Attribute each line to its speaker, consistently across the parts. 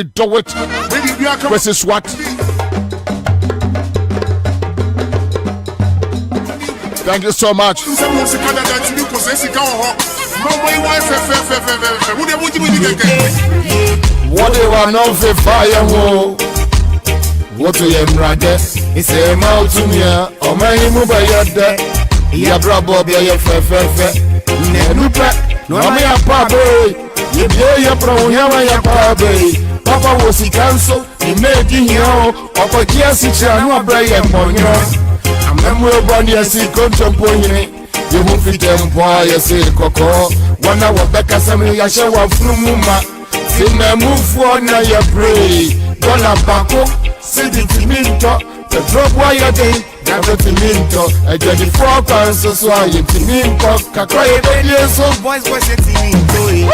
Speaker 1: do it. This is what. Thank you so much. What do I know for fire? What do you brother? It's a mouth to me. Oh my, move by your deck. Ya brabo be your fe. Nenupa, no me a pabe. You be your pro, ya pabe. Papa was he cancel. He made you Papa Kiasi Chano Brian Monyo. I'm well born, yes, he contemporary. You won't fit them, boy, you say, Coco. 1 hour back as I'm a show of Flumuma. See me move for now, you pray. Dollar Paco, see the Timinto, the drop wire day, never Timinto. I get the 4 pounds, so I am Timinto. Kakoy, baby, so boys, what's it Timinto?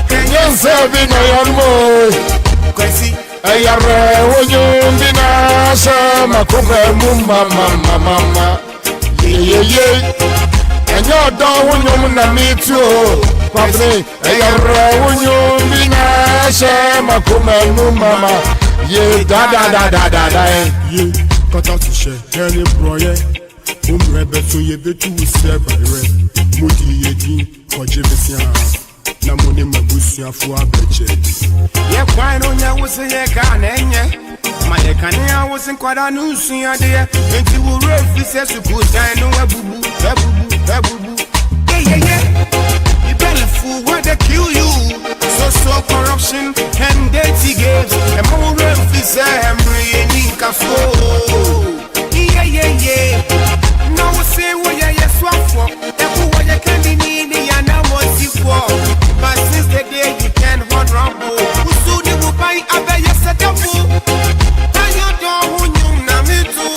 Speaker 1: Can you serve in a young boy? Ayare wonyo mbina sama kupe mama ye enyo do wonyo mna mitu kwabne ayare wonyo mbina sama kupe mama ye da ye kata tishe any proye umrebe so ye betu se bare mudi yedi kojebesia na moni mabusia fu abeche ye kwano nya wo se ye ka na enye ma ye kan ya wo se kwada nu suya de enti wo refi se su ku tan no abubu ye you better fool where they kill you so corruption and dirty games e mo refi se emri ni kafo yeah no wo se wo ye swafo e ku wo ye kan ni ya na mo si for. But since the day you can hold rumble, who soon you will buy a better set of food? And you don't know na me too.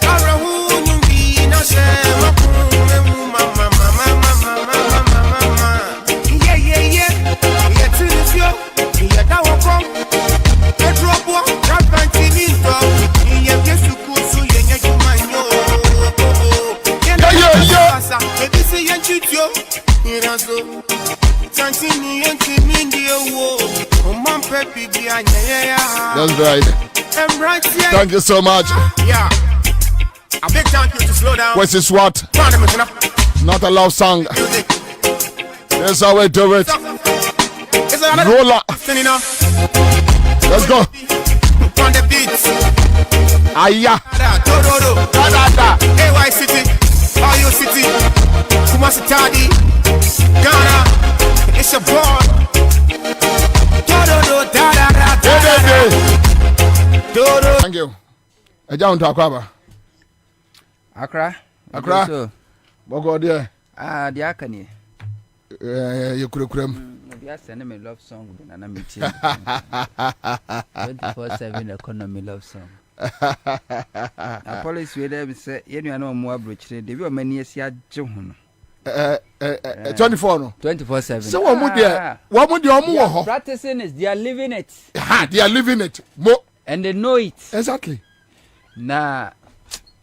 Speaker 1: Ara who you be na share mama. Yeah. Yeah, to the show. Yeah, that will come. A drop one, that can't be done. Yeah, yes, you could so you man yo. Yeah. Maybe say you cheat yo. You so. That's right. Thank you so much.
Speaker 2: Yeah. A big thank you to slow down.
Speaker 1: What's this what? Not a love song. That's how we do it. Roll up. Let's go.
Speaker 2: On the beat.
Speaker 1: Aya.
Speaker 2: Da. AY City. Oyo City. Kumasi Tadi. Ghana. It's a boy.
Speaker 1: Thank you. Down to Accra.
Speaker 3: Accra.
Speaker 1: Bogo there.
Speaker 3: The Akani.
Speaker 1: You could have
Speaker 3: You send me love song with an meeting. 24/7 economy love song. A police with them say, you know more bridge. They were many years yet.
Speaker 1: 24 no
Speaker 3: 24/7
Speaker 1: so what would you
Speaker 3: practicing is they are living it.
Speaker 1: They are living it more
Speaker 3: and they know it
Speaker 1: exactly.
Speaker 3: Na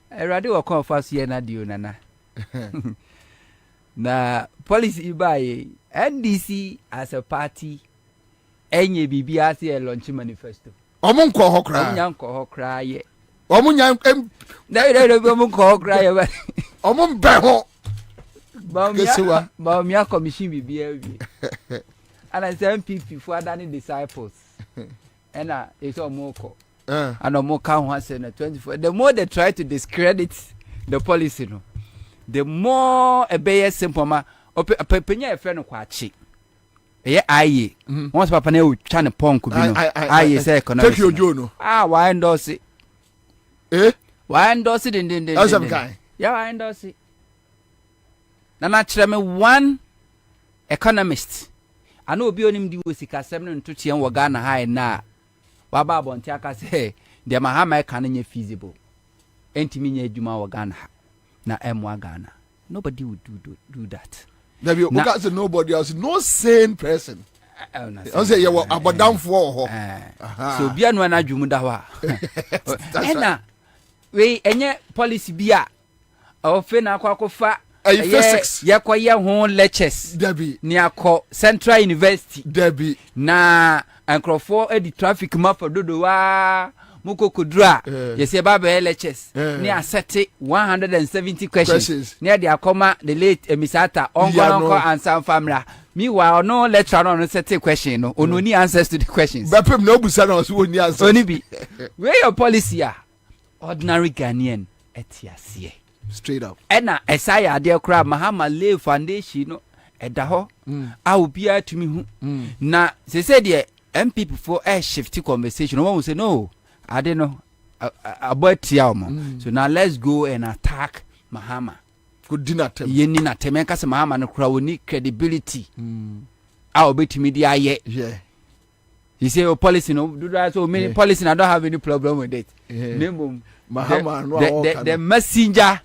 Speaker 3: radio will come first year na dio nana na policy by NDC as a party enye bibi as a launch manifesto
Speaker 1: omunko
Speaker 3: hokra ye
Speaker 1: omunya
Speaker 3: na omunko hokra ye
Speaker 1: omumbe ho
Speaker 3: Baumia commission be be and I say MPP for Danny disciples and it's all more and no more count once in 24. The more they try to discredit the policy, no, the more a bay simple ma penya a friend of Quachi. Aye, once Papa ne chan a punk could be I say take
Speaker 1: your journal.
Speaker 3: Why endorse it? Why endorse it in the yeah, I endorse it. Nana chreme one economist. I know be onim di wosika 720 en Ghana high na. Wa ba bonti aka say de mahama kan nye feasible. Entimi nya adwuma Ghana na emwa Ghana. Nobody would do that.
Speaker 1: There be say nobody else, no sane person. I say you about down for
Speaker 3: so bia no na adwumu da wa. Ena we enye policy bia ofe na akwakofa
Speaker 1: physics
Speaker 3: yakoye ho lectures
Speaker 1: Debbie
Speaker 3: ni akọ Central University
Speaker 1: Debbie
Speaker 3: na ankrofo edi traffic map dodo wa muko kudura yesi ba be LHS ni asete 170 questions ni dey akoma the late emisata onko answer family meanwhile no lecturer no set question no ono ni answers to the questions
Speaker 1: bepem no busa no so oni answer
Speaker 3: oni bi where your policy ordinary Ghanaian etiasie
Speaker 1: straight up
Speaker 3: ena esaya de kra Mahama lay foundation no eda ho a obi atumi hu na se say de MPP for a shifty conversation one will say no I don't know about Tiamo so now let's go and attack Mahama
Speaker 1: good dinner tem
Speaker 3: yeni na temenka se Mahama no kra woni credibility a obetimi dia ye
Speaker 1: yeah
Speaker 3: he say policy no do that so many policy I don't have any problem with it name
Speaker 1: Mahama no
Speaker 3: the messenger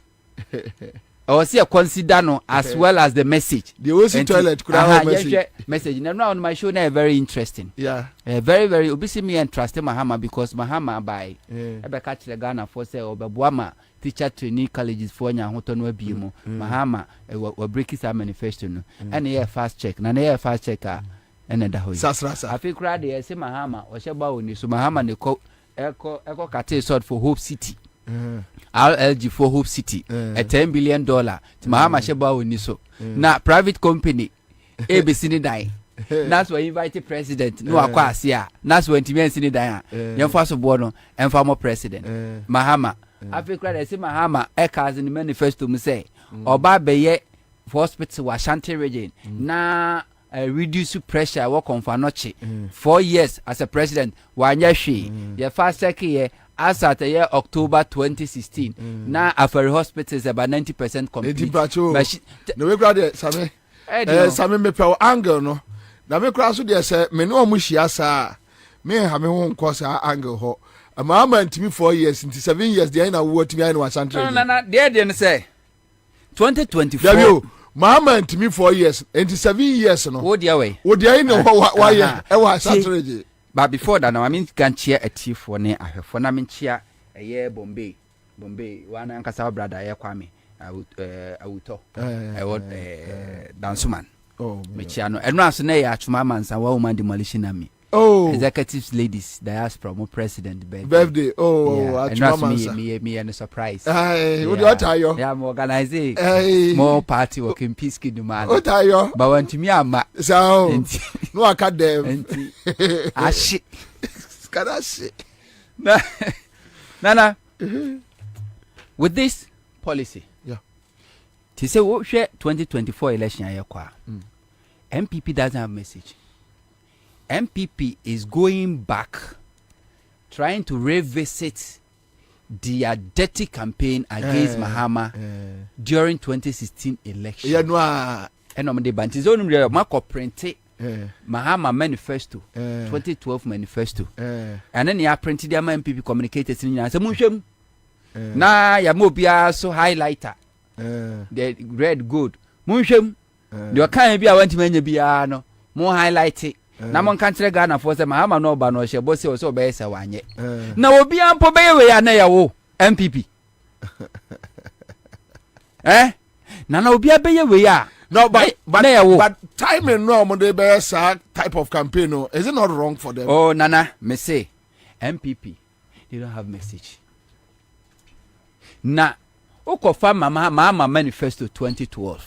Speaker 3: or see a consider no as well as the message
Speaker 1: the OC toilet could have a
Speaker 3: message now on my show now very interesting very very obisi me and trust Mahama because Mahama by ebe catch the Ghana for say obebuama teacher training colleges for nya hoto no abiemu Mahama we break his manifesto no and here fast check na here fast checker and da hoyi
Speaker 1: sasrasa
Speaker 3: afi kra de say Mahama o sheba oni so Mahama ne eko kate sort for Hope City RLG for Hope City a $10 billion Mahama sheba oni so na private company ABC ni dai that's why invited president no akwa asia that's when TMC ni dai yan fa so bo no en fa mo president Mahama Africa dey say Mahama e cause in manifesto mu say oba beye for hospital wa Ashanti region na reduce pressure work on for noche 4 years as a president wa nya hwe ye fast check ye as at the year October 2016 na Afari hospital is about 90% complete
Speaker 1: no we grade same me pe angle no na me kra so de say me no mu hia sa me ha me ho nko sa angle ho Mahama ntimi 4 years into 7 years dey na wo timi ai na Ashanti
Speaker 3: no dey say 2024
Speaker 1: Mahama ntimi 4 years into 7 years no
Speaker 3: wo dey way
Speaker 1: wo dey na wa ye e wa Ashanti
Speaker 3: but before that now I mean can cheer a tea for ne ahwefo na me cheer eye Bombay one ankasa brother ye Kwame awuto dansuman me cheer no eno aso na ye atuma mansa wa woman demolition ami executives ladies diaspora mo president
Speaker 1: birthday atuma mansa
Speaker 3: me and surprise
Speaker 1: what do you tayo
Speaker 3: yeah mo organize more party working peace kiduma
Speaker 1: o tayo
Speaker 3: ba wantumi ama
Speaker 1: so no academ
Speaker 3: ashi
Speaker 1: skadashi
Speaker 3: nana with this policy to say what 2024 election ayekwa MPP doesn't have message. MPP is going back trying to revisit their dirty campaign against Mahama during 2016 election.
Speaker 1: Yeah, no.
Speaker 3: And on the Bantizonum Marco printed Mahama manifesto 2012 manifesto. And then they printed their MPP communicated in Samushem. Na ya mobia so highlighter. The red good. Mushem. The kind be I want to be no more highlighted. Na mon kantre Ghana for say Mahama no ba no hye bo se o so be se wanye na obi ampo be we ya na ya wo MPP na obi abe we ya
Speaker 1: no but timing no mo dey be sa type of campaign no is it not wrong for them?
Speaker 3: Oh nana me say MPP they don't have message na ukofa Mahama manifesto 2012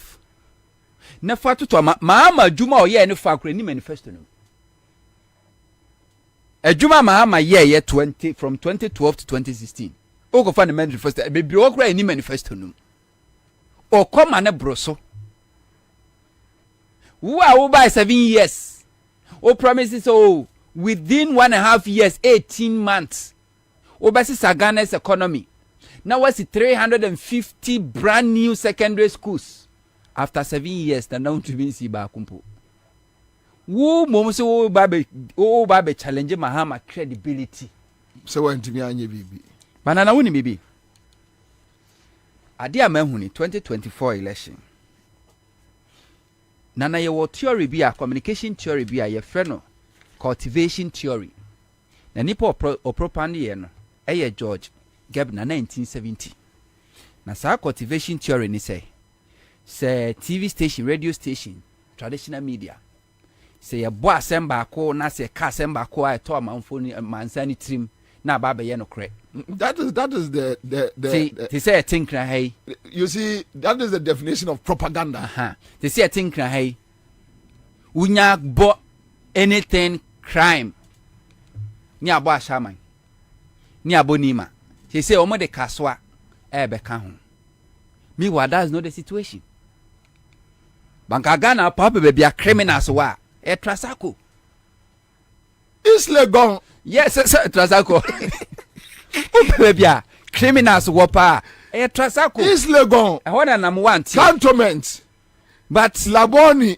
Speaker 3: na fatu to Mahama juma o ye ne fa kra ni manifesto no Ejuma Mahama ye 20 from 2012 to 2016. Oko fa the manifesto be bi okra ni manifesto no. O koma na broso. Wo by 7 years. O promises so within 1.5 years 18 months. O basi Ghana's economy. Now what's 350 brand new secondary schools after 7 years na now to be si ba kumpo. Wo mom se wo ba be challenge Mahama credibility
Speaker 1: se wantimi anye bibi
Speaker 3: banana woni bibi ade amahuni 2024 election nana ye wo theory bi a communication theory bi a ye frɛ no cultivation theory na nipa opropande ye no eye George Gebna 1970 na sa cultivation theory ni say TV station radio station traditional media say a boy assemble ko na say ka assemble ko I to amanfo mansani trim na ba be ye no kre.
Speaker 1: That is the
Speaker 3: they say think na hey.
Speaker 1: You see, that is the definition of propaganda.
Speaker 3: They say think na hey. Unya bo anything crime. Ni abo ashaman. Ni abo nima. They say omo de kaswa be ka ho. Meanwhile, that's not the situation. Banka Ghana probably be a criminals wa e trasako.
Speaker 1: Isle gone.
Speaker 3: Yes, sir, trasako. Baby, criminals wo pa e trasako.
Speaker 1: Isle gone.
Speaker 3: I want number 1
Speaker 1: cantonment.
Speaker 3: But
Speaker 1: Laboni,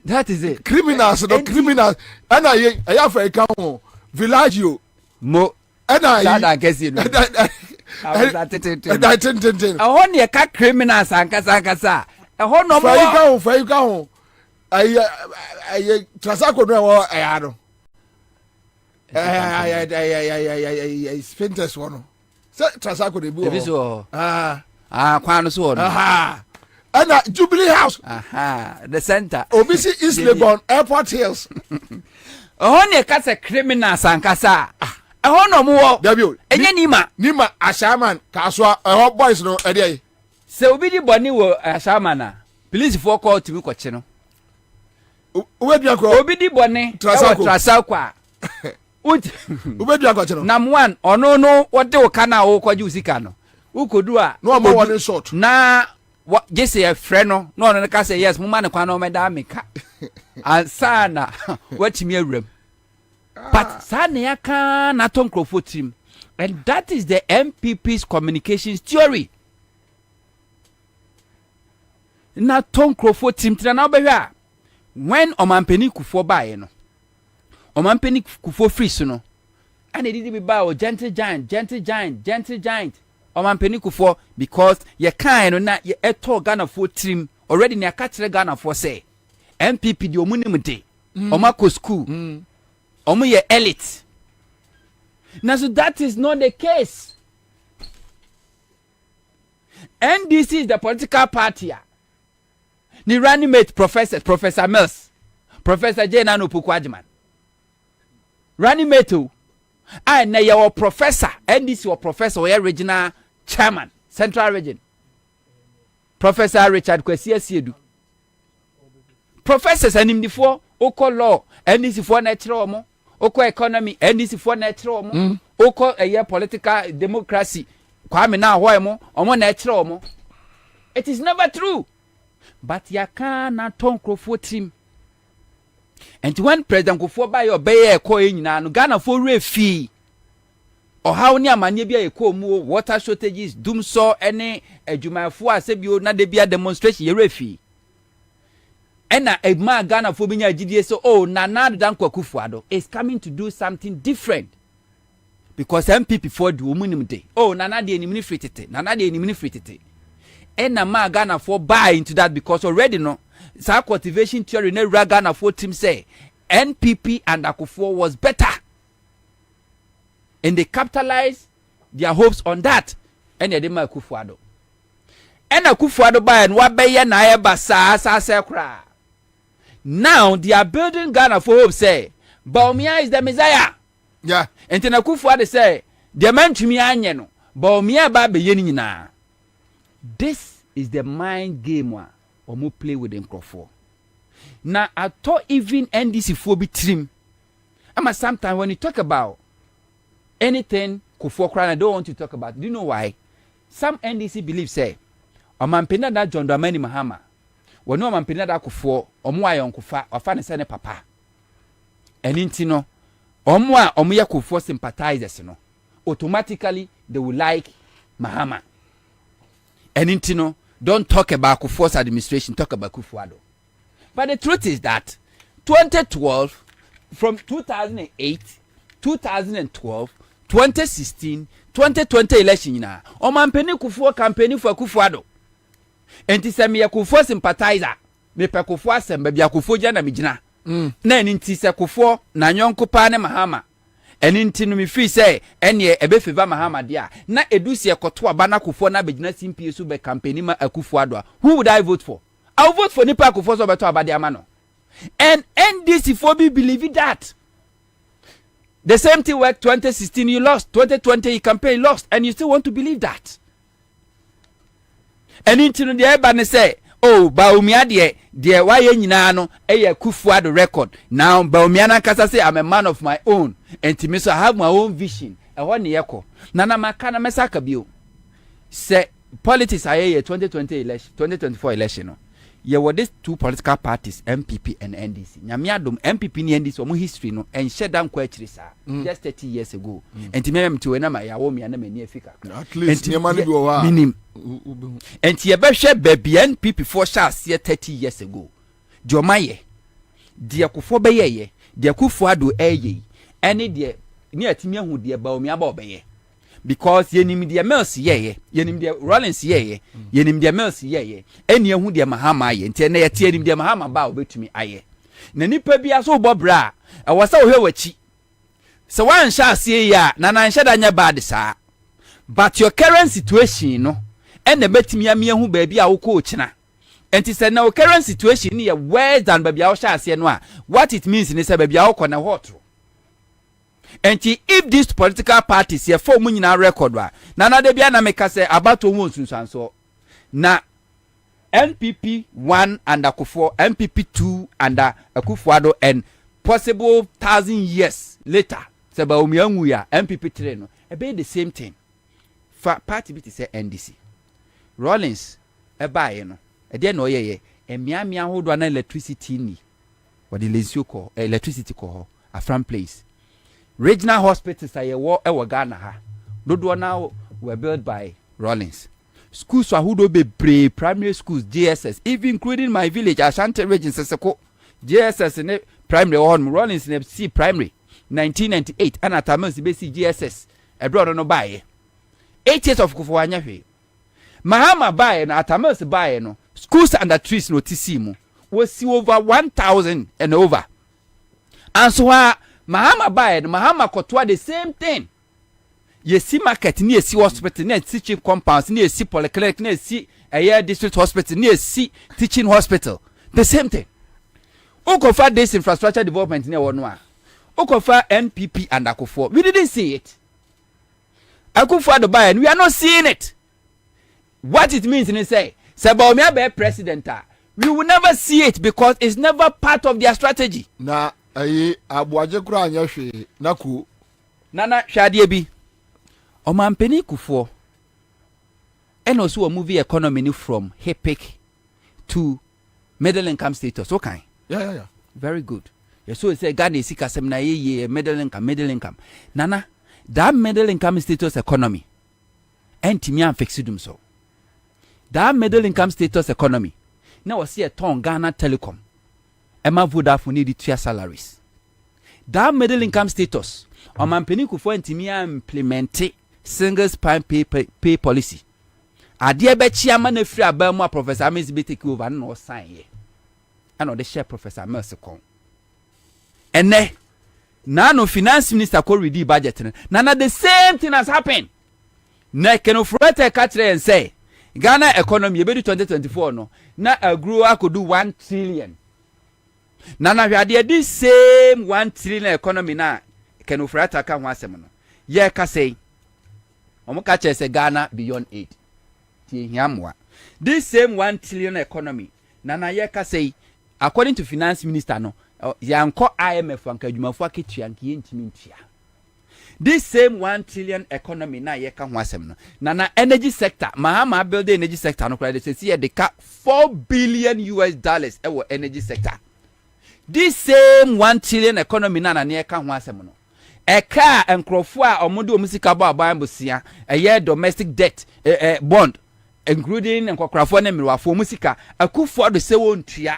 Speaker 3: that is it.
Speaker 1: Criminals, no criminals. And I have a count Villaggio.
Speaker 3: Mo
Speaker 1: and I
Speaker 3: guess you know. I
Speaker 1: want
Speaker 3: your cat criminals and kasa. A whole no more.
Speaker 1: For you go. I Trasako no ayado. I spent this one. Trasako de Buo.
Speaker 3: Quano so.
Speaker 1: And Jubilee House.
Speaker 3: The center.
Speaker 1: OBC East Legon, Airport Hills.
Speaker 3: Only cats a criminals and kasa. A whole no more.
Speaker 1: W.
Speaker 3: Nima
Speaker 1: Ashaman, Kaswa, a hot boys no a day.
Speaker 3: So be the bonny wo Ashamana. Police for call to me coachino.
Speaker 1: Where do you go?
Speaker 3: Obi di bonny Trasakwa.
Speaker 1: Where do you go?
Speaker 3: Nam 1 or no, what do kana o kwa Jusikano? Who could do a
Speaker 1: no more one short.
Speaker 3: Na what just say a friend no no can say yes, Mumana Quano Medamica. And Sana, watch me a room. But Sanya can not on Crowfoot team. And that is the MPP's communications theory. Na Tom Crowfoot team to na when Omampeni Kufo buy no Omampeni Kufo free no and it did be buy gentle giant Omampeni Kufo because ye kind na ye eto Ghana for team already near catch Ghana for say MPP the omunimde Omako school omu ye elite now so that is not the case. NDC is the political party. Ni running mate Professor Mills, Professor Jane Anupukwajiman. Running mate too. I na your professor, NDC or professor or regional chairman, Central Region. Professor Richard Kwesi Asiedu. Professors and him before Oko law, NDC for natural mo, Oko economy, NDC for natural mo, Oko a year political democracy, Kwame na hoemo, omo natural mo. It is never true. But ya can't turn Crowfoot team. And when President Kufo by your bay coin na no Ghana for refi. Or how near manibia mu water shortages, doom saw any a Jumafua sebio na de bia demonstration ye refi. And a man Ghana for being a GDS so oh na dan Kufuado is coming to do something different. Because MPP for do minimum day. Oh nana de enemy fritete, nana de enemy fritete. And na ma Ghana for buy into that because already no sa cultivation theory ne Ghana for team say NPP and Akufo was better and they capitalize their hopes on that and they didn't Akufo and Akufo buy and what be na eba sa kra now they are building Ghana for hope say Baumia is the Messiah
Speaker 1: yeah
Speaker 3: and then Akufo say the man to me anye no Baumia ba be ye nyina. This is the mind game one or more play with them Crawford. Now I thought even NDC phobia trim. Ama sometimes when you talk about anything Kufo I don't want to talk about. Do you know why? Some NDC believe say Omampena that John Dramani Mahama. When no Omampena that Kufo Omwa Yonkufa or Fanny Sene Papa. And intino Omwa Omuya Kufo sympathizers no. Automatically they will like Mahama. And intino, don't talk about Kufuor's administration, talk about Kufuor. But the truth is that 2012, from 2008, 2012, 2016, 2020 election na, Omampeni Kufuor campaigning for Kufuor. And this me Kufuor sympathizer, me pe Kufuor sem baby Kufuor jana mijina. Na nti se Kufuor na nyonko pa ne Mahama. Eni nti no me free say ene ebe favor Mahama dia na edusi ekoto aba na Akufo na begina simpi so be campaign ma Akufo ado. Who would I vote for? I will vote for Nipa Akufo so beto aba dia ma no. And NDC for me believe that. The same thing worked 2016, you lost. 2020, you campaign, lost. And you still want to believe that. And into the everybody say, oh, Baumia dear, why you know, a Kufuado record. Now, Baumiana Kasa say, I'm a man of my own. And to me, so I have my own vision. And one echo. Nana Makana Mesaka Bill. Say, politics are a 2020 election, 2024 election. No. There were these two political parties, MPP and NDC. Nyamiadum MPP and NDC omu history no and shut down quite just 30 years ago. And to me to when my yawomi and me fika.
Speaker 1: At least
Speaker 3: minim. And to be share baby NPP for shas 30 years ago. Jomaye, dear Kufobe ye, dear Kufuado ye, any dear near Timia who dear Baumia Bobie. Because yenim dia mercy ye yenim dia Rollins ye yenim dia mercy ye eni ehu dia mahama ye nti na ye tie nim dia mahama ba obetumi aye na nipa bia so bobra e wasa ohwe wachi se wan sha asie ya na nan sha danya bad sa but your current situation no ene betumi ame ehu ba bia wo ko ochina enti se na your current situation ni ye worse than ba bia wo sha asie no a what it means ni se ba bia wo ko na hot. And if these political parties here for money na record wa na na de bia na meka say about owo nsunsanso na NPP 1 under Akufo, NPP 2 under Akufuado, and possible 1,000 years later say ba omianwu ya NPP 3 no e be the same thing for party bit say NDC Rollins e baaye no e de na oyeye emiamia hodo na electricity ni what the lensio ko electricity ko Afram place. Regional hospitals are a Ghana ha. Dodo now were built by Rollins. Schools are who do be primary schools, JSS, even including my village, Ashanti region, Seseko, JSS in primary one, Rollins in C primary, 1998, and at Tamas basic JSS, a brother no buy. 8 years of Kufuanyafe. Mahama buy and at Tamas buy no schools under trees no Tisimu was see over 1,000 and over. And so Mahama buy and Mahama Kotwa the same thing. Ye see market near see hospital, near see cheap compounds, near see polyclinic, near see a year district hospital, near see teaching hospital. The same thing. Okofa this infrastructure development near one. Okofa NPP and Akufo. We didn't see it. Akufo the buy and we are not seeing it. What it means in say, Sabaumia be president. We will never see it because it's never part of their strategy.
Speaker 1: Na abuaje kura anya hwe naku
Speaker 3: nana hwade bi omampeni kufo eno so movie economy from HEPIC to middle income status okay
Speaker 1: yeah
Speaker 3: very good yes so say Ghana sika sem na ye middle income nana that middle income status economy entimi am fixedum so that middle income status economy na was here ton Ghana Telecom Emma Vodafone need to salaries. That middle income status, Omampeni Kufuor ntimi implement single spine pay policy. Adia be chairman na free abamu Professor Ames be take over no sign ye. Ano the share Professor Ames kon. Ene na no finance minister ko ready budget na the same thing has happened. Na Kenofo te ka kire and say Ghana economy e be 2024 no na agro akodu 1 trillion. Nana hwade this same 1 trillion economy na Kenofo ta ka ho asem no ye ka say omo ka che say Ghana beyond 8 tie hiamwa this same 1 trillion economy nana ye ka say according to finance minister no yanko IMF anka adwumafo aketua anka ye ntimi ntua this same 1 trillion economy na ye ka ho asem no nana energy sector Mahama build the energy sector no kra say ye de ka $4 billion ewo energy sector. This same 1 trillion economy na ye ka ho asem no eka enkrofo a omodo omusika ba bosia eye domestic debt bond including enkrofo na mirwafo omusika Akufo do se wontua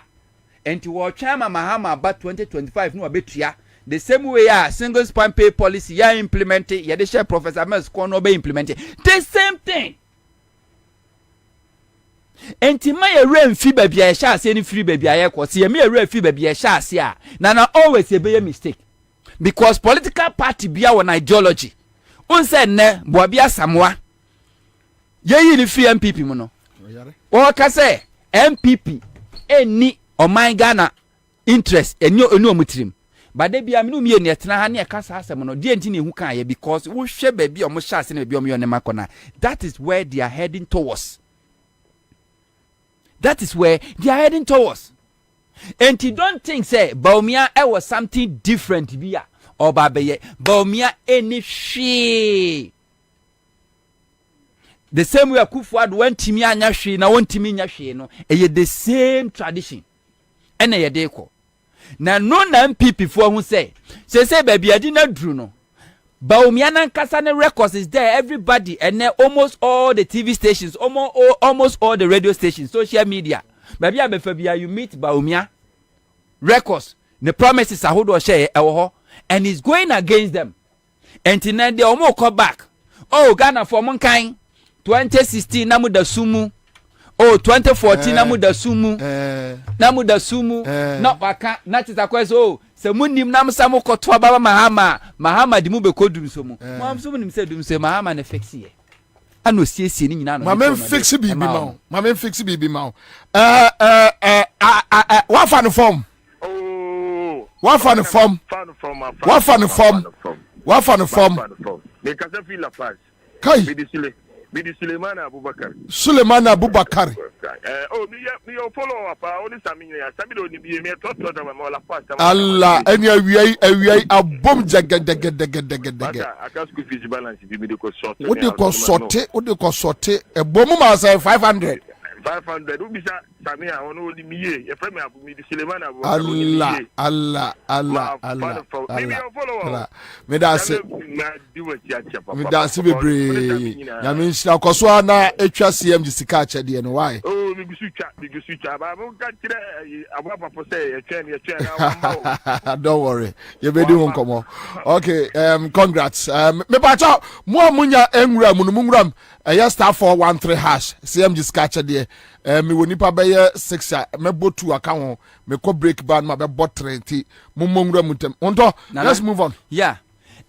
Speaker 3: enti wo twama Mahama ba 2025 no abetua the same way a single spine pay policy ya implement ye de share Professor Ames ko no be implement the same thing. Enti ma ye remfi babia ye sha ase ni free babia ye kwose ye me ye remfi babia ye sha ase a na always ye be mistake because political party bia won ideology unse ne boabia samwa ye yi ni free MPP mu no o ka say MPP eni oman Ghana interest enyo omutrim but they be aminu mi ne tena ha ne kasa asem no de enti ne hu kan ye because wo hwe ba bi omo sha ase na bi omo yo ne makona. That is where they are heading towards. That is where they are heading towards. And you don't think say Baumia was something different bia or babeye Baumia any she. The same way Akufo-Addo went to me anya hwe na won timi nya hwe no the same tradition. Ene ye de ko. Na no na MPP fo hu say baby adi na dru no. Baumia na nkasa ne records is there everybody and almost all the TV stations, almost all the radio stations, social media. Baby abefabia you meet Baumia records the promises ahodo share ewo and he's going against them. And then they almost come back. Oh Ghana for mankind 2016 namu da sumu. Oh 2014 namu da sumu. Namu da sumu. No waka na titakweso oh se munim nam samo koto baba mahama di mu be kodum so mu. Mo so munim se dum se mahama na fix ye. Ano siesie ni nyina no.
Speaker 1: Mama fix bibi ma. Mama fix bibi ma. What fan form?
Speaker 4: Oh.
Speaker 1: What fan form? What fan form? What fan form?
Speaker 4: Me kasa feel la page.
Speaker 1: Kai.
Speaker 4: Bidi Suleiman Abubakar.
Speaker 1: Suleiman Abubakar.
Speaker 4: Oh, me follow up. Only Sami ya. Sami do ni bi me to da ma la page.
Speaker 1: Allah, eni awiai abom jaga.
Speaker 4: Aka school fees balance bi me de ko sorte.
Speaker 1: Wo de ko sorte. E bom ma say 500.
Speaker 4: 500 ubisa Sami a ono di miye. E frame abu Bidi Suleiman Abubakar.
Speaker 1: Allah.
Speaker 4: Me follow up.
Speaker 1: Me da se. Me da se bebre. Ya me nshira koso na etwa CMG sika che de no why?
Speaker 4: Oh, me gusu twa ba mo ka kire ababa for say e twa na
Speaker 1: Don't worry. You be do nkomo. Okay, congrats. Me ba cha mo amunya enwura munumuram eye star 413 hash CMG sika che de me woni pa be 6 me botu aka ho me ko break band ma be bot 30 mumunra mutem. Onto let's move on.
Speaker 3: Yeah.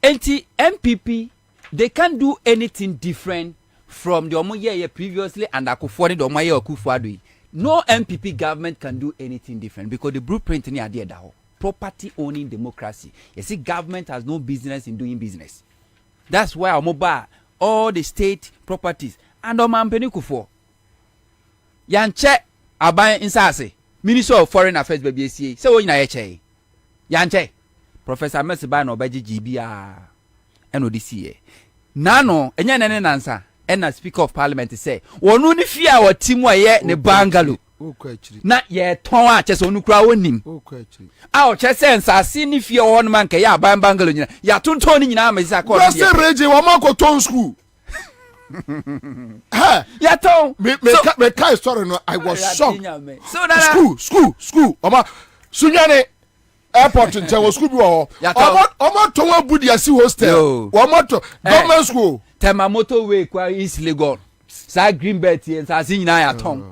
Speaker 3: Enti MPP they can't do anything different from the omoye previously and Akufo-Addo the omoye Akufo-Addo. No MPP government can do anything different because the blueprint ni ade da ho. Property owning democracy. You see, government has no business in doing business. That's why omoba all the state properties and omampeni kufo. Yanche aban insase. Minister of Foreign Affairs baby esi. Se wo nyina ye che. Yanche. Professor Mesiba no obaji GBA. Eno this year. Nano enya nene nansa. Ena Speaker of Parliament say, "Wonu ni fia wa timu aye ne bangalo." Na ye ton a chese onu kura wonim. A o chese nsase ni fia wo no man ke ya ban bangalo nyina. Ya tonton ni nyina amezi akọ.
Speaker 1: Yes, reje wa man ko ton school. Ha,
Speaker 3: ya ton.
Speaker 1: Me kai story no I was shocked.
Speaker 3: So that
Speaker 1: School. Oma sunyane airport in Tewo school bi wo. Omo to wa budi asi hostel. Omo to government school.
Speaker 3: Tema motorway kwa East Legon. Sa Greenbelt and sa nyina ya ton.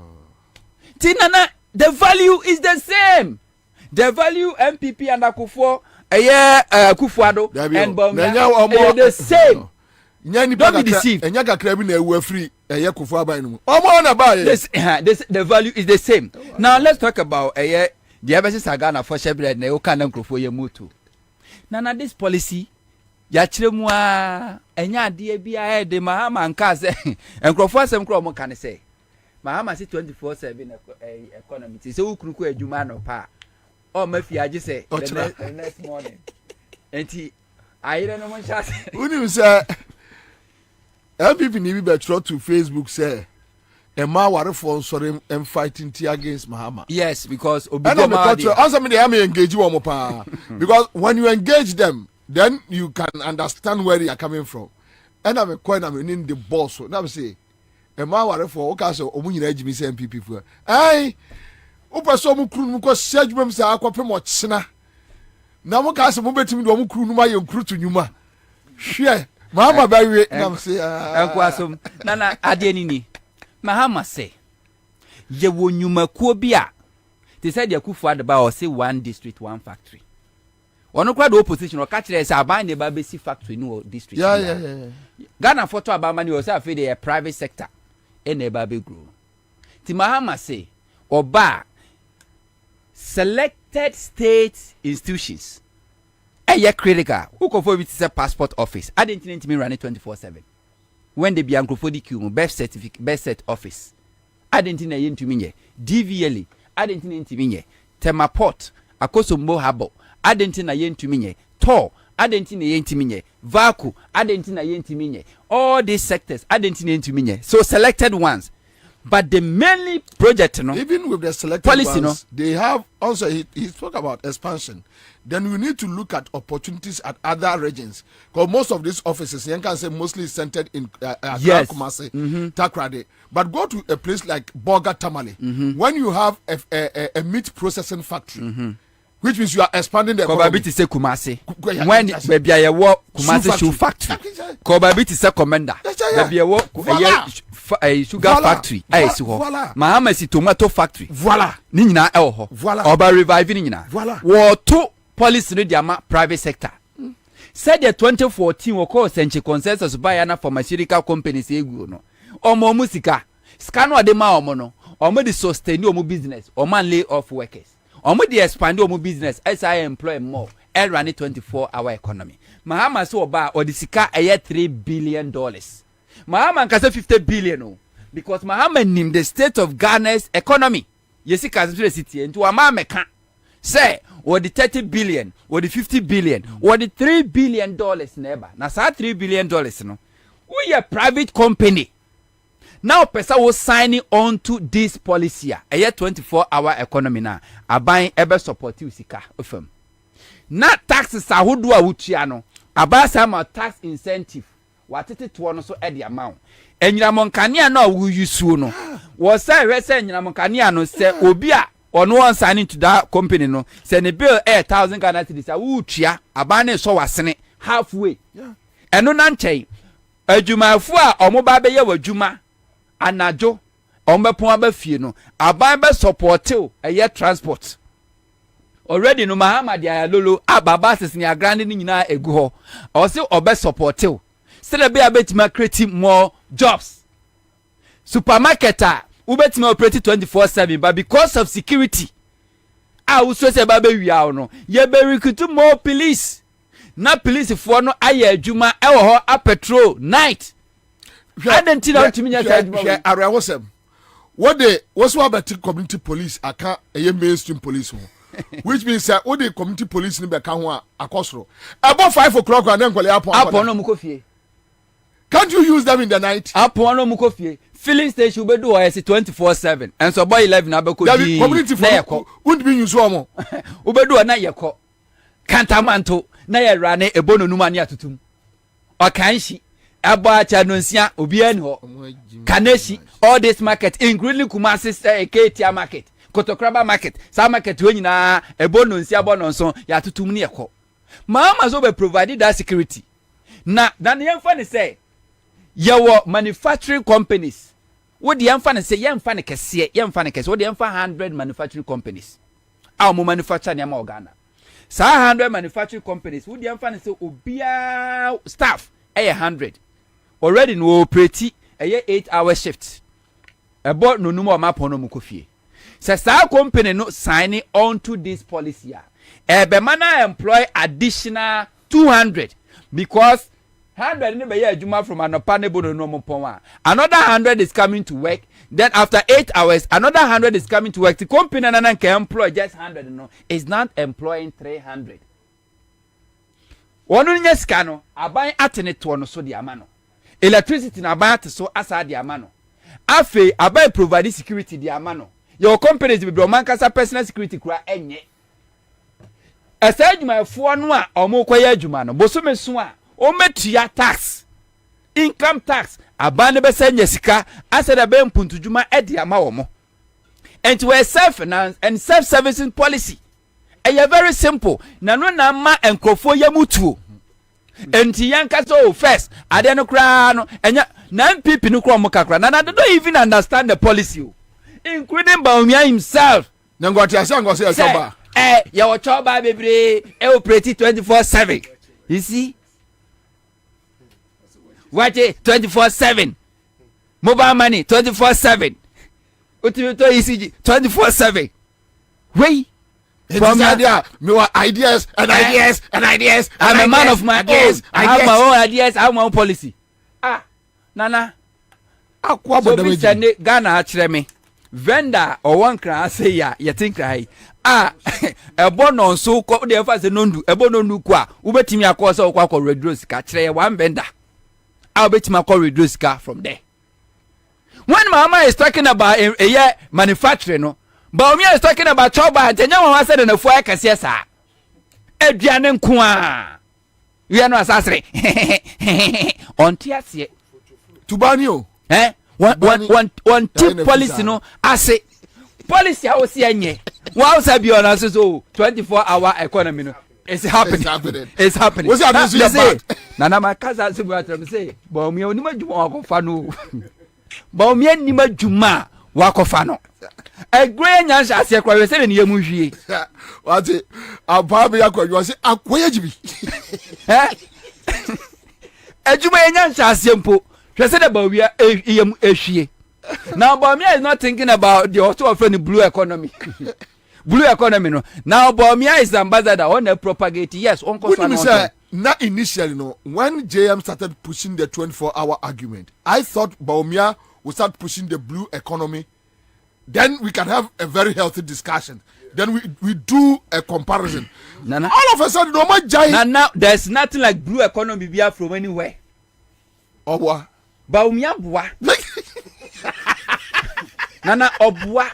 Speaker 3: Tinana the value is the same. The value MPP and Akufo Akufo-Addo and Baumia the same. Don't be deceived.
Speaker 1: Enya kakra bi na ewu afri Akufo aban no. Omo na ba ye.
Speaker 3: The value is the same. Now let's talk about the Abesi Sagana for Shebre na Oka na Nkrofo ye mutu. Nana this policy ya chiremu a enya ade bia de Mahama nka se Nkrofo asem kro mo kan se Mahama se 24/7 economy se ukuruku adwuma no pa o mafi age se the next morning enti ayire no mo chance
Speaker 1: uni say MPP ni be try to Facebook say Emma warefo sorry and fighting against Mahama.
Speaker 3: Yes, because
Speaker 1: also me they engage you pa because when you engage them then you can understand where they are coming from. And I'm in the boss. So now say Emma warefo o ka so omu nyina agimi say MPP fu. Ai o person mu kru mu ko sedwum say akopem o chena. Na mo ka so mo betimi do mo kru nu ma ye kru to nyuma. Hwe Mahama ba we na say
Speaker 3: enkwasum na ade ni Mahama say ye wo nyumakuo bi a they said the Akufo-Addo ba o say one district one factory. Ono kwa the opposition o ka kire say aban ne ba be si factory no district.
Speaker 1: Yeah.
Speaker 3: Ghana photo abamani o say afi the private sector e na ba be grow. Ti Mahama say oba selected state institutions critical who go for a passport office I didn't need me run 24/7 when they be angrofodi queue birth certificate birth set office I didn't need to me DVLE I didn't need to me Temaport Akosombo Habo I didn't need to me Tor I didn't need to me Vaku I didn't need to me all these sectors I didn't need to me so selected ones. But the mainly project,
Speaker 1: even with the selected policy, ones, they have also, he spoke about expansion. Then we need to look at opportunities at other regions. Because most of these offices, you can say mostly centered in
Speaker 3: yes.
Speaker 1: Kumasi, Takrade. But go to a place like Boga Tamale. When you have a meat processing factory, which means you are expanding the economy.
Speaker 3: Kobabiti say Kumasi. When baby I work Kumasi shoe factory. Kobabiti say commander. Baby I work sugar factory. Mahama si tomato factory.
Speaker 1: Voila.
Speaker 3: Ni nyina e ho.
Speaker 1: Voila.
Speaker 3: Oba revive ni nyina.
Speaker 1: Voila.
Speaker 3: Wo to policy no diama private sector. Said the 2014 wo call Senche consensus buy na pharmaceutical companies egu no. Omo musika. Scan ade ma omo no. Omo di sustain omo business. Omo lay off workers. Omo dey expand omo business as I employ more and run a 24-hour economy. Mahama so oba or the sika eye $3 billion. Mahama can say 50 billion oh, because Mahama nim the state of Ghana's economy. Yesi can say city into Amame can say or the 30 billion or the 50 billion or the $3 billion never. Na sa $3 billion no. We a private company. Now, person was signing on to this policy. A 24-hour economy now. A buying ever supportive sika of not taxes are who do a wuchiano. A buy some tax incentive. What it to one so at the amount. And Yamonkania no will you soon. Was say resident Yamonkania no say Obia or no one signing to that company no. Send a bill 1,000 Ghana cedis. A wuchia. A buying so was sent halfway. And no nanche. A Juma fua or mobile wa Juma. Anajo ombepon abafie no aban be support a year transport already no Mahama dia lolo ababa sesini agrande ni nyina egu ho o se obe support se na be abetima create more jobs supermarket ubetima operate 24/7 but because of security we so se ba be wia no ye be recruit more police na police for no aye adwuma e wo ho a patrol night. I didn't know to me.
Speaker 1: What they was about community police, I can't a mainstream police, which means that what the community police in Bekanwa, a costro about 5 o'clock and then Mukofie. Can't you use them in the night?
Speaker 3: Upon Mukofie, filling station will do as 24/7, and so by 11 Abako
Speaker 1: community wouldn't be you so
Speaker 3: Ubedu and Nayako Cantamanto, Naya Rane, a bono numania to tum or can she? Aba Chanonsia, Ubien ho, Kaneshi, all this market, including Kumasi's Ketia market, Kotokraba market, some market when na a bonus, Bononson, Yatutumniako. Mama's over provided that security. Now, then the young funny say, your manufacturing companies. What the young funny say, young funny cassia, young funny case, what the young 100 manufacturing companies. Our manufacture Yama Ghana. So 100 manufacturing companies, what the young funny say, Ubia staff, 100. Already no pretty a 8-hour shift. About no more map on Mukofie. Says our company not signing on to this policy. Bemana employ additional 200 because 100 never hear Juma from an opanable no more. Another 100 is coming to work. Then after 8 hours, another 100 is coming to work. The company can employ just 100. No, it's not employing 300. One on your scano, I buy at to one so the amano. Electricity na buy so asa the amano. Afe, I buy provide security the amano. Your company is with Romancasa personal security cry enye. Aside my phone one or more quiet jumano, Bosume swa, o metia tax, income tax, a banebe send Jessica, as a ben puntujuma at the amaomo. And to a self-finance and self-servicing policy. And you're very simple. Nano nama and crofo yamutu. And Tiankaso first, I don't cry, and nine people no cromokakra, and I don't even understand the policy, including Baumia himself.
Speaker 1: Nangotia Sango says,
Speaker 3: your choba baby, operate 24/7. You see? What 24/7? Mobile money 24/7. Utilito ECG 24/7. Wait.
Speaker 1: From idea, me ideas and ideas and ideas.
Speaker 3: I'm a man of my ideas. I have my own ideas. I have my own policy. Nana. So me say Ghana actually me vendor or one cry say ya you think cry e bono so ko dey fa say nondu e bono nu kwa ubetimi akọ so kwa reduce sika kire one vendor ubetimi akọ reduce sika from there. When mama is talking about a year manufacturing no but me is talking about choba tenya wan say na fu akase sa aduane nko a we no asasre on tiasie
Speaker 1: Tubanio.
Speaker 3: One tip policy no ase policy how see anye wow sabi on so 24-hour economy no it's happening. It's happening.
Speaker 1: What's happening to you?
Speaker 3: Nana my cousin say but me onima djuma wakofa no but me anima djuma wakofa no e great nyansa ase kwa we say ne yemu hwie
Speaker 1: what ababe yakwa you say akoya jibi
Speaker 3: ejuma nyansa ase mpo she said about we ehwie. Now Bawumia is not thinking about the also of any blue economy. Blue economy no. Now Bawumia is ambassador on the propagate. Yes, on
Speaker 1: not initially no. When JM started pushing the 24-hour argument, I thought Bawumia would start pushing the blue economy. Then we can have a very healthy discussion. Then we do a comparison.
Speaker 3: Nana.
Speaker 1: All of a sudden, no more giant.
Speaker 3: Nana, there's nothing like blue economy be from anywhere.
Speaker 1: Oh what?
Speaker 3: Bawumia bua. Nana obua.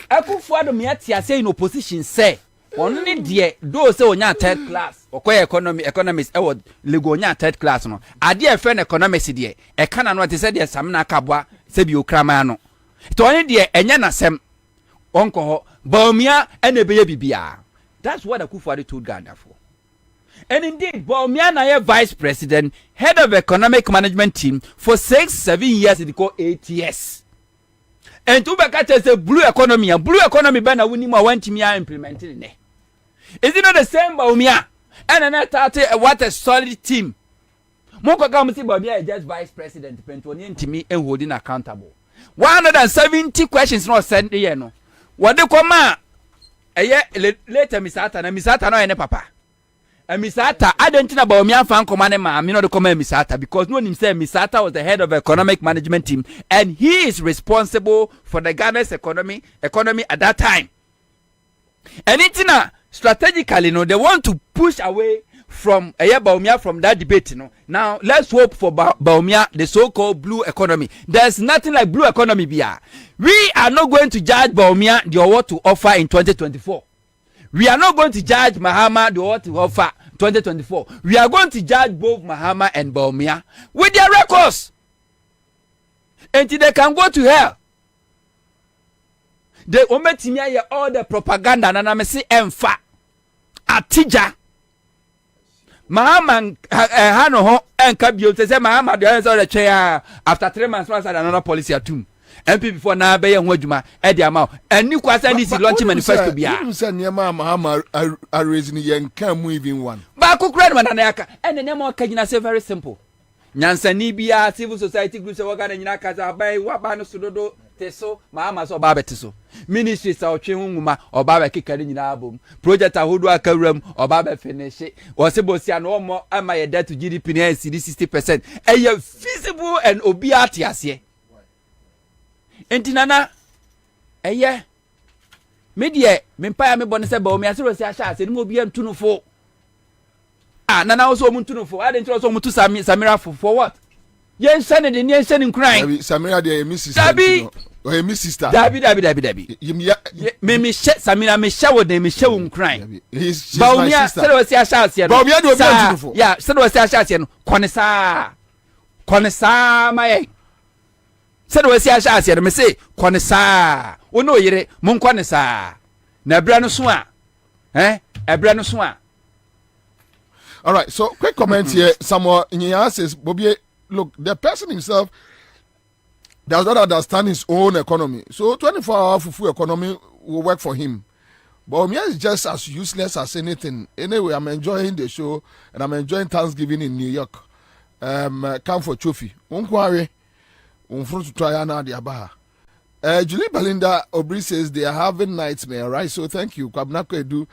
Speaker 3: Akufo-Addo me atia say in opposition say on ne de do say onya third class okoye economics e wo lego onya third class no ade e friend economics de e kana no te say de sam na akaboa se bi okraman no to on de enya nasem onko ho Bawumia ene beye bibia. That's what Akufo-Addo told Ghana for. And indeed, Bawumia na vice president, head of economic management team for 6-7 years, it called 8 years. And to back say blue economy ben na wuni ma want me implementing it. Is it not the same Bawumia? And another what a solid team. Moko come see Bawumia is just vice president, Pentoni ntimi and holding accountable. 170 questions not sent there no. What they come later Misata no ene papa. Misata, I don't think about Bawumia fan command ma me no the comment Misata because no him say Misata was the head of economic management team and he is responsible for the Ghana's economy at that time. And it's strategically no they want to push away from Bawumia from that debate Now let's hope for Bawumia the so-called blue economy. There's nothing like blue economy bia. We are not going to judge Bawumia the award to offer in 2024. We are not going to judge Mahama the what to offer 2024. We are going to judge both Mahama and Bawumia with their records. Until they can go to hell. They ometimia all the propaganda and I say emfa atija. Mahama hano ho enkabio te say Mahama the answer the chair after 3 months once another policy atum. MP before na be yan adwuma e dia ma and ni kwasa ni si launch manifesto bia
Speaker 1: you say niam Mahama are raising yen can mu even one
Speaker 3: ba kokura na na yaka and niam o kagina say very simple nyansani bia civil society groups e waga na nyina kaza bai wa ba no sododo teso Mahama so ba beteso ministry sa otwe hunuma oba ba kekare nyina abom project ahodo akawram oba ba finish o se bosia no mo ama ye debt to GDP na 60% e feasible and obiati ase enti nana eye me de me mpa ya me bone se Bawumia se rosi asha se ni mo bia ntunufo nana wo so mo ntunufo ade ntro so mo tu Samira for what yen sane de yen sane nkran
Speaker 1: Samira de mi sister o mi sister
Speaker 3: dabi me she Samira me she wo de me she wo nkran Bawumia se rosi asha se no
Speaker 1: Bawumia de obi ntunufo
Speaker 3: ya se rosi asha se no kone sa maye said we see a shas here me say kwane saa wono yire mon kwane saa na bra no so a ebra no so a.
Speaker 1: All right, so quick comment here. Someone in says Bobie, look, the person himself does not understand his own economy, so 24-hour full economy will work for him. But Bawumia is just as useless as anything. Anyway, I'm enjoying the show and I'm enjoying Thanksgiving in New York. Come for trophy. Unkware. Unfront to try na de abaha. Julie Belinda Obri says they are having nightmare, right? So thank you. Kwabena Bobie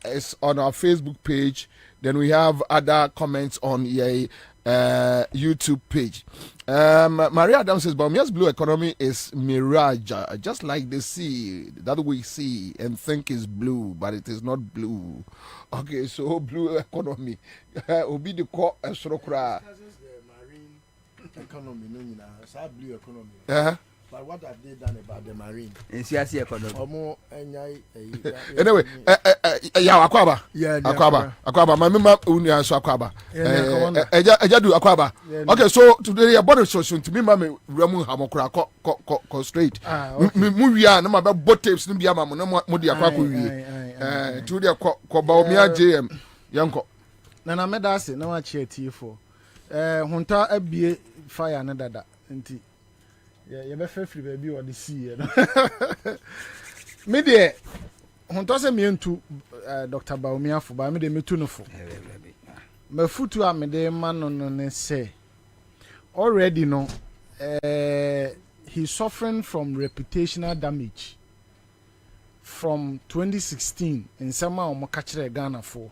Speaker 1: is on our Facebook page. Then we have other comments on your YouTube page. Maria Adams says, Baumia's blue economy is mirage, just like the sea that we see and think is blue, but it is not blue. Okay, so blue economy. Obi the call a srokra.
Speaker 5: Economy, no, blue economy. But what have they done about the marine?
Speaker 3: In CSC economy.
Speaker 1: Anyway, yeah, Akwaba. Yeah, Akwaba. My member Unia so Akwaba. Ejadu Akwaba. Okay, so today your body social to me, Mammy Ramu Hamokra co straight. Muvia, no matter both tapes, no be a mamma, no more Akwaku. To the Kwabena JM. Yanko.
Speaker 5: Nana Medasi, no one cheer tea for. Hunter a fire another. Yeah, you better free baby or the sea. Me there, Hunter me into Dr. Baumia for by me me too no for. Me futu a me there man no say. Already no, he's suffering from reputational damage from 2016 in summer o makachire Ghana for.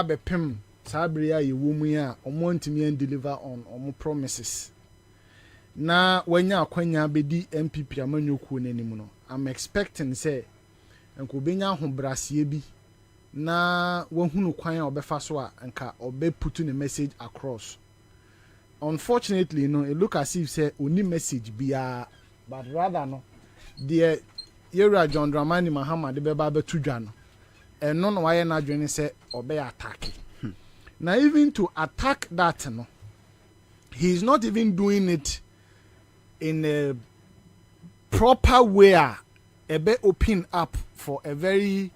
Speaker 5: Be pim sabria ye womu a omo ntimi and deliver on omo promises. Na wanya akwanya bedi MPP amanyoku n'anim no I'm expecting say enko benya ahobrasie bi na wahunu kwan a obefa so a enka obe put the message across. Unfortunately no it look as if say oni message bia but rather no the Yera John Dramani Mahama de beba betudwa no eno no waye na adwene say obe attack. Now even to attack that no he's not even doing it in a proper way, a bit open up for a very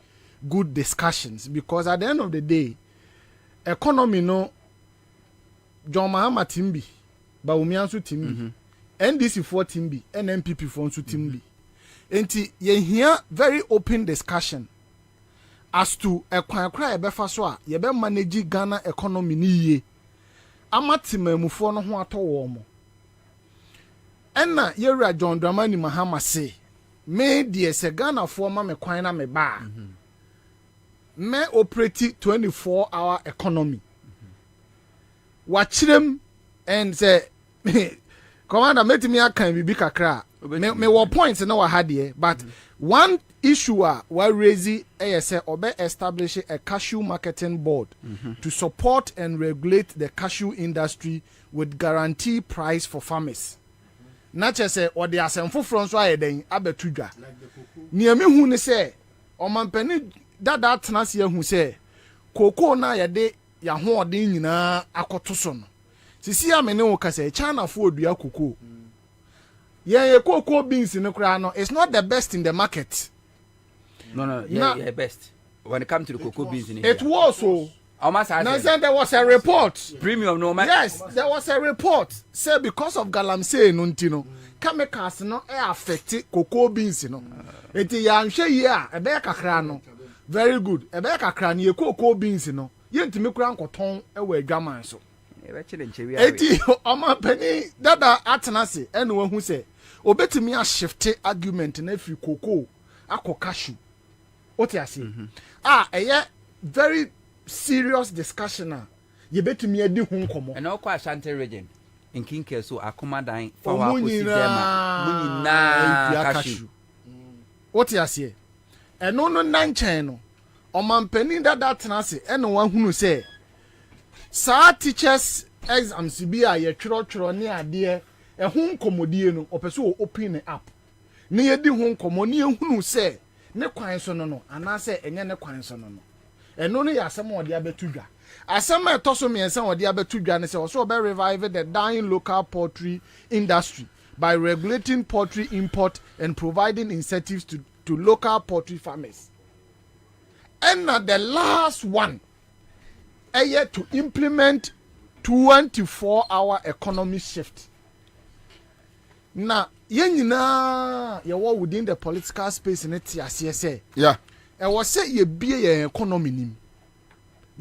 Speaker 5: good discussions because at the end of the day, economy no John Mahama Timbi, Baumiansu Timbi, NDC for Timbi, NMPP for Timbi. And ye hear very open discussion as to a cry befaswa, ye be manage Ghana economy ni ye. Amatime mufo no ho ato Enna Yera John Dramani Mahama say, me dear se Ghana for me kwan na me ba. Me operate 24-hour economy. Wachirem and say Commander met me akan bibi kakra. Me wo points na wa hadie but one issue wa raise say obe establish a cashew marketing board to support and regulate the cashew industry with guarantee price for farmers. Na che say or the asemfo front so ayeden abetudwa niami hu ne say omampani dada tenase hu say koko na yede ya ho odin nyina akoto so no sisi amene wo ka say China fo odua koko ye koko beans ne kura no it's not the best in the market.
Speaker 3: No, yeah, best when it comes to the cocoa beans in
Speaker 5: it was so now there was a report.
Speaker 3: Premium no man.
Speaker 5: Yes, there was a report. Say because of galamsey no ntino, chemicals no affect cocoa beans no. Eti ya nhwe yi a ebe kakra no. Very good. Ebe kakra ne cocoa beans no. Ye ntimi kura nkoton e wa adwaman so.
Speaker 3: Ebe chile nchewi
Speaker 5: eti omapani dada atenase ene wahu say obetimi a shift argument na fi cocoa akokashu. Oti ase. Eye very serious discussion ye betumi adi hu nkomo
Speaker 3: and okwa Ashanti region in Kinkel so akomadan for wa kosidema munyina kashu
Speaker 5: what you say eno no nanchen no omampani dada tenase ene wa hunu say sa teachers exams bi a ye tworo ne ade hu nkomodie no opeso open up ne ye di hu nkomo ne hunu say ne kwan so no anase enye ne kwan so no eno no ya asem odi abetudwa asem etoso miensa odi abetudwa ne se also be revive the dying local poultry industry by regulating poultry import and providing incentives to local poultry farmers. And the last one to implement 24-hour economy shift. Now yenina ye wo within the political space in it say
Speaker 1: yeah.
Speaker 5: I was say ye be ye economy nim.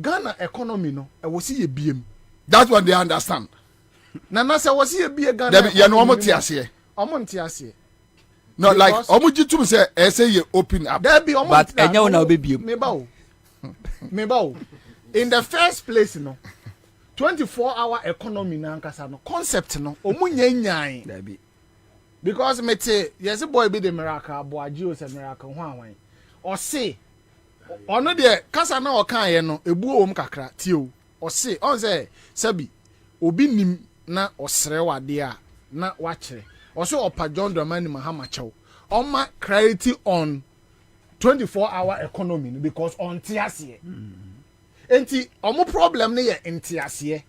Speaker 5: Ghana economy no, I was see ye biem.
Speaker 1: That's what they understand.
Speaker 5: Nana say was ye be Ghana.
Speaker 1: Ye no omo ti ase.
Speaker 5: Omo ti ase.
Speaker 1: No, like omujitum say you open up.
Speaker 5: There be
Speaker 3: but enya na obebi.
Speaker 5: Me ba. In the first place, 24-hour economy na nkasa no concept no omunya nyan.
Speaker 3: There be.
Speaker 5: Because me say yes boy be the miracle boy Gio say miracle ho anwan. O say ono de kasa na o kan ye no ebu om kakra tio. O say on say sabi obi nim na osere wade a na wachire. Also opa John Dramani Mahama Chow. Oma clarity on 24-hour economy because on tiasie. Enti omo problem ne ye entiasie.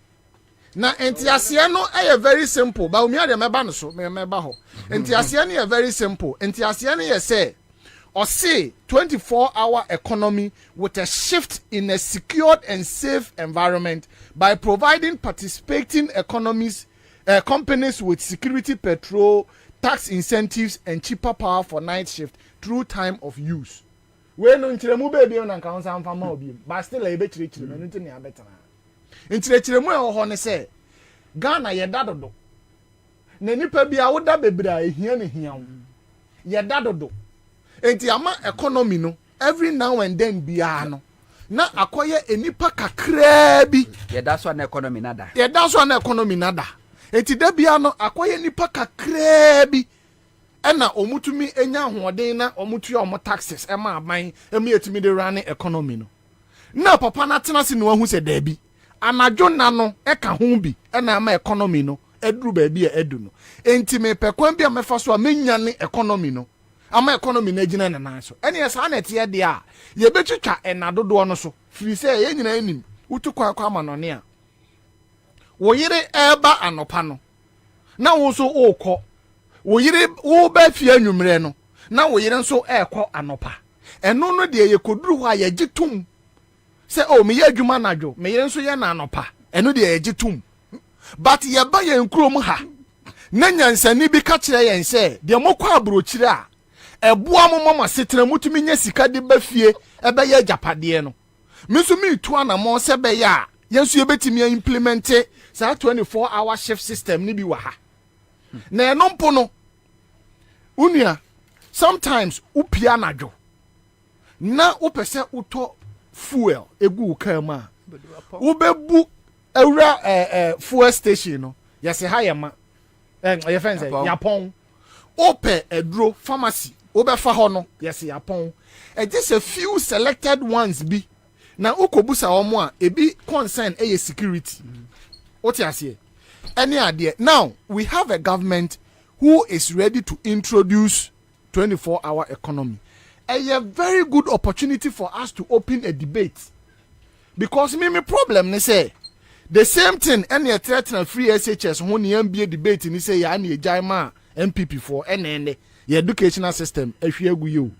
Speaker 5: Na entiasie no very simple. Ba umi ade meba no so, meba ho. Entiasie no very simple. Entiasie no ye say or say 24-hour economy with a shift in a secured and safe environment by providing participating companies with security patrol, tax incentives and cheaper power for night shift through time of use. We no ntiremu baby on kan san fama obi but still e be chire no nti ne abetana. Ntiremu e ho ne say Ghana ye dadodo. Na nipa bia woda bebra ehia ne hia wo. Ye dadodo. Enti ama economy no every now and then bia no na akoye enipa kakra bi.
Speaker 3: Ye da so na economy nada.
Speaker 5: Ye da so na economy nada. Enti da bia no akoye nipa kakra bi. Ena omutumi enya hoden na omutu ya omo taxes ema aban ema yetumi de run economy no. Na papa na tena se no ahu se da bi. Anajo na no eka ho bi ena ama economy no eduru ba bi edu no. Enti me pekwan bia mefa so a menya ne economy no. Ama economy na gina na nan so. Ene yesa na tie de a ye betwitwa enadodo no so. Firi se ye nyina anim. Utu kwa ama no ne a. Wo yire eba anopa no. Na wo so okọ. Wo yire wo ba fie anwumre no. Na wo yire nso ekọ anopa. Eno no de ye koduru ho a ye gitum. Se o me ye adwuma nadwo, me yire nso ye na anopa. Eno de ye gitum. But ye ba ye nkrom ha. Na nyansani bi ka kire ye nse, de mokọ abrochire a eboa mo mama setena mutumi nya sika de ba fie ebe ye japade no. Me so me tu anamo se be ya yensu ye betimi implement sa 24-hour shift system ni bi wa ha. Na enompo no unia sometimes upia nadwo na upese uto fuel egu kama ubebu ewra fuel station no yase ha yema ye fence yapon ope edro pharmacy obefa ho no yase yapon just a few selected ones bi na ukobusa omo a ebi concern security what you say any idea now we have a government who is ready to introduce 24-hour economy. A very good opportunity for us to open a debate because me problem they say the same thing any threaten free SHS when the MBA debate ni say ya na ejama MPP for NN your educational system ehwe you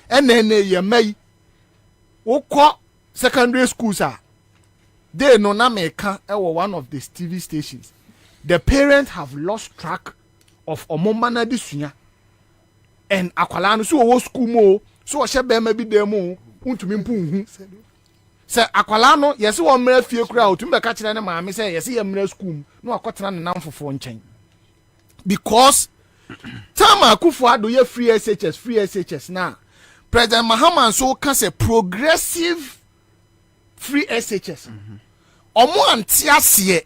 Speaker 5: NN ye mai wokọ secondary schools are they no na meka one of the TV stations the parents have lost track of omomana disua and akwala no so wo school mo so o shebe ma bi dem mo untumi mpunhu se akwala no yesi wo mra fie kura otumi be ka kire ne maame se yesi ye mra school no akotena ne namfofo nchen because time akufo ado ye free SHS na President Mahama so can say progressive free SHS omo antiasie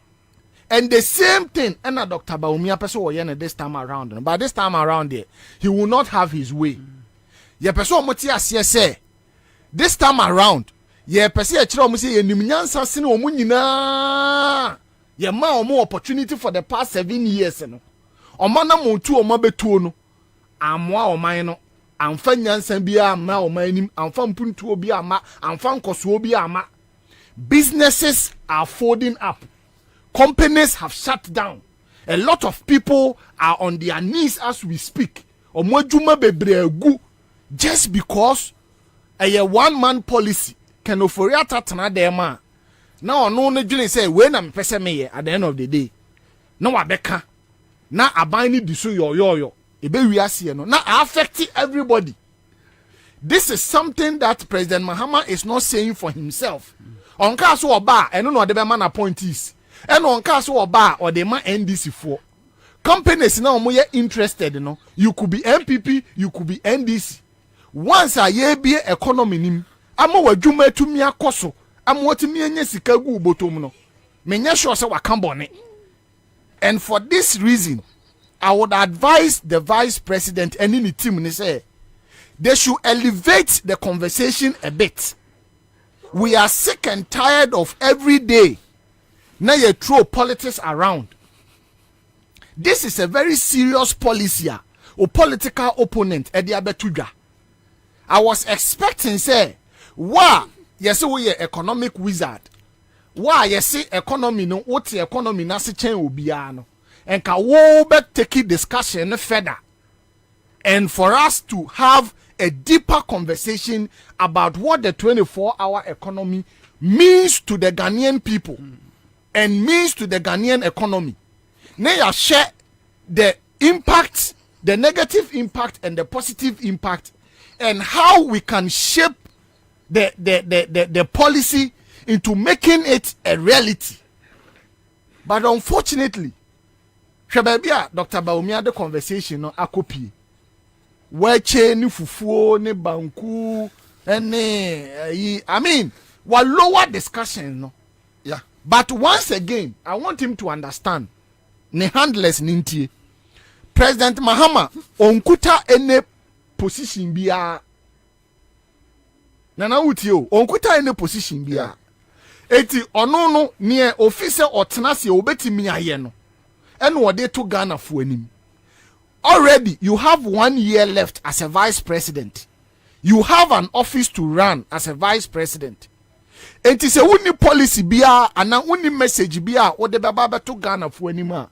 Speaker 5: and the same thing and Dr. Baumia person wo this time around but this time around there he will not have his way ye person omoti asie say this time around ye person e kire omo say enim nyansa se ne omo nyina ye ma omo opportunity for the past 7 years no omo na montu omo betuo no amoa oman no amfa nyansa bi ama oman nim amfa mpuntu obi ama amfa nkoso obi ama businesses are folding up. Companies have shut down. A lot of people are on their knees as we speak. Omwajuma bebregu just because a one-man policy can offer tatana dema. Now no ne say when I'm person me at the end of the day. No abeka. Na abani disu yo. Ebe wiase no. Na affecting everybody. This is something that President Mahama is not saying for himself. Onka so oba eno no de be man appointees. And on cast or bar or the man NDC for companies now omo interested no you could be MPP you could be NDC once a ye be economy nim ama wadwuma tumi akoso ama wotimi anya sika gu botom no menya sure say waka bone. And for this reason I would advise the vice president and any team ni say they should elevate the conversation a bit. We are sick and tired of every day now you throw politics around. This is a very serious policy or political opponent at the abetuga. I was expecting say why yes we are economic wizard. Why you see economy no what the economy na se chen obiano and ka wo be take discussion further and for us to have a deeper conversation about what the 24-hour economy means to the Ghanaian people and means to the Ghanaian economy. Now you share the impact, the negative impact and the positive impact and how we can shape the policy into making it a reality. But unfortunately, Dr. Bawumia the conversation no akopie. Weche ni fufuo ni banku any I mean wa lower discussion no.
Speaker 1: Yeah.
Speaker 5: But once again, I want him to understand ne handless nintie. President Mahama onkuta ene position biya. Nana utio onkuta ene position biya. Yeah. Eti ono no ne officer otenase obetimi aye no. Eno wode to Ghana fo anim. Already you have 1 year left as a vice president. You have an office to run as a vice president. And it is a uni policy biya and a uni message biya or the baba to Ghana for anymore.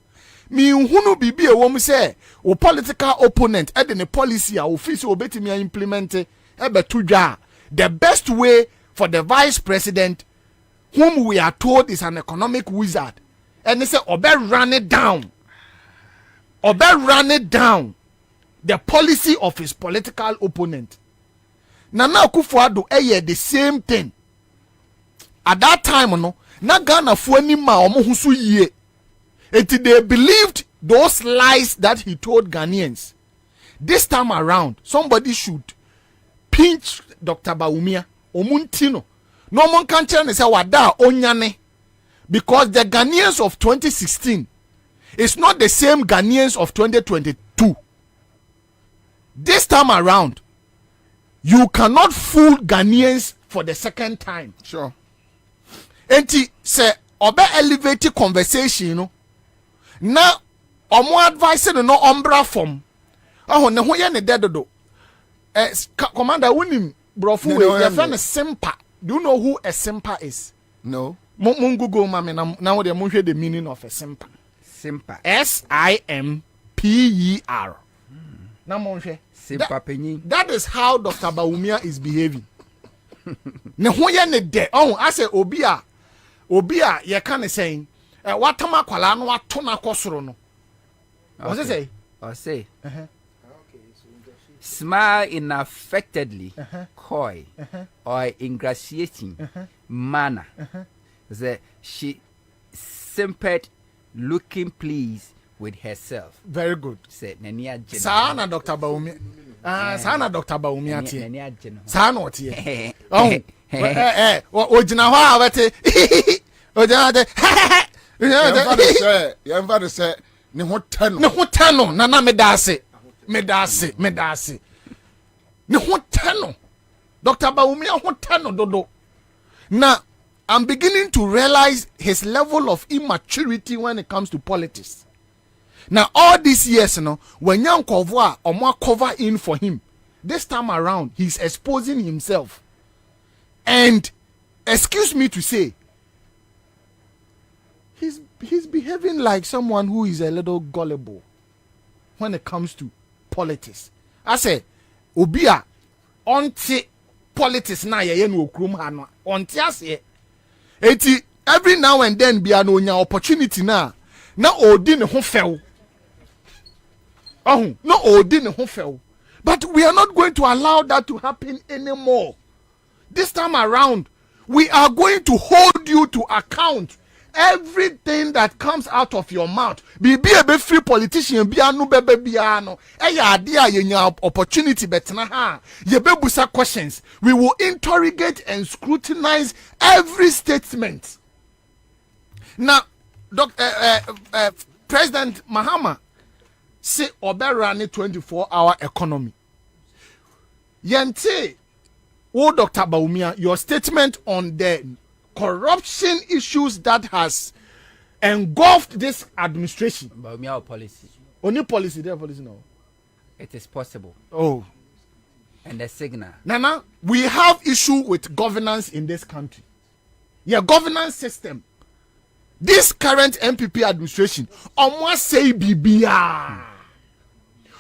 Speaker 5: Me hunu bibi a woman say o political opponent and the policy a office obeti me implement ebe tuja. The best way for the vice president whom we are told is an economic wizard and they say obe run it down. Obe run it down the policy of his political opponent. Nana Akufo-Addo the same thing. At that time no na Ghana fo ani ma omo husu yie. Until they believed those lies that he told Ghanaians. This time around somebody should pinch Dr. Bawumia omuntino. No one can tell me say wada onyane because the Ghanaians of 2016 is not the same Ghanaians of 2022. This time around, you cannot fool Ghanaians for the second time.
Speaker 1: Sure.
Speaker 5: Enti say obe elevate conversation no. Na omo advice no ombra form. Oh ne ho ye ne dedodo. Commander unim brofu we your friend Simpa. Do you know who a Simpa is?
Speaker 1: No.
Speaker 5: Mon Google mama now they mon the meaning of a Simpa.
Speaker 3: Simpa.
Speaker 5: SIMPER. Na mon
Speaker 3: Simpa penny.
Speaker 5: That is how Dr. Bawumia is behaving. Ne ho ye ne de. Oh, I say obia ye can saying watama kwala no wato na kosoro no. What does it say?
Speaker 3: Or say. Smile inaffectedly, coy, or ingratiating manner. She simpered, looking pleased with herself.
Speaker 5: Very good.
Speaker 3: Said Nania Jen.
Speaker 5: Sana Dr. Bawumia. Sana Dr. Bawumia ti.
Speaker 3: Nania Jen.
Speaker 5: Sana oti. Oh. Ojina hwa awete. Ojina de.
Speaker 1: Yemfa say ne ho tano.
Speaker 5: Ne ho tano na medase. Medase. Ne ho tano. Dr. Bawumia ho tano dodo. Now, I'm beginning to realize his level of immaturity when it comes to politics. Now, all these years, when young Kovwa or more cover in for him, this time around, he's exposing himself. And, excuse me to say, he's behaving like someone who is a little gullible when it comes to politics. I say, Obia, onti politics na ye no okrum ha no. Onti ase. Eti every now and then bia no nya opportunity na odi ne ho few. Oh, no odi ne ho few. But we are not going to allow that to happen anymore. This time around, we are going to hold you to account everything that comes out of your mouth be a free politician be anu bebe biano eya ade a yenya opportunity betena ha ye bebusa questions. We will interrogate and scrutinize every statement. Now President Mahama say oberani 24-hour economy. Yente wo Dr. Bawumia, your statement on the corruption issues that has engulfed this administration.
Speaker 3: Bawumia policy.
Speaker 5: Only policy, their policy no.
Speaker 3: It is possible.
Speaker 5: Oh.
Speaker 3: And the signal.
Speaker 5: Nana, we have issue with governance in this country. Your governance system. This current MPP administration almost say BBA.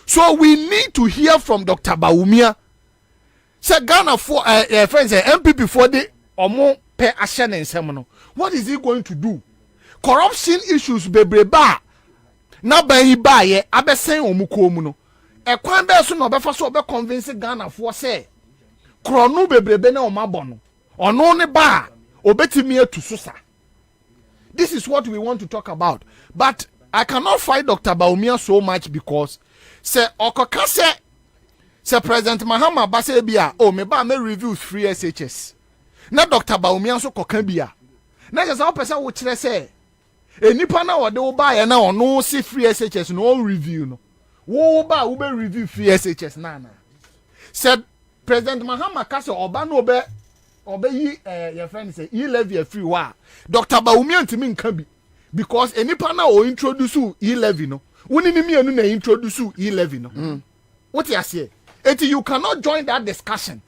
Speaker 5: So we need to hear from Dr. Bawumia. Say Ghana for friends MPP for the omo pe ashen and semono. What is he going to do? Corruption issues bebreba. Na ban ba ye abesen omuko mu no. E kwan be so no be fa so be convince Ghana for say kronu bebrebe na omabọ no. Ono ne ba obetimi atuso sa. This is what we want to talk about. But I cannot fight Dr. Bawumia so much because say okoka say President Mahama Base bia me ba me reviews free SHS. Na Dr. Bawumia so koka bia. Na just how person wo kire say enipa na wode wo ba ye na ono si free SHS no review no. Wo ba wo be review free SHS na. Said President Mahama ka say oba no obe yi your friend say e-levy free wa. Dr. Bawumia ntimi nka bi because enipa na o introduce e-levy no. Woni ni mienu na introduce e-levy no. What you say? You cannot join that discussion.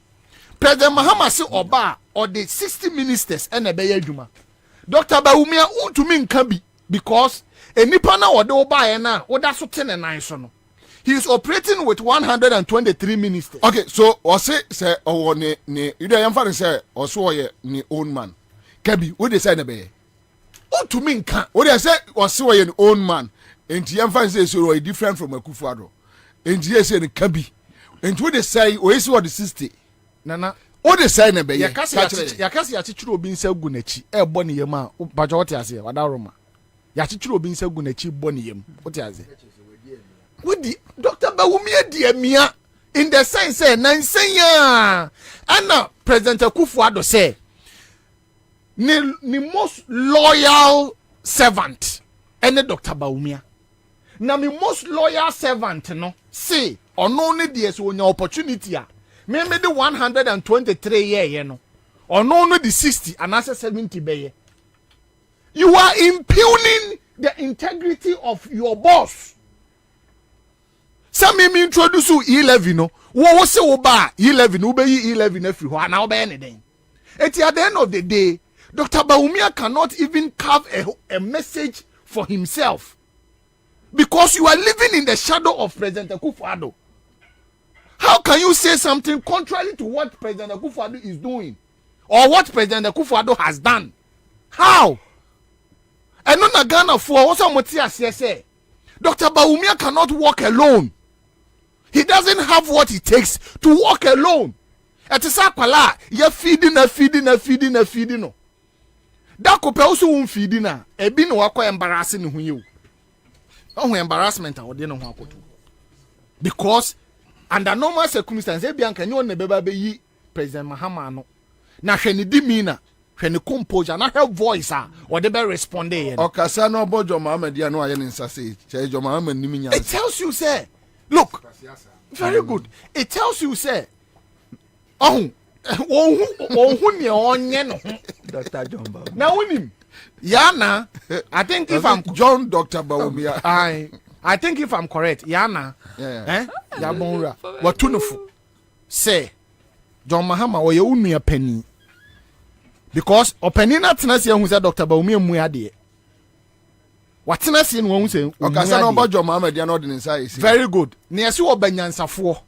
Speaker 5: President Mahama say oba or the 60 ministers and ebeye adwuma. Dr. Bawumia untumi nka bi because enipa na ode oba na oda so tene nan so no. He is operating with 123 ministers.
Speaker 1: Okay, so or say or ne you dey am say or so ye ni own man. Kabi, what they say na be?
Speaker 5: Untumi nka.
Speaker 1: What they say or so ye own man. Enti am say so different from Akufo-Addo. Enti ye say ni Kabi. And what they say, or is what the 60?
Speaker 5: Nana,
Speaker 1: what they say, Nebe,
Speaker 5: Yakasi Yachichuro being so gunechi, Bonnie Yama, Bajotias, Wadaroma. Yachichuro being so gunechi, Bonnie, what is it? What the Dr. Bawumia, dear Mia, in the sense, Nansenya, and now President Akufo-Addo say, the most loyal servant, and the Dr. Bawumia. Now, the most loyal servant, no, say, or no need yes when your opportunity maybe the 123 year no or no the 60 and answer 70 bay. You are impugning the integrity of your boss. Some me introduce you e-levy no what say oba e-levy no be e-levy everywhere now be anything. At the end of the day, Dr. Bawumia cannot even carve a message for himself because you are living in the shadow of President Akufo-Addo. How can you say something contrary to what President Akufo-Addo is doing or what President Akufo-Addo has done? How? And on Ghana for what Motia say, Dr. Bawumia cannot walk alone. He doesn't have what it takes to walk alone. At Sakwala, you're feeding. No. That could also won't feeding. A bin wako embarrassing who you. Oh, embarrassment, I would know because under normal circumstances, Bianca, you never be President Mahama. No, now, when you demeanor, when you composure, not her voice, or the better responding.
Speaker 1: Or Casano Bojo Mama, dear no, I didn't say, your mama, it
Speaker 5: tells you, say, look, very good. It tells you, say, oh, Dr. John Bawumia. Now, win him. Yana, I think if I'm
Speaker 1: John Dr. Bawumia,
Speaker 5: I think if I'm correct, Yana, Yabonra, Watunufu, say, John Mahama, or you own a penny. Because Openina Tennessee, who said Dr. Bawumia Muadi. What Tennessee won't say,
Speaker 1: Ocasano about John Mahama, they are not inside.
Speaker 5: Very good. Near you or Benyansa for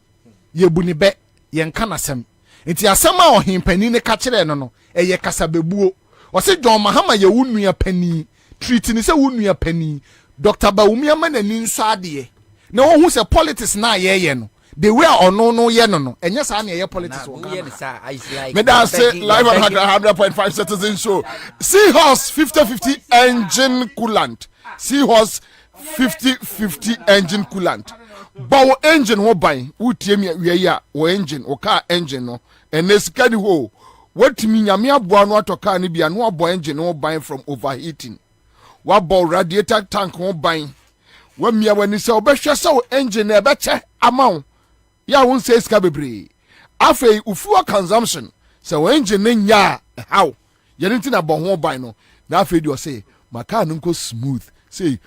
Speaker 5: ye bunibe, yen canasem. It's ya summer or him penny catcher no, a ye casabebuo. Or say John Mahama, you wouldn't me a penny, treating is a wouldn't me a penny. Dr. Bawumia man and inside ye. No one who's a politics na ye no.
Speaker 1: the way no ye no enye sa na ye politics wo Ghana me da say live on 100.5 citizen show Seahorse 50-50 engine coolant Seahorse 50-50 engine coolant bawo engine wo ban wutie me wie ya wo engine wo car engine no enesika di ho watimi nyame aboa no atoka ne bia no abo engine wo ban from overheating wabo radiator tank wo ban wamia wani se obehwe se wo engine e beche amaw ya won say ska bebre afei ufuwa consumption se wo engine nya how yeri nti na bo ho ban no na afei di o say maka no nko smooth say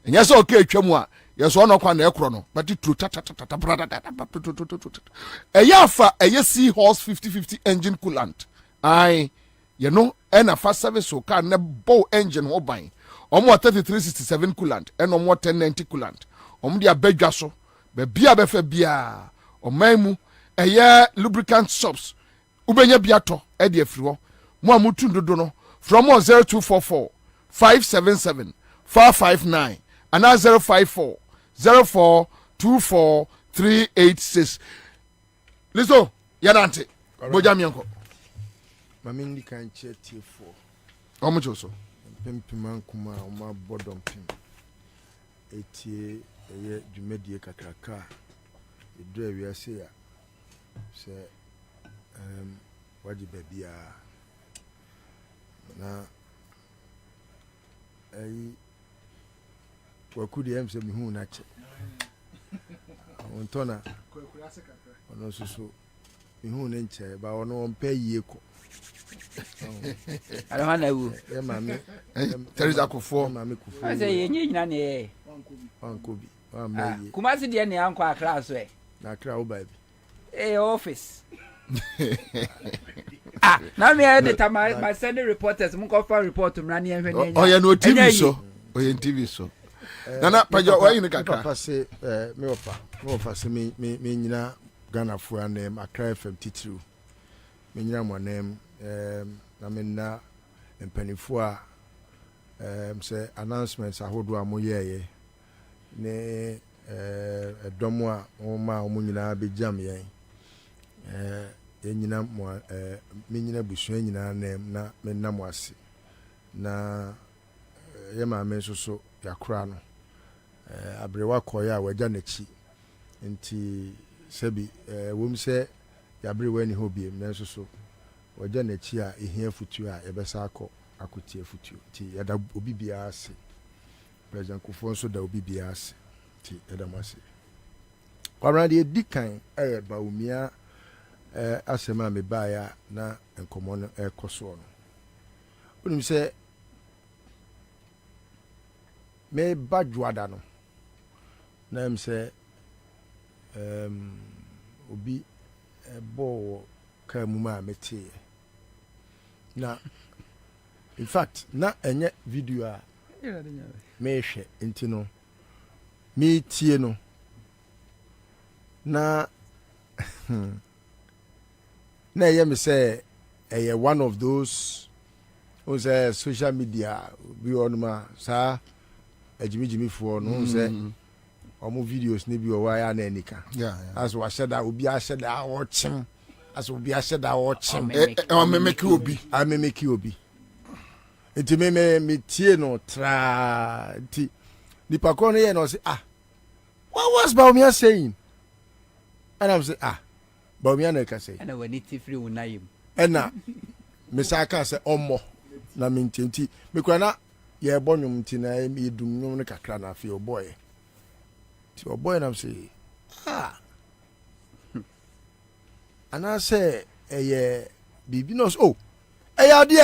Speaker 1: enya so okay twam a yeso no kwa na ekro no but true eyafa eye Seahorse 50-50 engine coolant ai you know ena fast service so car na bow engine ho ban omo 3367 coolant ena omo 1090 coolant omo dia badwa so be bia be fa bia omanmu eye lubricant shops ubenya biato e de afiri ho mo amutu dodo no from 0244 577 459 and 054 0424 386 liso yanante boja mienko
Speaker 5: mami ndi kan cheti fo
Speaker 1: omo choso
Speaker 5: pempiman kuma oma bodom pim etie eye dwumedie kakraka edura wiase ya se waji babia na ai wakudi emse mihu na che ontona ono susu mihu ne nche ba ono mpa yie ko
Speaker 3: I don't know.
Speaker 5: e mami
Speaker 1: Teresa Kufo
Speaker 5: mami Kufo
Speaker 3: I say yenyi nyina ne
Speaker 5: wankobi wa mayi
Speaker 3: Kumasi de ne anko akra so e
Speaker 5: na akra wo baby
Speaker 3: office now me the time my sending reporters mun go for report to mrani enhwe ne
Speaker 1: oh ya no TV so oh ya TV so nana pajo wa yin kakra
Speaker 5: papa se me ofa se me nyina Ghana fu anem Accra FM titru me nyina mo anem na me na empanifu a se announcements ahodo amoyeye ne domo a o ma o nyina be jam yen nyina mo me nyina busu nyina anem na me na mo ase na ye ma me so yakura no abrewa koya waja nachi nti sebi wom se yabrewa ni hobiem nanso so waja nachi a ehia futu a yebesa akọ akotie futu ti yada obi bia ase president Kufo nso da obi bia ase ti yada mase kwabra de dikan baumia asema me baaya na enkomo no ekoso no onim se me badwada no na em se obi bo ka mu ma meti na in fact na enye video a me hwe enti no me tie no na na ye me say one of those who's social media bi onuma sa ejimijimi fo no say omo videos ne bi o wa ya na enika as wa sheda obi a sheda wo chim as obi a sheda wo chim
Speaker 1: o memeki obi
Speaker 5: a memeki obi enti me tie no tra enti nipa ko no ye no say what was Baumia saying and I'm say Baumia na ka say
Speaker 3: and when it free unayim
Speaker 5: and na me sa ka say omo na me enti me kwa na ye bonum ti na edum nyum ne kakra na afi oboy ti oboy na say ana say eye bibi no eye ade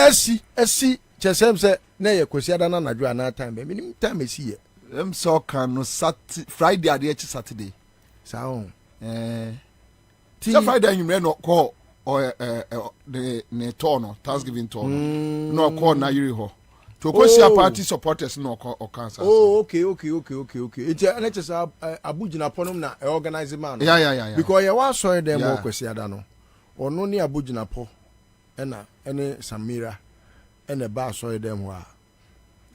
Speaker 5: asi chesem say na ye kwesi ada na nadwo ana time be minim time esi ye
Speaker 1: em so kan no Friday ade echi Saturday
Speaker 5: sa on
Speaker 1: ti Friday nyumre no call the tono Thanksgiving tono no call na yiri ho to go see party supporters no or cancer.
Speaker 5: Okay. It's an HSA Abujina Ponum na organize man.
Speaker 1: Yeah.
Speaker 5: Because you was so them more kwesi ada no. Or no ni Abujina po. Ena any Samira and a bar so them wa.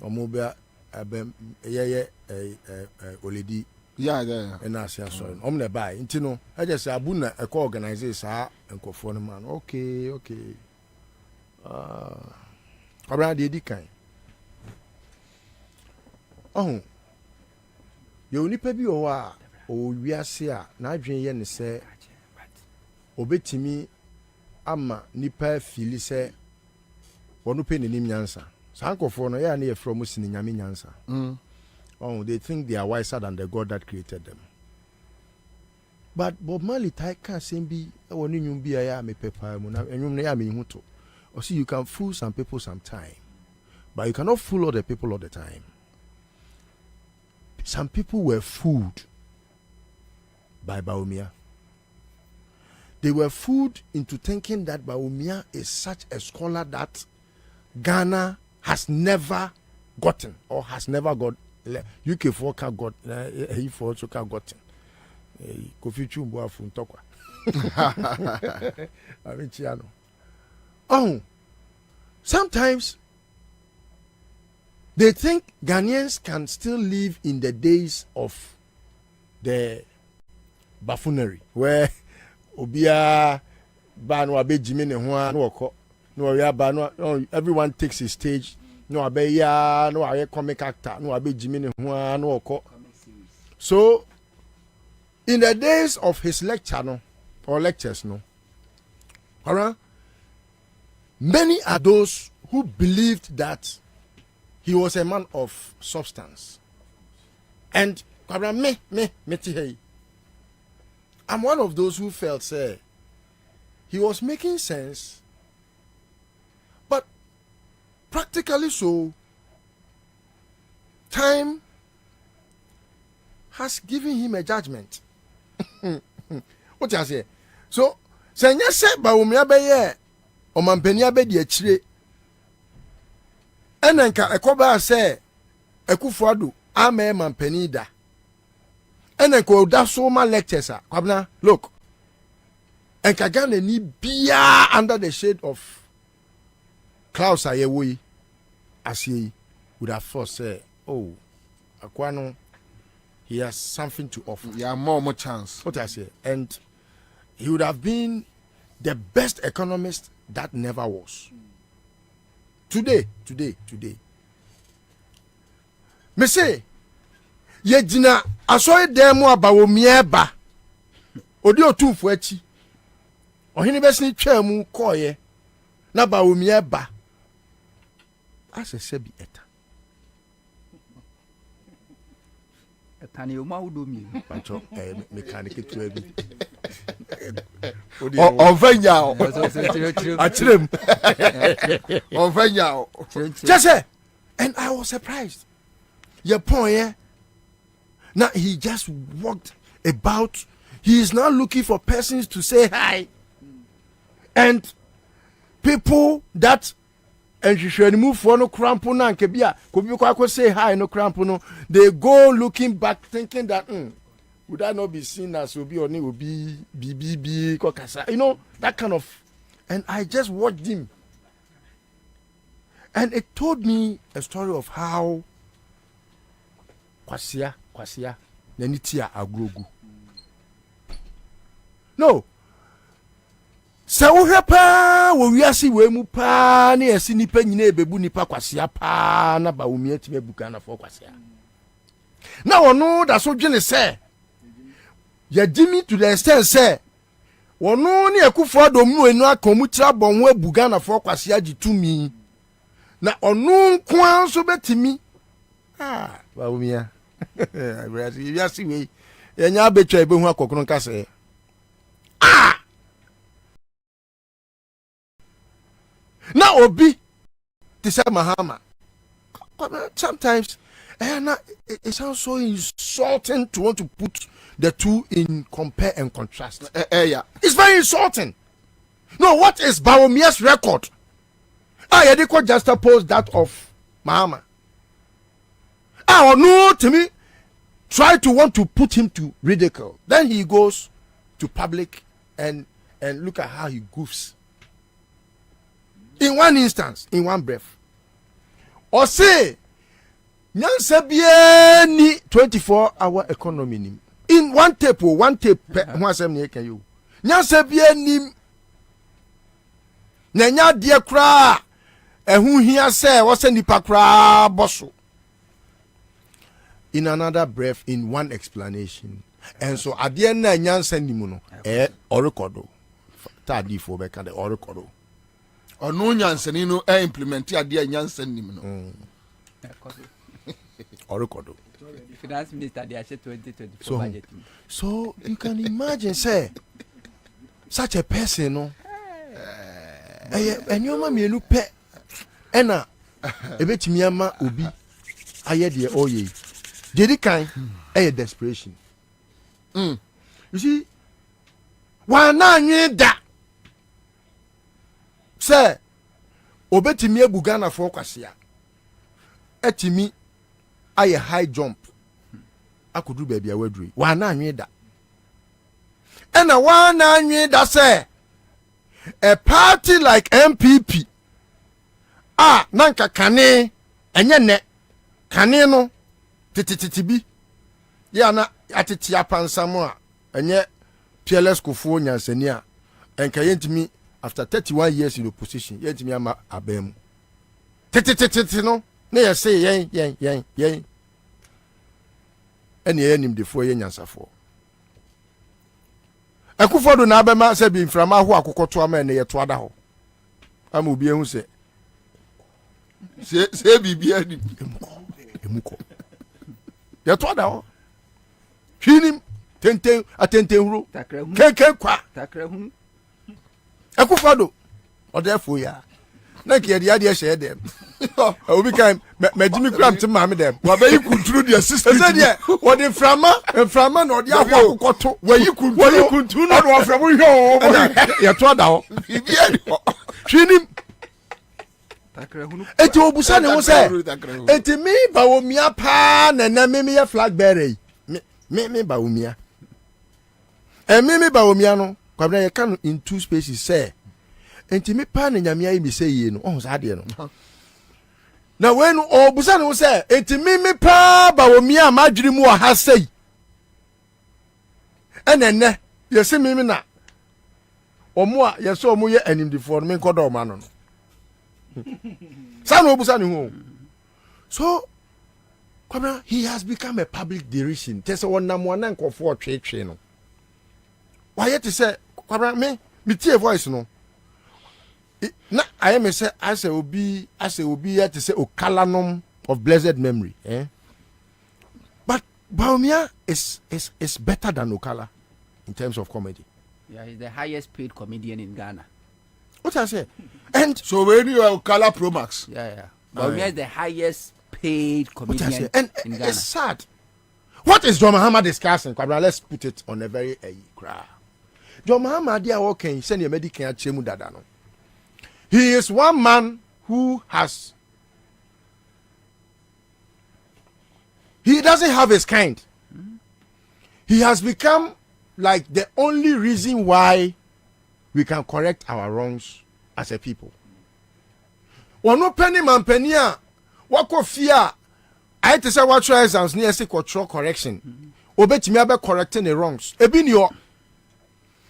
Speaker 5: Or mobile oledi
Speaker 1: Yeah.
Speaker 6: And I say sorry. The buy. Intino. I just say abuna a co-organize and go for the man. Okay. Around the kind. Oh. You nipa bi o wa o wiase a na adwen ye ne se obetimi ama nipa fili se wonu pe nenim nyansa. Sankofo no ya na ye from sini nyame nyansa. Oh, they think they are wiser than the God that created them. But Bob Marley can't sing be when you be a me pepper and you may mean to. Or see, you can fool some people sometime, but you cannot fool all the people all the time. Some people were fooled by Bawumia. They were fooled into thinking that Bawumia is such a scholar that Ghana has never gotten or has never got. UK for got he for also gotten. Kofi Chumbo from Tokwa. I mean, Chiano. Oh, sometimes they think Ghanaians can still live in the days of the buffoonery, where Obia Banwa be Jimmy no everyone takes his stage. No abeya, no aye comic actor, no abe Jimmy no oko. So, in the days of his lecture, or lectures, alright, many are those who believed that he was a man of substance. And I'm one of those who felt, say, he was making sense. Practically so, time has given him a judgment. What you say? So, say you say Bawumia be ye, o mampenia be di achire. Enenka ekoba say Ekufuado ame mampeni da. Enenka oda so ma lectures a. Kwabena, look. Enka Ghana ni bia under the shade of Klaus Ayewoyi, as he would have first said, oh, Akwano, he has something to offer.
Speaker 1: Yeah, more chance.
Speaker 6: What I say. And he would have been the best economist that never was. Today. Me say, ye jina asoy demo Bawumia ba. Odi otumfo achi. Ohini besni twa mu koye. Na Bawumia ba. As a sebi eta.
Speaker 3: Etani uma udomi.
Speaker 6: Pancho mechanic to ebi.
Speaker 1: Onfenya.
Speaker 6: Achirem.
Speaker 1: Onfenya.
Speaker 6: Just say, and I was surprised. Your point, now he just walked about. He is now looking for persons to say hi, and people that. And she should move for no crampo na nkebia kobi say hi no crampo no, they go looking back thinking that would I not be seen as obi or obi BBB kokasa, you know, that kind of. And I just watched him, and it told me a story of how kwasia nanitia agrogu. No, sa wohwe pa wo wiase we mu pa na yesi nipa nyina ebebu nipa kwasia pa na Bawumia time buka na fo kwasia na wono da so dwene se ya Jimmy to the extent say wono ne Ekufuado mu enu akomu tira bonwo abuga na fo kwasia gitumi na onu nko so betimi Bawumia wiase we yenya betwa ebehu akokoro nka se now Obi, this is Mahama. Sometimes, it sounds so insulting to want to put the two in compare and contrast.
Speaker 1: Yeah,
Speaker 6: it's very insulting. No, what is Bawumia's record? I could just oppose that of Mahama. No, to me, try to want to put him to ridicule. Then he goes to public and look at how he goofs. In one instance, in one breath. Or say, nyansa bia ni 24-hour economy nim in one tape ho asem ne kan yo nyansa bia nim na nya de kra ehu hia se wo se nipa kra boso in another breath in one explanation and so ade na nyansa nim no orekodo ta di fo be ka de orekodo
Speaker 1: ono nyansa ni no implement ade nyansa nim no
Speaker 6: orekodo
Speaker 3: finance minister dey 2024 budget.
Speaker 6: So you can imagine say such a person no and your mama you pe ena ebetimi ama obi aye de oye jedi kan desperation. You see wa na anwe da say obetimi abu Ghana for kwase a etimi aye high jump akudu baby awadru wa na anwe da ena wa na anwe da say a party like MPP nanka kane enye ne kane no titititi bi ya na atiti apansamo a enye PLS kofuo nyansani a enka yentimi after 31 years in opposition yentimi ama abem titititi no na ye say yen ene ye nim defo ye nyansafo akufodo na abema se bi mframa ho akokoto ama ene ye to ada ho ama obi ehu se bibia ni emuko ye to ada ho hwinim tenten huro keke kwa
Speaker 3: takrahu
Speaker 6: akufodo odefo ya na ke dia dia hye dem obi kan majimi kram te ma me dem
Speaker 1: wa be yikunturu dia system
Speaker 6: se dia wo de frama na odi akwa akokoto
Speaker 1: wa yikunturu
Speaker 6: na wo frama hwo ye to ada ho
Speaker 1: bibia ni
Speaker 6: hwinim
Speaker 3: takrahu
Speaker 6: eti obusa ne ho se eti mi ba wo mia pa na me ye flag bearer me ba wo mia me ba wo mia no kwabena ye kan in two spaces say enti me pa na nyame ayi mi say ye no oh sa de no na when obusa ne ho say enti me pa ba wo mia ma dwiri mu o ha say enenne ye se me na omo a ye so omo ye animdifo no me nkodo ma no sa no obusa ne ho so kwabena he has become a public derision tese wonam wana nkofo twetwe no why yet say kwabena me tie voice no na I am say as a obi yet say okalanom of blessed memory but Baumia is better than Okala in terms of comedy.
Speaker 3: Yeah, he's the highest paid comedian in Ghana.
Speaker 6: What I say? And
Speaker 1: so when you are Okala Pro Max.
Speaker 3: Yeah. Baumia is the highest paid comedian in Ghana.
Speaker 6: It's sad. What is John Mahama discussing? Let's put it on a very crowd. John Mahama dia okay send your medical chemu dada no. He is one man who he doesn't have his kind. He has become like the only reason why we can correct our wrongs as a people. Ono penny man penny a wako fear I to say what try exams near say control correction. Obetimi abe correcting the wrongs. Ebi ni o.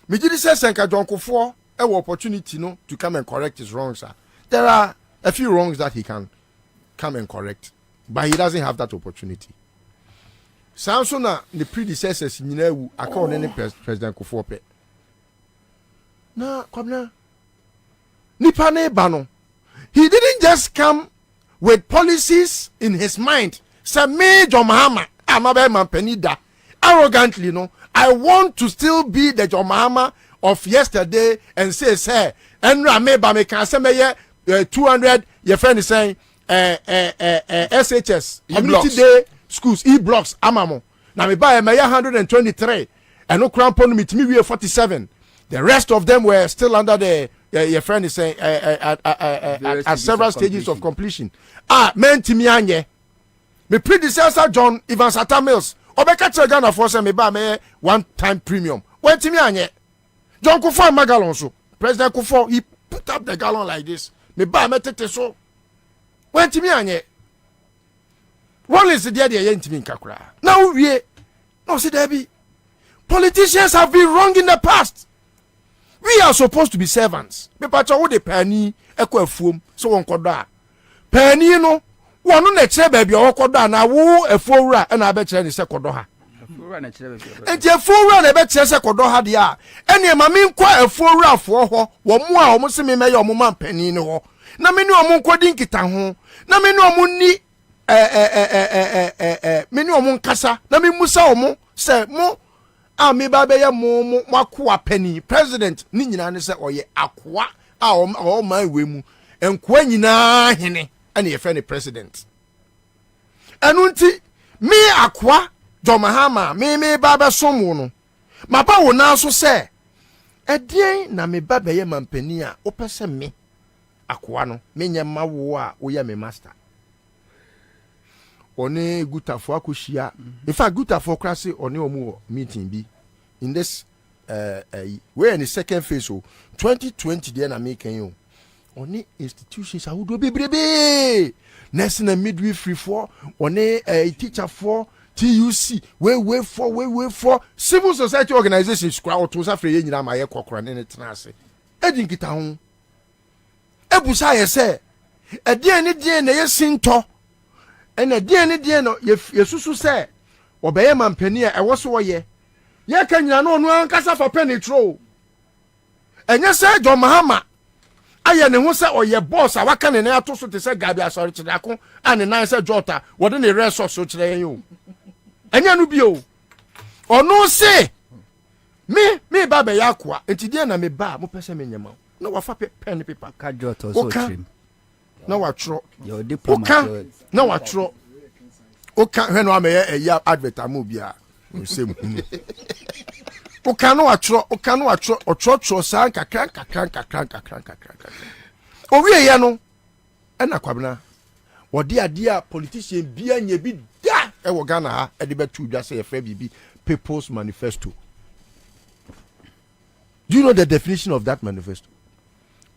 Speaker 6: Me did say senka jonkofo opportunity no to come and correct his wrongs. There are a few wrongs that he can come and correct, but he doesn't have that opportunity. Samsona the predecessors nyina account any president Kufuor. Na kwabna nipa na bano. He didn't just come with policies in his mind. Say me John Mahama amabe man penida arrogantly no. I want to still be the John Mahama of yesterday and say and me ba me can say me 200 your friend is saying SHS community day schools e-blocks amamo na me buy me 123 and no crampon me we 47. The rest of them were still under the your friend is saying at several stages of completion. Men timi anye me predecessor John Evans Atta Mills obeka che Ghana for say me buy me one time premium when timi anye John Kufuor Magalon so President Kufuor he put up the gallon like this. Me ba me tete so. When timi anye. feelings there yentimi nkakura now wie no say there be politicians have been wrong in the past. We are supposed to be servants. Me pacha wo de pani ekọ afuom so won kodo pani no wonu na kire ba bia wo kodo na wo afuowura na abe kire ni se kodo ha enti afuowura na ebe kire se kodo ha de a ene ma me nkọ afuowura afo ho wo mu a wo se me meye wo man pani ni ho na me ni wo nkodi nkita ho na me ni wo ni me ni wo nkasa na me musa wo se mo me baba ya mo makoa pani president ni nyina ne se oye akoa o man we mu enkoa nyina hene ene ye fe ne president enu nti me akoa Jomahama me baba somu no mapa wo na so se edien na me baba ye mampani a opese me akoa no me nyema wo a wo ye me master one gutafo akohia in fact gutafo krase one omu meeting bi in this we in the second phase so 2020 there na make you one institutions awudo bebrebe nursing and midwifery for one teacher for TUC we for civil society organizations kwa otosa free ye nyina ma ye kokora ne tenase edin kita ho ebusa ye se edien ne dien na ye sinto ena dien no yesusu se obeye mampani a ewo so woye ye ka nyina no onu ankasa for penetro enye se Jomahama aye ne ho se oye boss a waka ne na ato so te se gabi asori kidako ane nan se jota wode ne resource so kire yen o enye no bio onu se me ba be yakwa entidie na me ba mo pese me nyema na wafa pen paper
Speaker 3: ka jota so trim
Speaker 6: na watro
Speaker 3: your diplomat
Speaker 6: na watro oka hwe no ameye eya advert amu bia nsem oka no watro otro san kakran owie ye no na Kwabena wodi ade a politician bia nya bi da e wo Ghana ha e de betu dwa say e fa bibi People's Manifesto. Do you know the definition of that manifesto?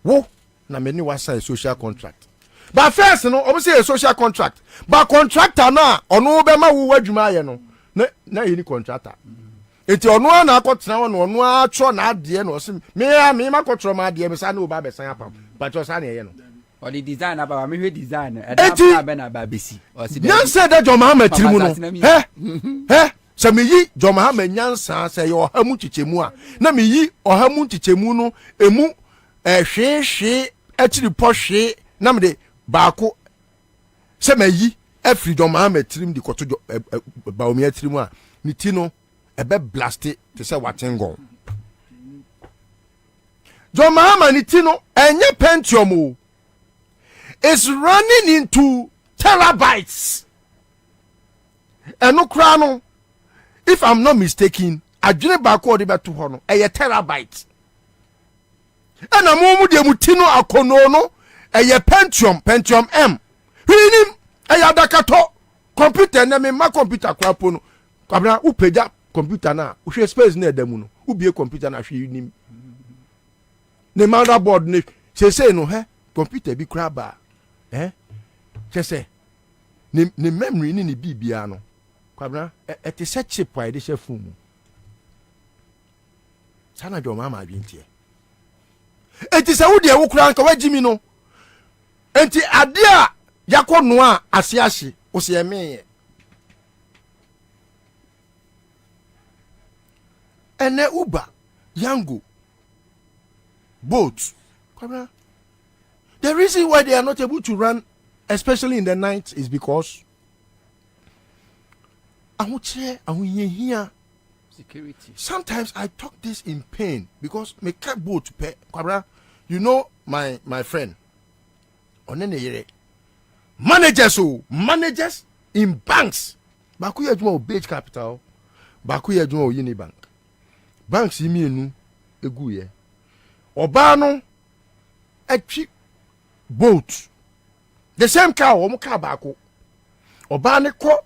Speaker 6: Wo na me ni wasa a social contract. But first no obo say a social contract. But contractor na ono be ma wo adwuma ye no na ye ni contractor. Eti ono na akotena wo no ono atro na ade no se me ma kotro ma ade me sa na oba be san apam. But o sa na ye no.
Speaker 3: Or the design about me design e da ba na ba besi. O si
Speaker 6: Nyan say that Jomahama tirimu no. Se me yi Jomahama nyansa se yo hamu chichemu a na me yi ohamu chichemu no emu hwehwe atiri pohwe na me de baako se me yi afri Jomahama tirim di koto baomi atirimu a ni ti no ebe blaste te se watengon Jomahama ni ti no enye Pentium o is running into terabytes eno kra no if I'm not mistaken adwene baako odi beto ho no eye terabyte ana mu de mutino akono no eye Pentium M hinim eye adakato computer na me ma computer kwapo no Kwabena upeja computer na uhwe space na edamu no ubie computer na hwe hinim ne motherboard ne sese no computer bi kra ba chese ne memory ni bibia no Kwabena ete se chip wa de she fumu sana Jomahama adwintie enti se wo de wo kura nka wagimi no enti ade a yakono a asiahye wo se emeye ene Uber Yango boat Kwabena the reason why they are not able to run especially in the night is because
Speaker 3: security.
Speaker 6: Sometimes I talk this in pain because me kept boat pay Kwabena. You know my friend onene managers in banks baku ye adwuma o Beach Capital baku ye adwuma o Unibank banks yi mienu egu ye oba no atwi boat the same car o mo car baako oba ne ko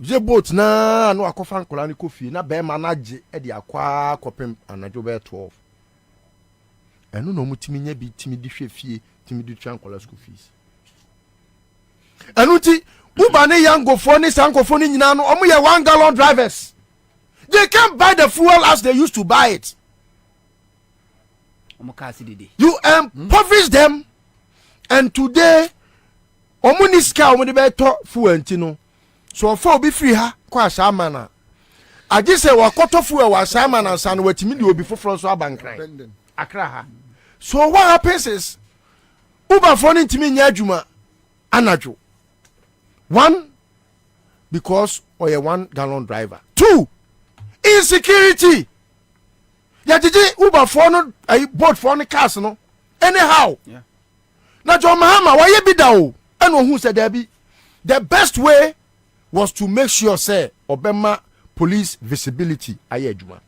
Speaker 6: je boat na no akofa nkola ne kofi na be manage e de akwa kopem anajo be 12 eno no mutimi nya bi timi di hwe fie timi di twa nkola school fees eno ti Uber ne yango phone sanko phone nyina no omo ye 1 gallon drivers. They can't buy the fuel as they used to buy it. You impoverish them, and today omo ni ska omo de beto fuel ntino. So for be free ha kwa shamana. Agi say wakoto fuel wa shamana san watimi de obi foforo so abankran. Akra ha. So what happens is Uber phone ntimi nya adwuma anajo. 1, because or a 1 gallon driver. 2, insecurity. Ya did Uber phone I bought phone cars no. Anyhow. Yeah. Na John Mahama why you be down? And who said there be the best way was to make sure say Obama police visibility aye adwuma.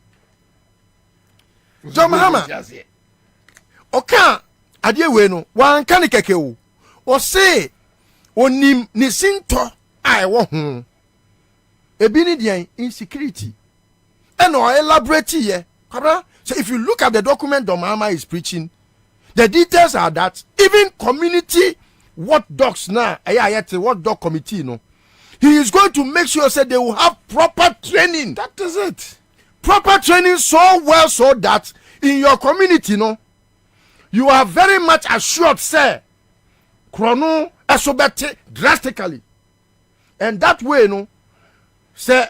Speaker 6: John Mahama. Oka ade we no wan kan keke o. O say onim ni sinto a ewo ho. Ebi ni dian insecurity. And or elaborate ye. So if you look at the document Domama is preaching, the details are that even community watchdogs now, watchdog committee, no, he is going to make sure that they will have proper training. That is it. Proper training so well so that in your community, no, you are very much assured, sir, chrono esobete drastically. And that way, no, sir,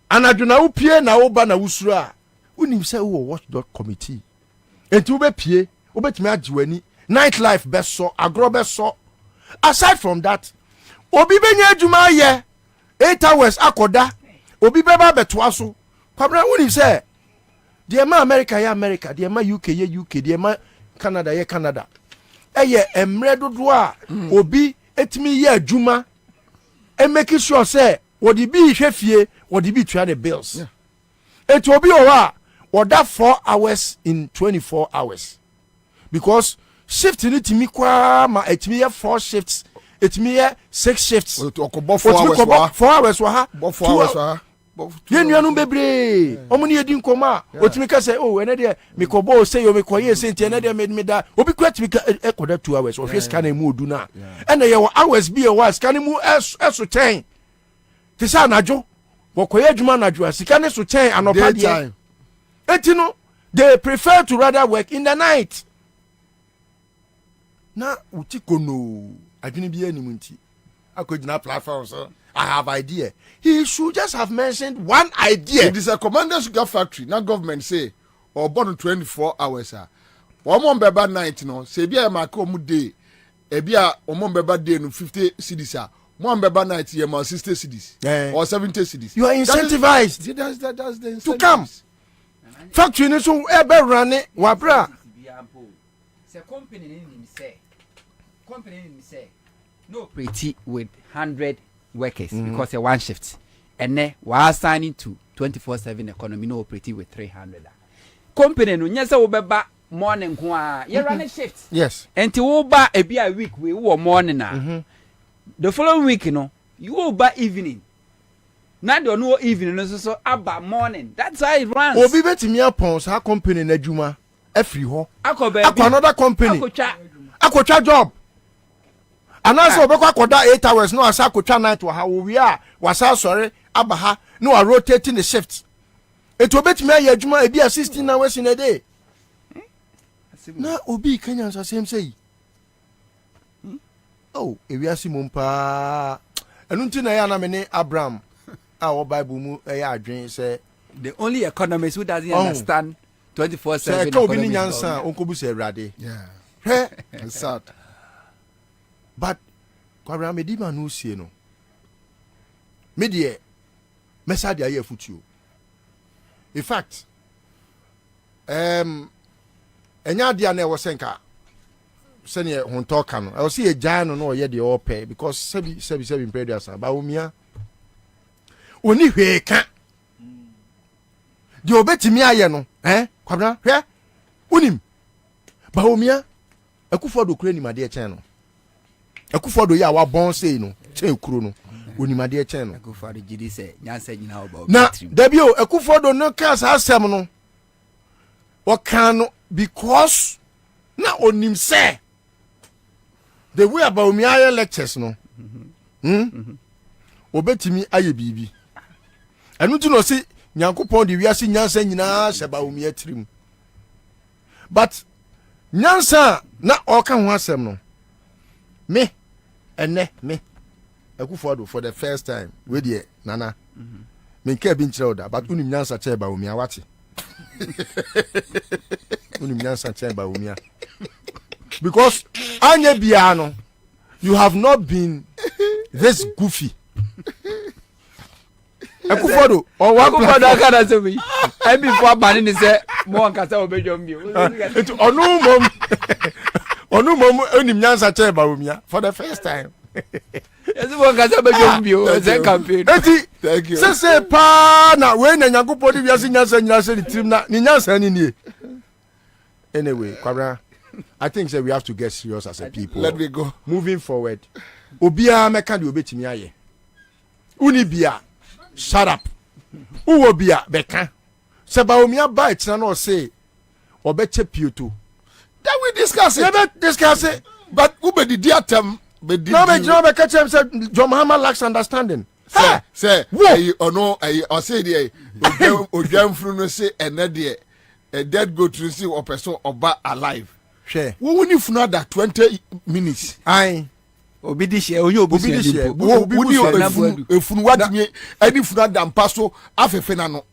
Speaker 6: anaduna upie na oba na usura. Unim say wo watchdog committee. Enti ube pie, obetimi ajiwani, nightlife best so, agro best so. Aside from that, obi benya adwuma ye 8 hours akoda, obi beba betwa so. Kwabra unim say the ma America ya America, the ma UK ye UK, the ma Canada ye Canada. Eye emre dodo a obi etimi ye adwuma e make sure say what the be hwefie, what the be try the bills. Yeah. It will be over or that 4 hours in 24 hours. Because shift in it me kwa ma it me 4 shifts, it me 6 shifts. 4 hours wa ha. 4 hours wa ha. Yen yanu bebre. Omuni edin koma. Otimi ka say oh ene de me kobo say yo me koye say enti ene de me da. Obi kwat me ekoda 2 hours. O hwe scan mu odu na. Ene ye hours bi e wa scan mu eso 10. Tisa najo. Wakoye juma najua sikane so chen anopa de etino they prefer to rather work in the night. Na utikono adwene bi animu nti akogina platform so I have idea. He should just have mentioned one idea.
Speaker 1: It is a commander sugar factory. Now government say or born 24 hours ah. One month beba night no say bia mark omu day e bia omon beba day no 50 cedis ah. One beba night ye ma 60 cedis or 70 cedis.
Speaker 6: You are incentivized.
Speaker 1: That's the
Speaker 6: to come. Factory ni so ebe run wabra.
Speaker 3: Say company say no pretty with 100 workers because a one shift and then we are assigning to 24/7 economy no pretty with 300. Company no nyesa wo beba morning ko a you run a shift.
Speaker 6: Yes.
Speaker 3: Enti wo ba e bia week we wo morning na. The following week, you go by evening. Now they no evening, so about morning. That's how it runs.
Speaker 6: Obi betimi apon sa company na adwuma afri ho. Akọ another company. Akọcha job. Anasa obekwa akoda 8 hours no asa akọcha night wa ha we are wasa sorry abaha no are rotating the shift. It obetimi aye adwuma e bia 16 hours in a day. Na obi Kenyan so same say. Oh, if you see Mumpa, and until I am a Abraham, our Bible mu adwin say
Speaker 3: the only economist who doesn't understand 24/7.
Speaker 6: Say Kwabena Ansah, Uncle Buse Rade.
Speaker 1: Yeah, it's sad.
Speaker 6: But Kwabena Medima no see no. Media, message aye futu. In fact, enya dia na wosenka. Senior won talk no I will see a giant no ye the all pay because sebi predators ba omia oni hwe ka di obetimi aye no Kwabena hwe unim ba omia Akufodo kure ni made chen no Akufodo ya wa bon sei no chen kuro no oni made chen no
Speaker 3: Akufodo gidi se nyansa nyina oba
Speaker 6: na dabio Akufodo no ka sa asem no o kan no because na onim se the way about me lectures no obetimi aye bibi enu tu no si nyankopon de wiase nyansa nyina hyeba omi atirim but nyansa na oka ho asem no me Akufo-Addo for the first time we dey nana me nke bi nkyerɛ oda but unim nyansa kyɛ ba omi awate unim nyansa kyɛ ba omi a because anya bia no you have not been this goofy. Akufo-Addo or one
Speaker 3: Akufo-Addo kana se bi e before bani ni se mo nkasa obejo mi onu mom onim nyansa che ba omia for the first time
Speaker 6: yes mo nkasa obejo mi o se campaign thank you se pa na we na Nyankopon di wiase nyansa nyina se trim na ni nyansa ni nie anyway Kwabena, I think we have to get serious as a people.
Speaker 1: Let me go
Speaker 6: moving forward obia meka de obetimi aye uni bia shut up uwo bia beka se ba omia ba etina no say obeche pioto
Speaker 1: then we discuss it
Speaker 6: but
Speaker 1: ube di diatem
Speaker 6: no me no be catch him say John Muhammad lacks understanding
Speaker 1: say ono o say dey odwamfru no say ene dey a dead goat to see or person oba alive
Speaker 6: share
Speaker 1: we woni funu that 20 minutes
Speaker 6: ai
Speaker 3: obi di share onye obi share
Speaker 1: woni efunu watimi ani funu adam paso afefe na no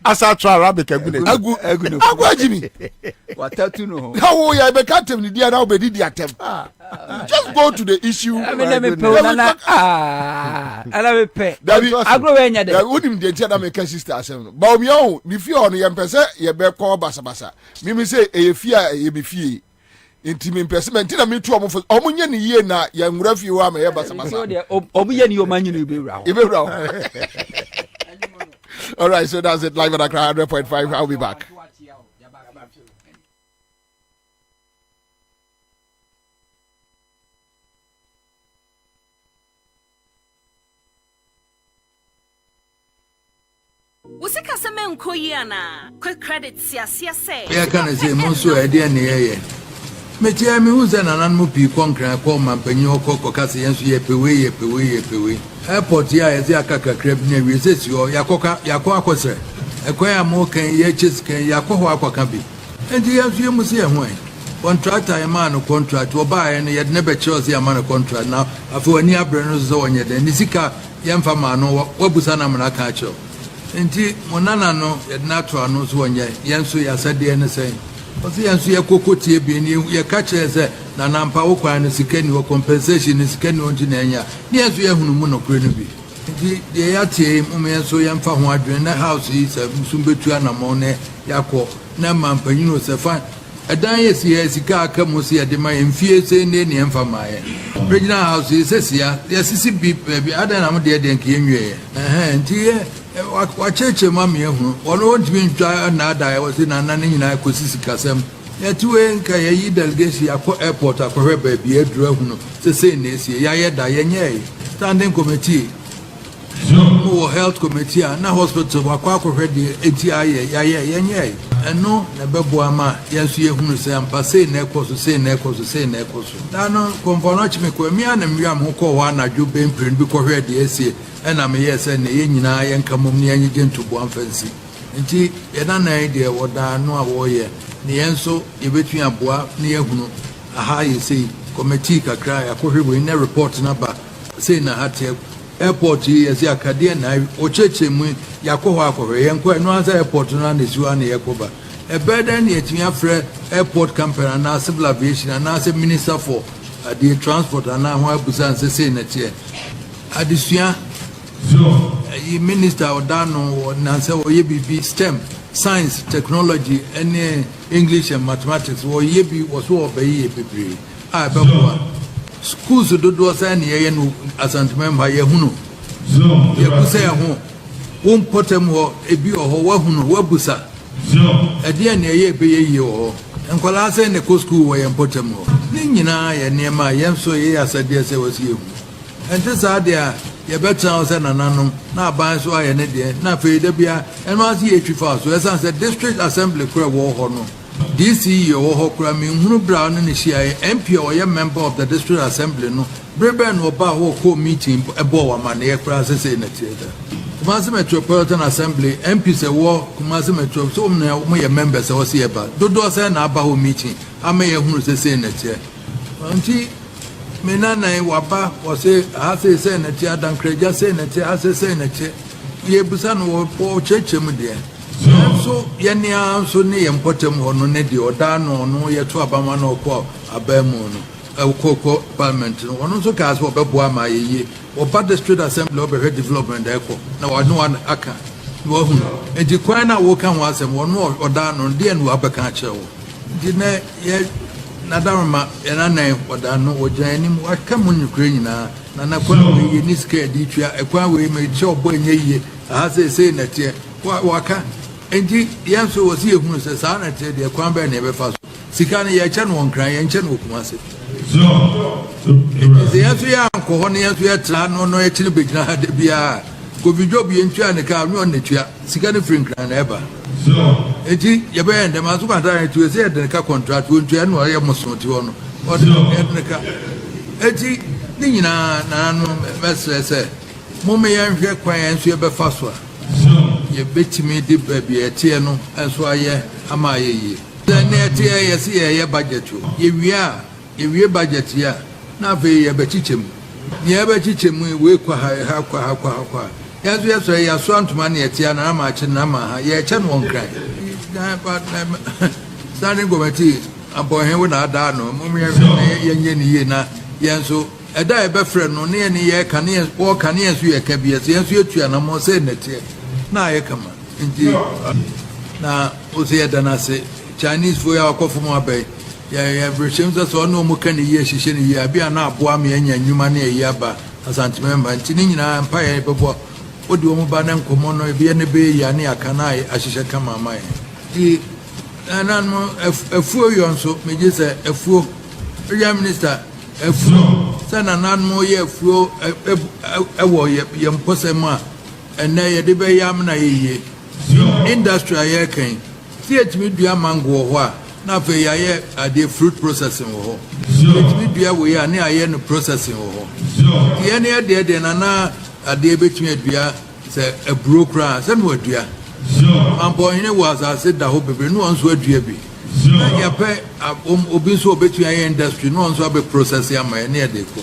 Speaker 6: asa try Arabic
Speaker 1: agu ajimi
Speaker 3: watatu no
Speaker 1: how ya be katem ni dia na obedi dia tem just go to the issue
Speaker 3: I mean me pe na ala me pe agro we nya de
Speaker 1: wonim de tia da me ka sister asem no ba omi o ni fie ono ye mpese ye be ko basa mi say e fie a ye be fie intimi mpese me ntina me tu omo nye ni ye na ye nwura fie wa ma ye basa
Speaker 3: obu ye ni o manyi no be wura
Speaker 1: all right, so that's it. Live at Accra 100.5. I'll be back.
Speaker 7: Usika seme nkoyi ana quick credit siasia say
Speaker 8: ya kana say monso e de na ye metia me uze na nan mo pi konkra ko mampanyi okoko kase yenso ye pewe airport ya ye akaka krab na wi sesi o yakọ akọsere ekwan ya mo kan ye chis kan yakọ ho akọka bi enti yenso ye musi e ho e contractor ma no contract oba ye ne ye ne be chose ya ma no contract na afọ ani abre no zo onye de ni sika ye mfa ma no wabusa na mna ka acho enti monana no ye na to ano zo onye yenso ya sade ne sen osi yenso ye kokotie bi ni ye ka kire se na nampa wo kwan no sika ni wo compensation ni sika ni onji na enya ni yenso ye hunu mu no kure no bi enti ye ya tie mu yenso ye mfa ho adwen na house yi se musumbetu anamo ne yakọ na mampanyino se fa edan ye si sika aka mu se de ma mfie se ne ne mfa maaye regional house yi se sia ye sisi bi adan na mo de nke enwie enti ye wa cheche ma me hu ono ontimi ntwa na ada ye wose na nan nyina ko sisi kasem ye tuwe nka ye yi delegation akọ airport akọhwe ba bi adura hu no se na esi ya ye da ye nye standing committee mo health committee na hospital akọhwe de enti aye ya ye nye eno na bebo ama yesu ye hunu se ampa se na ekoso dano kompono chime ko mi ana mi am ko wa na dwo bempren bi kọhwe de esi ena me ye se na ye nyina ye nkamom ne anye gentubo amfansi nti ye na na ide woda no a wo ye ne yenso ye betu aboa ne ye hunu aha ye sei committee kakra ya kọhwe bo na report na ba se na hate airport ye se akade na o cheche mu yakọ akọhwe ye nko no ansa airport na na siwa na ye koba e better na yetimi afre airport company na civil aviation na as minister for the transport na ho abusan se na tie adisua minister odano na se o ye bibi STEM science technology and English and mathematics o ye bi wo so obayi bebre a beboa schools do say na ye no asantment ba ye hunu ye kusa ye ho won potem ho ebi ho wa hunu wa busa ade na ye be ye ho enkola say ne ko school wo ye potem ho ni nyina ye nema ye so ye asade se wasi ye hu ente sa de a ye betra say nananom na ban so aye ne de na fe de bia eno asi ye twifa so esan say district assembly kura wo ho no DC yo ho kura mi hunu bra no ne shia MP or ye member of the district assembly no Breben or Baho meeting a bow man, the aircraft say in the theatre. Kumasi Metropolitan Assembly, MPs a war, Kumasi Metro, so many members I was here about. Dodo say na Baho meeting, I may have who say in the theatre. Auntie Menana Wapa was say, I say in the theatre, Dan Craig, say in the theatre, I say in the theatre. Ye Busan or church, dear. So Yania so near and Potem or no Nedi or Dan or no yet to Abaman or Quab, Abamono. Cocoa Parliament, one also cast what Babuama ye, or part the street assembly of a development echo. Now I know one aka. And you quite not walk on once and one more or down on the end of upper catcher. Didn't yet Nadarama and I name what I know what Jenny, what come on Ukraine now, Nana Kwabena in this case, Ditria, a Kwabena made sure boy ye, as they say in that year, what waka. And the answer was here who says, I tell the Kwabena never fast. Sikani Yachan won't cry and Chen Wukumasi. The answer uncle, honey, as we are trying no actually big now had to be a could be job in China car on the chair, Sikani Frink and ever. It is your band, the Mazuka to say the car contract will turn or you must not to or the car. Eti Nina, Nan, Master said, Mommy, I'm here quiet, you have a fast one. You bet me deep baby a tiano, and so I am I. Then near tea, I see a budget. If we budget here, now be a betchim. Never teach him, we qua. Yes, we have a swan to money at Tiana March and Nama, ye chan won't cry. But standing committee, a boy here with our dano, Mummy, Yena, Yanso, a die befriend, no near near Canias, or Canias, you can be as yes, you and a more saying it here. Now I come on. Indeed. Now, what's here than I say, Chinese for our coffee more bay. Yeah, British so no more can ye she be an up me and you money a yaba as anti member and Tinina Empire before what do you banam common be any bay yani a canai as she shall come my mind. The a fool yon so may just say a fool Prime Minister a fool send an animal ye flow a warrior young posema and nay a debay yamna ye industry I can see it me be a mango. Now, pay a dear fruit processing or let me be away near a processing or the any idea then a day between a broker and what dear. And boy, was I said, I hope no one's word dear be. Ya pay so between industry, no one's will processing my near deco.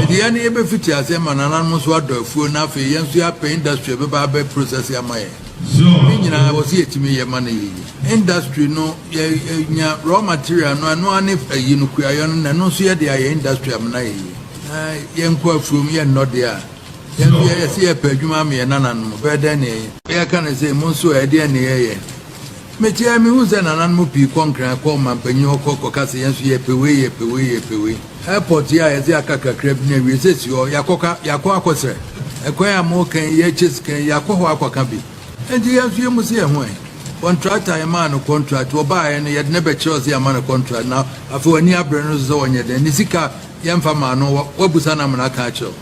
Speaker 8: The any ever feature as a man and almost what the fool now for yes, you are paying industry about processing my. I was here to me your money. Industry no raw material no any unuquion and no see the industry am nay. Young from here not there. Then see a pejuma me and anan better nay. I can say Monso a dear near. Metia me who's an animal pe conquer call my penyo coco cassians ye peway. Airport here as Yakaka crab near resist your Yakoka Yakwa. Acquire more can ye just can Yakoa Kabi. And the answer you must see a way. Contract a man of contract or buy and yet never chose a man of contract now. After a near Brenner's zone yet, and Nisika, Yamfamano, Wabusana Manakacho.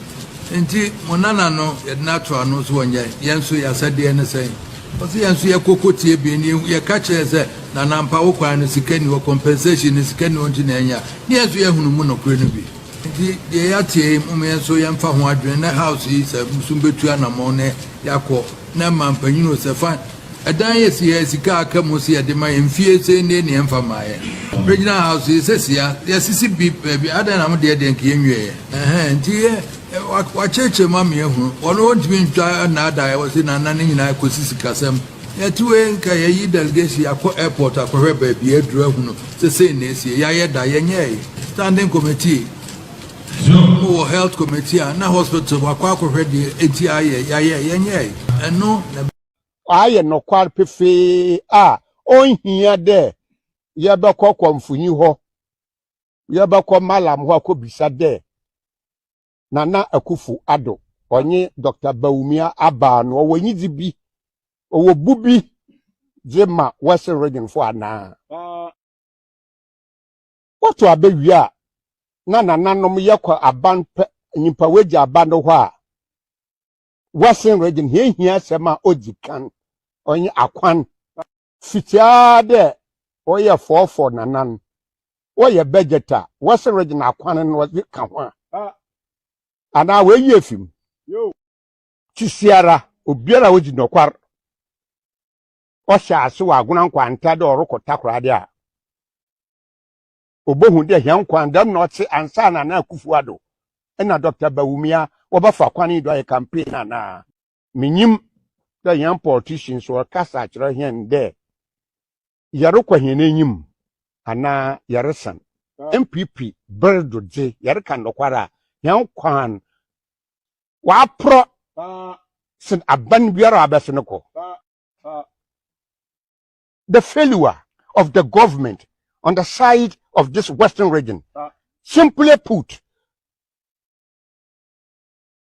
Speaker 8: And T. Monana no, yet natural knows one yet. Yansu, I said the NSA. But the answer your cocoa tea being your catcher as a Nanampa Oka and Sikeni or compensation is Kenny Engineer. Yes, we have Muno Greenby. The Yati, Mumen so young for one in the house is a Musumbetuana Mone, Yako. Naman Penino Safan. A diet here is a car come was here, the my inferior name for my original house is here. Yes, baby, I don't know dear than came here. And here, what church, mammy, who won't mean try another. I was in an anning I could see Cassam. Yet two ain't Kay Delgesi airport, a correct baby, a drone, the same is here, Yaya Diane, standing committee. More health committee and hospital were quite already ATI, and no,
Speaker 6: I no quite prefer on here there. Yabako Kwamfuni ho. Yabako Malam who be sad there. Nana Akufu Ado, onye Dr. Baumia Aban, or when you be, or Bubi, Jemma, Western region for now. What to a baby? Nana no yakwa aban nipa weja abando hwa Western region here sema ojikan onye akwan fitia de oye 44 nanan oye budgeta Western region akwan no wazika hwa
Speaker 9: ana we ye fim
Speaker 6: Yo.
Speaker 9: Chisiara obiara woji nokwar o sha ase wa aguna nkwanta de orokota korade a obohu de hia nkwandam na ote ansa na na Kufuado na Dr. Bawumia wobafa kwani do ye campaign na minyim the young politicians were kasa chira hien de yare kwahene enyim ana yare san MPP berdo je yare kan nokwara hia kwan wa pro sin aban biara abeseneko the failure of the government on the side of this western region. Simply put,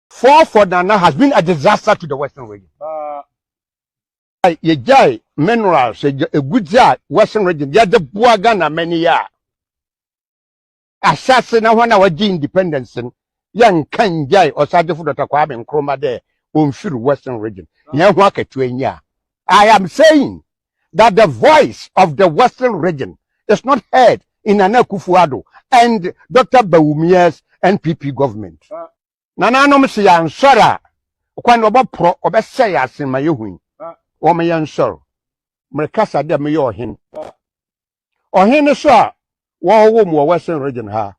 Speaker 9: for Nana has been a disaster to the western region. Ye minerals, a good western region, ya the Buagana many ya. Assassin, when our independence, young can jai or Sajafu that Kwame and Chroma there, western region. Young work at 2 years. I am saying that the voice of the western region is not heard in Nana Kufuado and Dr. Bawumia's NPP government. Nana no msi ya nsora kwa no pro obese ya sin ma yehu o me ya nsor mrekasa de me yohin ohin so a wo mu western region ha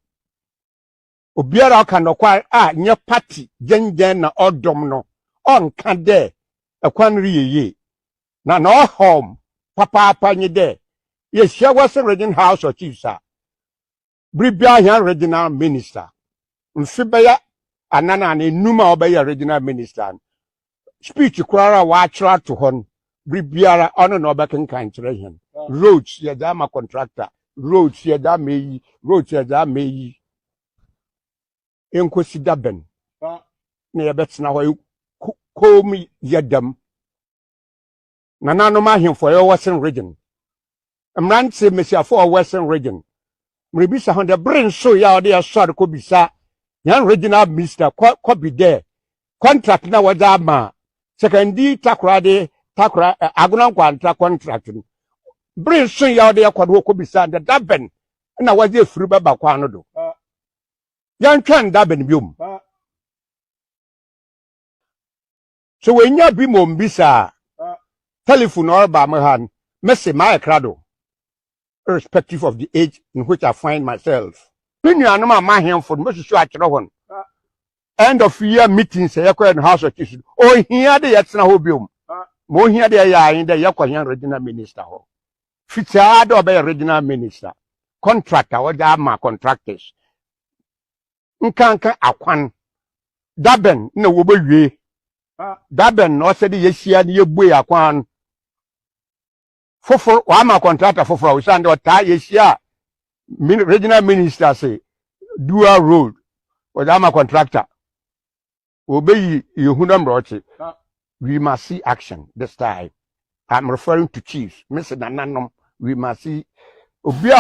Speaker 9: obiara ka no kwa a nye party gengen na odom no on ka de ekwan riyeye na no home papa nye de ye share western region house of chiefs a bribia here regional minister mfibeya anana ne numa obey regional minister speech kurara wa atra to hon bribiara ono no obekin kan kire hen roads ye da ma contractor roads ye da meyi roads ye da meyi enkosi da ben na ye betina ho komi yedam nana no ma hemfo ye western region mrante mesia for western region mribisa hon de brin so ya ode ya so ko bisa yan regional minister ko be there contract na wada ma secondary takra aguna kwanta contract bring so ya de yakwado ko bisa the daben na wade furu baba kwa no do yan twan daben biom so wenya bi mo mbisa telephone or ba mahan message my krado irrespective of the age in which I find myself. Pinu anoma mahien for mo susu akere hon. End of year meetings e yakwa in house of chiefs. O hia de yetsena ho biom. Mo hia de ya yin de yakwa hia regional minister ho. Fita do be regional minister. Contractor o da ma contractors. Nkanka akwan. Daben na wo bewie. Daben no se de yehia ne yebue akwan. Foforo wa ma contractor foforo we sande o ta yehia regional minister say dual road o da ma contractor. Obey Yehunam Roche. We must see action this time. I'm referring to chiefs. Mr. Nananom, we must see. Obia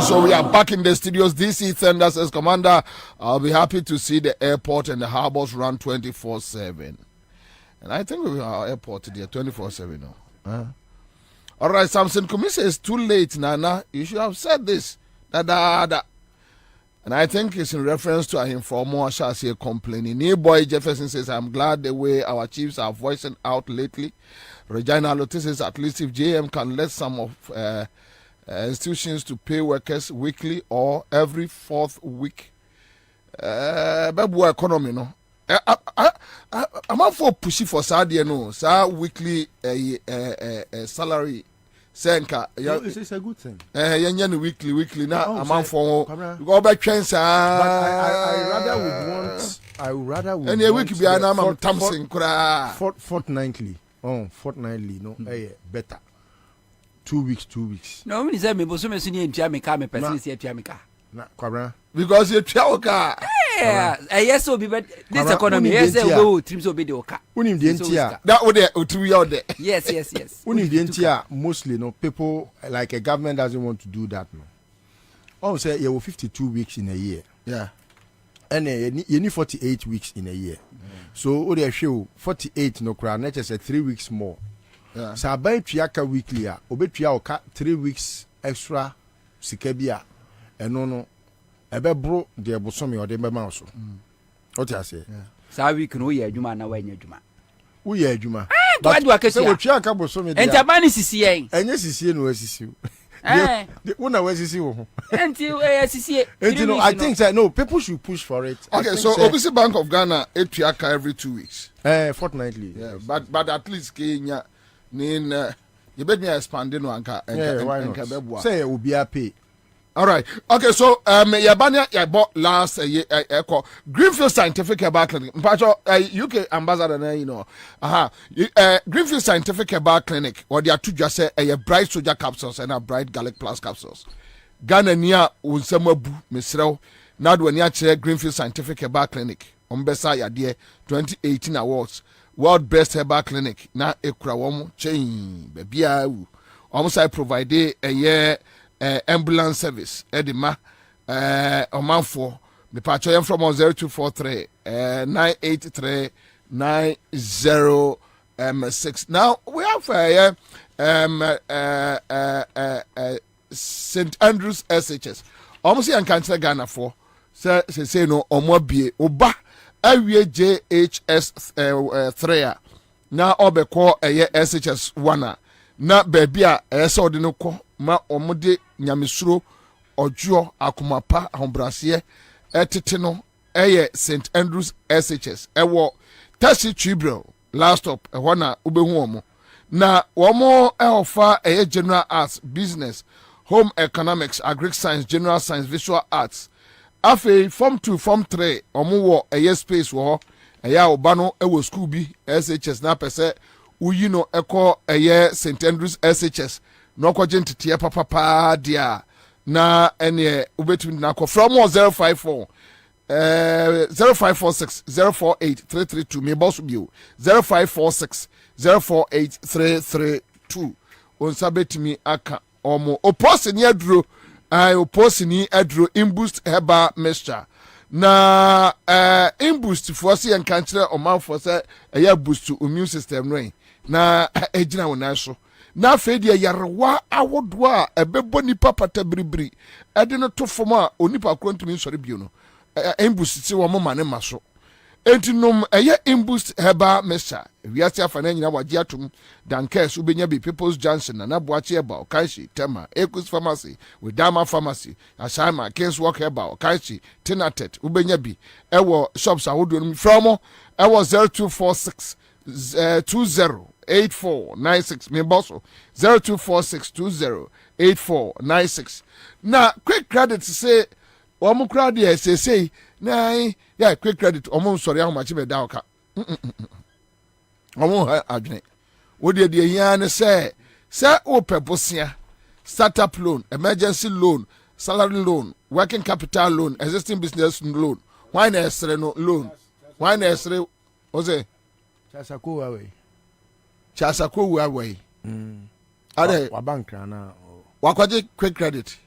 Speaker 1: So we are back in the studios. DC Thunders as commander. I'll be happy to see the airport and the harbors run 24/7. And I think we have our airport today 24/7 now. All right, Samson Kumisa is too late, Nana. You should have said this. And I think it's in reference to him for more shall say complaining. New boy Jefferson says, I'm glad the way our chiefs are voicing out lately. Regina Lotte says, at least if JM can let some of institutions to pay workers weekly or every 4th week. Babu economy, no. I'm not for pushing for Saudi, no. Sa weekly salary senka
Speaker 6: it's a good thing.
Speaker 1: Yenya weekly na amanfo go be twen sa.
Speaker 6: But I would rather
Speaker 1: and a week be an am Thompson kura
Speaker 6: fortnightly. Fortnightly no better. 2 weeks.
Speaker 3: No, me say me boso me suni entua me ka me person si entua me ka.
Speaker 6: Na Kwabena.
Speaker 1: because you twa ka.
Speaker 3: Yes so be but this economy yes say we trim so be the oka.
Speaker 6: Unim the entia.
Speaker 1: That would there otru ya there.
Speaker 3: Yes.
Speaker 6: Unim the entia mostly no people like a government doesn't want to do that no. Oh say you have 52 weeks in a year.
Speaker 1: Yeah.
Speaker 6: And you need 48 weeks in a year. So o dey show 48 no kra na just 3 weeks more.
Speaker 1: Yeah.
Speaker 6: So aban tuaka weekly a obetua oka 3 weeks extra sika bia eno no ebe bro de bosomi o de be ma so. What you say?
Speaker 3: Sa week no ye adwuma na wa nya adwuma.
Speaker 6: Wo ye adwuma.
Speaker 3: But do akesi.
Speaker 6: So we tuaka bosomi de.
Speaker 3: Enta ba ni sisi yen.
Speaker 6: Enye sisi no asisi. Una wasisi wo.
Speaker 3: Enti sisi.
Speaker 6: No, I think that no people should push for it.
Speaker 1: Okay, so Obisi Bank of Ghana etuaka every 2 weeks.
Speaker 6: Fortnightly.
Speaker 1: Yeah, but at least Kenya nin you bet me expand no anka
Speaker 6: enka say obi pay.
Speaker 1: All right. Okay, so yabanya ya bought last echo Greenfield Scientific Herbal Clinic. Mpacho UK ambassador na you know. Greenfield Scientific Herbal Clinic or they are two just say a bright soja capsules and a bright garlic plus capsules. Ghana nia unsamabu misrel na do nia chere Greenfield Scientific Herbal Clinic. Ombesa ya de 2018 awards. World Best Herbal Clinic na ekura wom chain bebia wu. Omo provide a year ambulance service edima omanfo me pacho yam from 0243 983 9006. Now we have St. Andrews SHS almost yan cancel Ghana for say no omobie oba awie JHS 3 na obekọ SHS 1 na baby a so de no kọ ma omode nyamesuro ojo akomapa ahombrase etete no St. Andrews SHS ewo Taxi Tribunal last stop na ubehu omo na omo ofa general arts, business, home economics, agric science, general science, visual arts. Afe form 2 form 3 omo wo space wo oba no ewo school bi SHS na pese uyi no eko St. Andrews SHS no kwaje ntete papa dia na ene ubetumi na ko from 054 0546 048 332 me boss bio 0546 048 332 onsa betumi aka omo oposini aduro oposini aduro imboost herbal mixture na imboost for se en kanchire omanfo se eya boost immune system no na ejina wona so na fedi yarewa awodo a ebebo nipa pata bribri ede no to fom a onipa krontumi nsore bio no imboost ti wo mama ne maso entinum imboost herbal mixture wiase afana nyina waje atum dankes ubenya bi People's Johnson na boache eba okanshi tema Ekus Pharmacy with Dama Pharmacy Asama Kings Walk Herbal okanshi Tinatet ubenya bi ewo shops ahodo no from ewo 0246 208496 me bosso 0246208496 na quick credit say omo credit say na yeah quick credit omo sorry how much be da oka omo adwene wo de yan ne say o pebosia startup loan, emergency loan, salary loan, working capital loan, existing business loan, why na esre no loan, why na esre oze chasako way ade
Speaker 6: wa bank na
Speaker 1: wakwaje quick credit.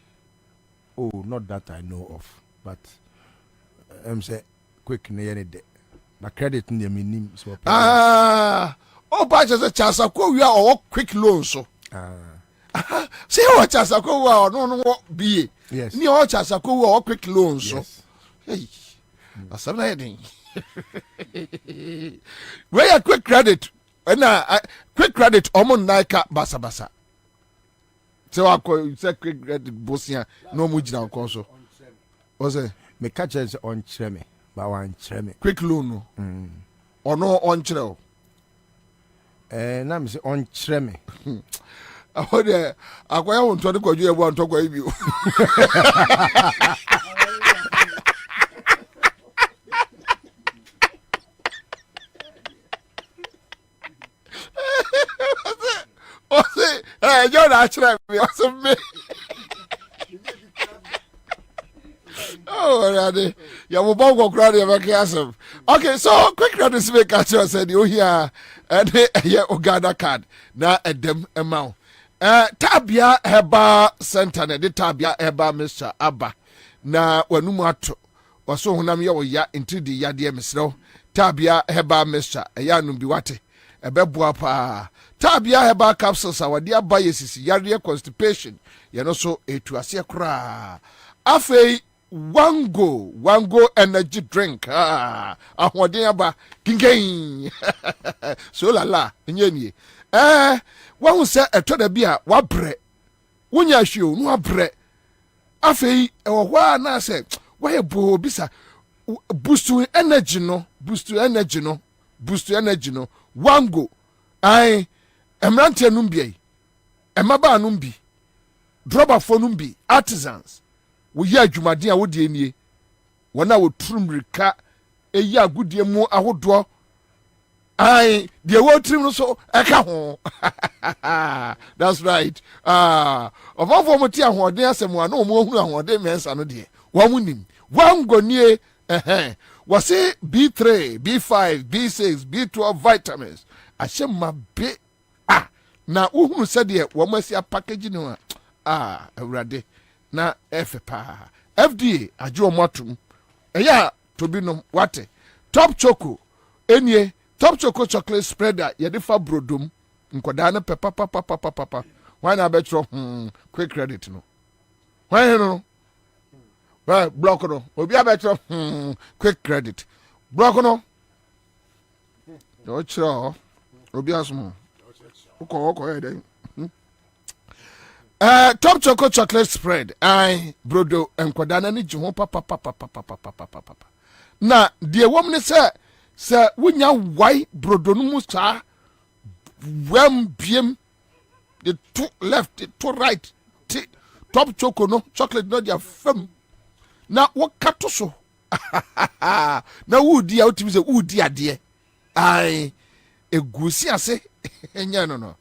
Speaker 6: Oh, not that I know of, but say quick na yene de na credit ni me nim so
Speaker 1: oh ba just chasako we are quick loan so say what chasako we are no be
Speaker 6: yes
Speaker 1: ni o chasako we are quick loan so hey asana yedin we are quick credit na quick credit omo naika basa say wa ko say quick credit bosia no mo gina kon so o say
Speaker 6: me catch on chere ba wan chere me
Speaker 1: quick loan no ono on chere
Speaker 6: na me say on chere me
Speaker 1: aho de akwaya won to de kwadwo ebu anto kwa ibi John actually me. Oh, Raddy, you will bongo crowd of okay, so quick credit speak at you said you here and here Uganda card now at them amount. Tabia Heba Center, the Tabia Heba Mr. Abba. Na wanumato waso hunam ya into the yadia misro Tabia Heba Mr. Ayanu biwate ebeboa pa Tabia Heba capsules awade aba yesisi yare constipation ye no so etuase kra afei wango energy drink ahoden aba kinken so lala nyenie wan se etoda bia wabre wonya hweo no wabre afei ehwa na se waye bo bisa boost energy no wango ai emrante num bi emaba num bi droba fo num bi artisans wo yi adwumaden a wo de enie wona wo turum rika eyi agudie mu ahodo ai de wo turum no so eka ho that's right ofofo mo ti ahoden asem a no mo hu ahoden mensa no de wo munim wango nie wase B3 B5 B6 B12 vitamins ashema be na uhunu sede wo masia package no awurade na pa FDA ajo motum eya to bi no wate top choco enie top choco chocolate spreader ye de fa brodom nkoda na papa why na betro quick credit no why no well block no obi abetro quick credit block no do chiro obi asmo uko e den top choco chocolate spread ai brodo enkwada na ni jiho papa na de wom ne se wonya wai brodo no mu sa wem biem the two left the two right top choco no chocolate no dia fam na wakato so na wudi a utimi se wudi ade ai egusi ase enya no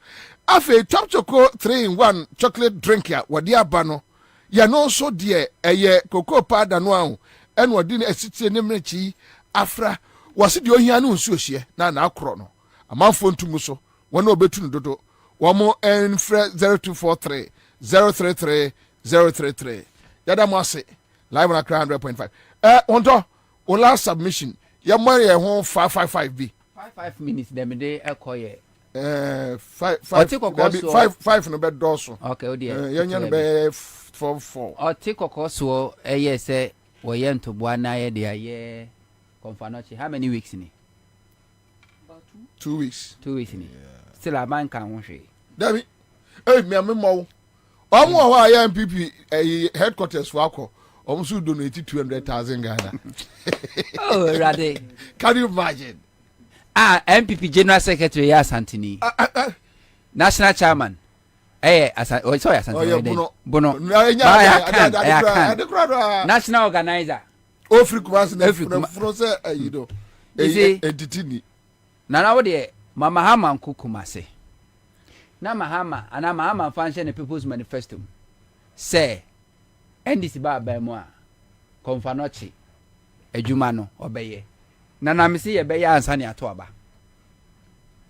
Speaker 1: afi top choco 3-in-1 chocolate drink ya wadi aba no ya no so de eye cocoa powder no ahu en wadi na asitie ne mrechi afra wase de ohia no nsu ohie na akro no amanfo ntumu so wona obetu no dodo womo enfre 0243 033 033 yada mo ase live on Accra 100.5 onto o last submission ya mo ye ho 555 b
Speaker 3: 5 minutes dem dey ekoye
Speaker 1: 5 no be doso
Speaker 3: okay o dear
Speaker 1: yenya no be 4
Speaker 3: o ti kokoso eye se wo ye ntoboa na ye de aye confanochi how many weeks ni
Speaker 1: about 2 weeks
Speaker 3: 2 weeks ni still a man kan ho hwe
Speaker 1: dabi me mo omo ho aye MPP headquarters for akọ omo donate 200,000 Ghana
Speaker 3: oh rade
Speaker 1: can you imagine
Speaker 3: MPP General Secretary ya Santini. National Chairman. Sorry, Bono. National Organizer.
Speaker 1: Entity.
Speaker 3: Nana wode Mama Hama Nkukumase. Na Mahama ana Mahama function the People's Manifesto. Say NDC ba mo a Konfanochi adwuma no obeye. Nana me say ye be ya ansa ne ato aba.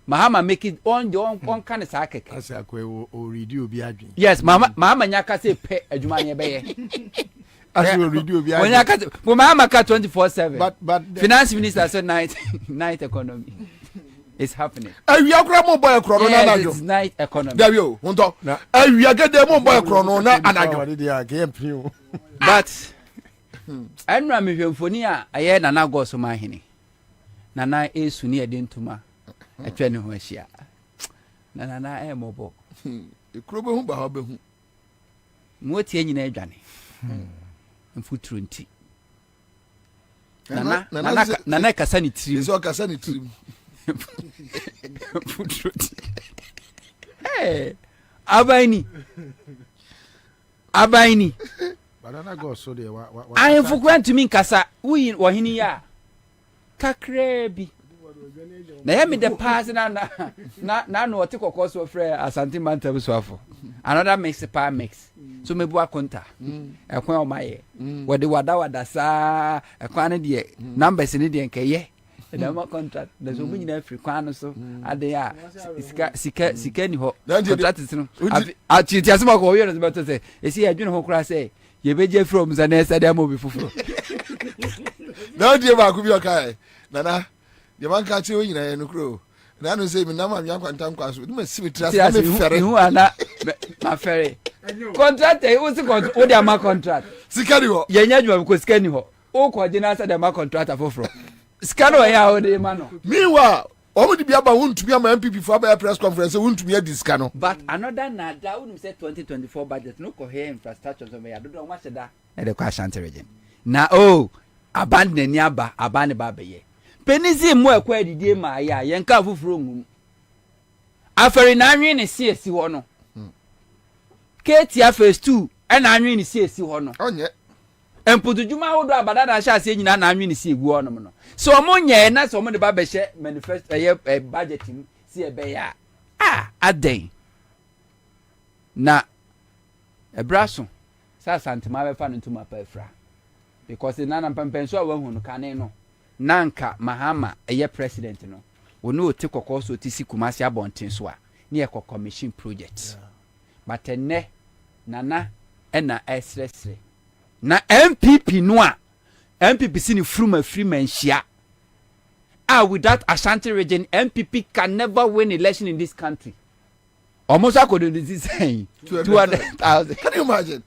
Speaker 3: Mahama make it on kind of sakeke.
Speaker 6: As a o read obi adwin.
Speaker 3: Yes, Mahama nyaka say pe adwuma ne be ye.
Speaker 6: As we read obi adwin.
Speaker 3: Nyaka Mahama ka 24/7.
Speaker 6: But
Speaker 3: Finance Minister said night economy. It's happening.
Speaker 1: Awia kra mo boy kro no na anajo.
Speaker 3: It's night economy.
Speaker 1: There you go. Awia gede mo boy kro no na anajo.
Speaker 3: But enra me hwemfoni a aye na nago so ma hene. Nana esu ni ede ntuma. Atwa ne ho ahia. Nana mobo.
Speaker 1: Ekro be hu ba ha be hu.
Speaker 3: Motie nyina adwane. Mfuturo nti. Nana kasa ni trim.
Speaker 1: Eso kasa ni trim.
Speaker 3: Hey, abaini
Speaker 6: banana go so de wa
Speaker 3: I for grant to me kasa we wahini ya kakra bi na ya me the pass na no oti kokko so frɛ asante mantam so afo another mix so me bua konta ekwan o maye we de wada saa ekwan ne de numbers ne de nkeye da ma contract da so bu nyina free kwan no so ade ya sika ni ho contract no ati asema ko yo no beto say esi adwene ho kura say ye beje from zanesa da mo bi fufuro
Speaker 1: na die ba ku bi o kai nana ye man ka che o nyina ye no kro na no say me na ma nyan kwanta nkwa so me si mitras na me fere
Speaker 3: hu ana ma fere contract e wo si o de ma contract
Speaker 1: sika ni ho
Speaker 3: ye nya dwuma ko sika ni ho o ko je na sa de ma contract afoforo sika no ya o de ma no
Speaker 1: meanwhile omo di bia ba won't be am MPP for a press conference won't be a disca no
Speaker 3: but another na da won say 2024 budget no ko here infrastructure so me ya do ma se da e de kwa Ashanti region na abandon ni aba abane ba be ye penisi mu ekwa didie ma ya ye nka fufuro ngum aferi na anwe ne siesi ho no ketia phase 2 e na anwe ne siesi ho no
Speaker 1: onye
Speaker 3: empudujuma wodo abada na sha ase nyina na anwe ne si egu ho no no so omo nye na so omo de ba be hye manifesto budget ni si e be ya aden na ebraso sa santima be fa no ntuma pa afra because nana mpempenso a wahu no kane no nanka mahama eye president no wonu oti kokko so ti sikumasi abonten so a ne ye commission project but enne nana ena esresre na MPP no a MPP sini freeman shia without Ashanti region MPP can never win election in this country almost according to this saying 200,000
Speaker 1: can you imagine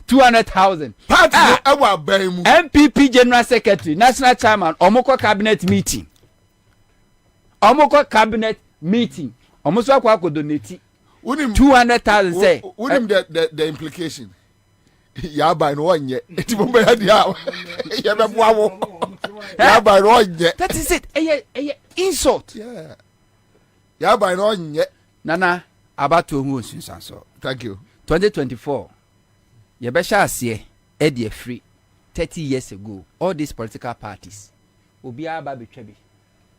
Speaker 3: 200,000
Speaker 1: party ewa baimu
Speaker 3: MPP general secretary national chairman omoko cabinet meeting omoso akwa ko donate 200,000 say
Speaker 1: unim the implication ya by no onye eti bomba ya dia ya be boawo ya by no onye
Speaker 3: that is it insult
Speaker 1: ya by no onye
Speaker 3: nana abato hu osunsan so
Speaker 1: thank you
Speaker 3: 2024 ye be sha ase e de free 30 years ago all these political parties obi aba betwa bi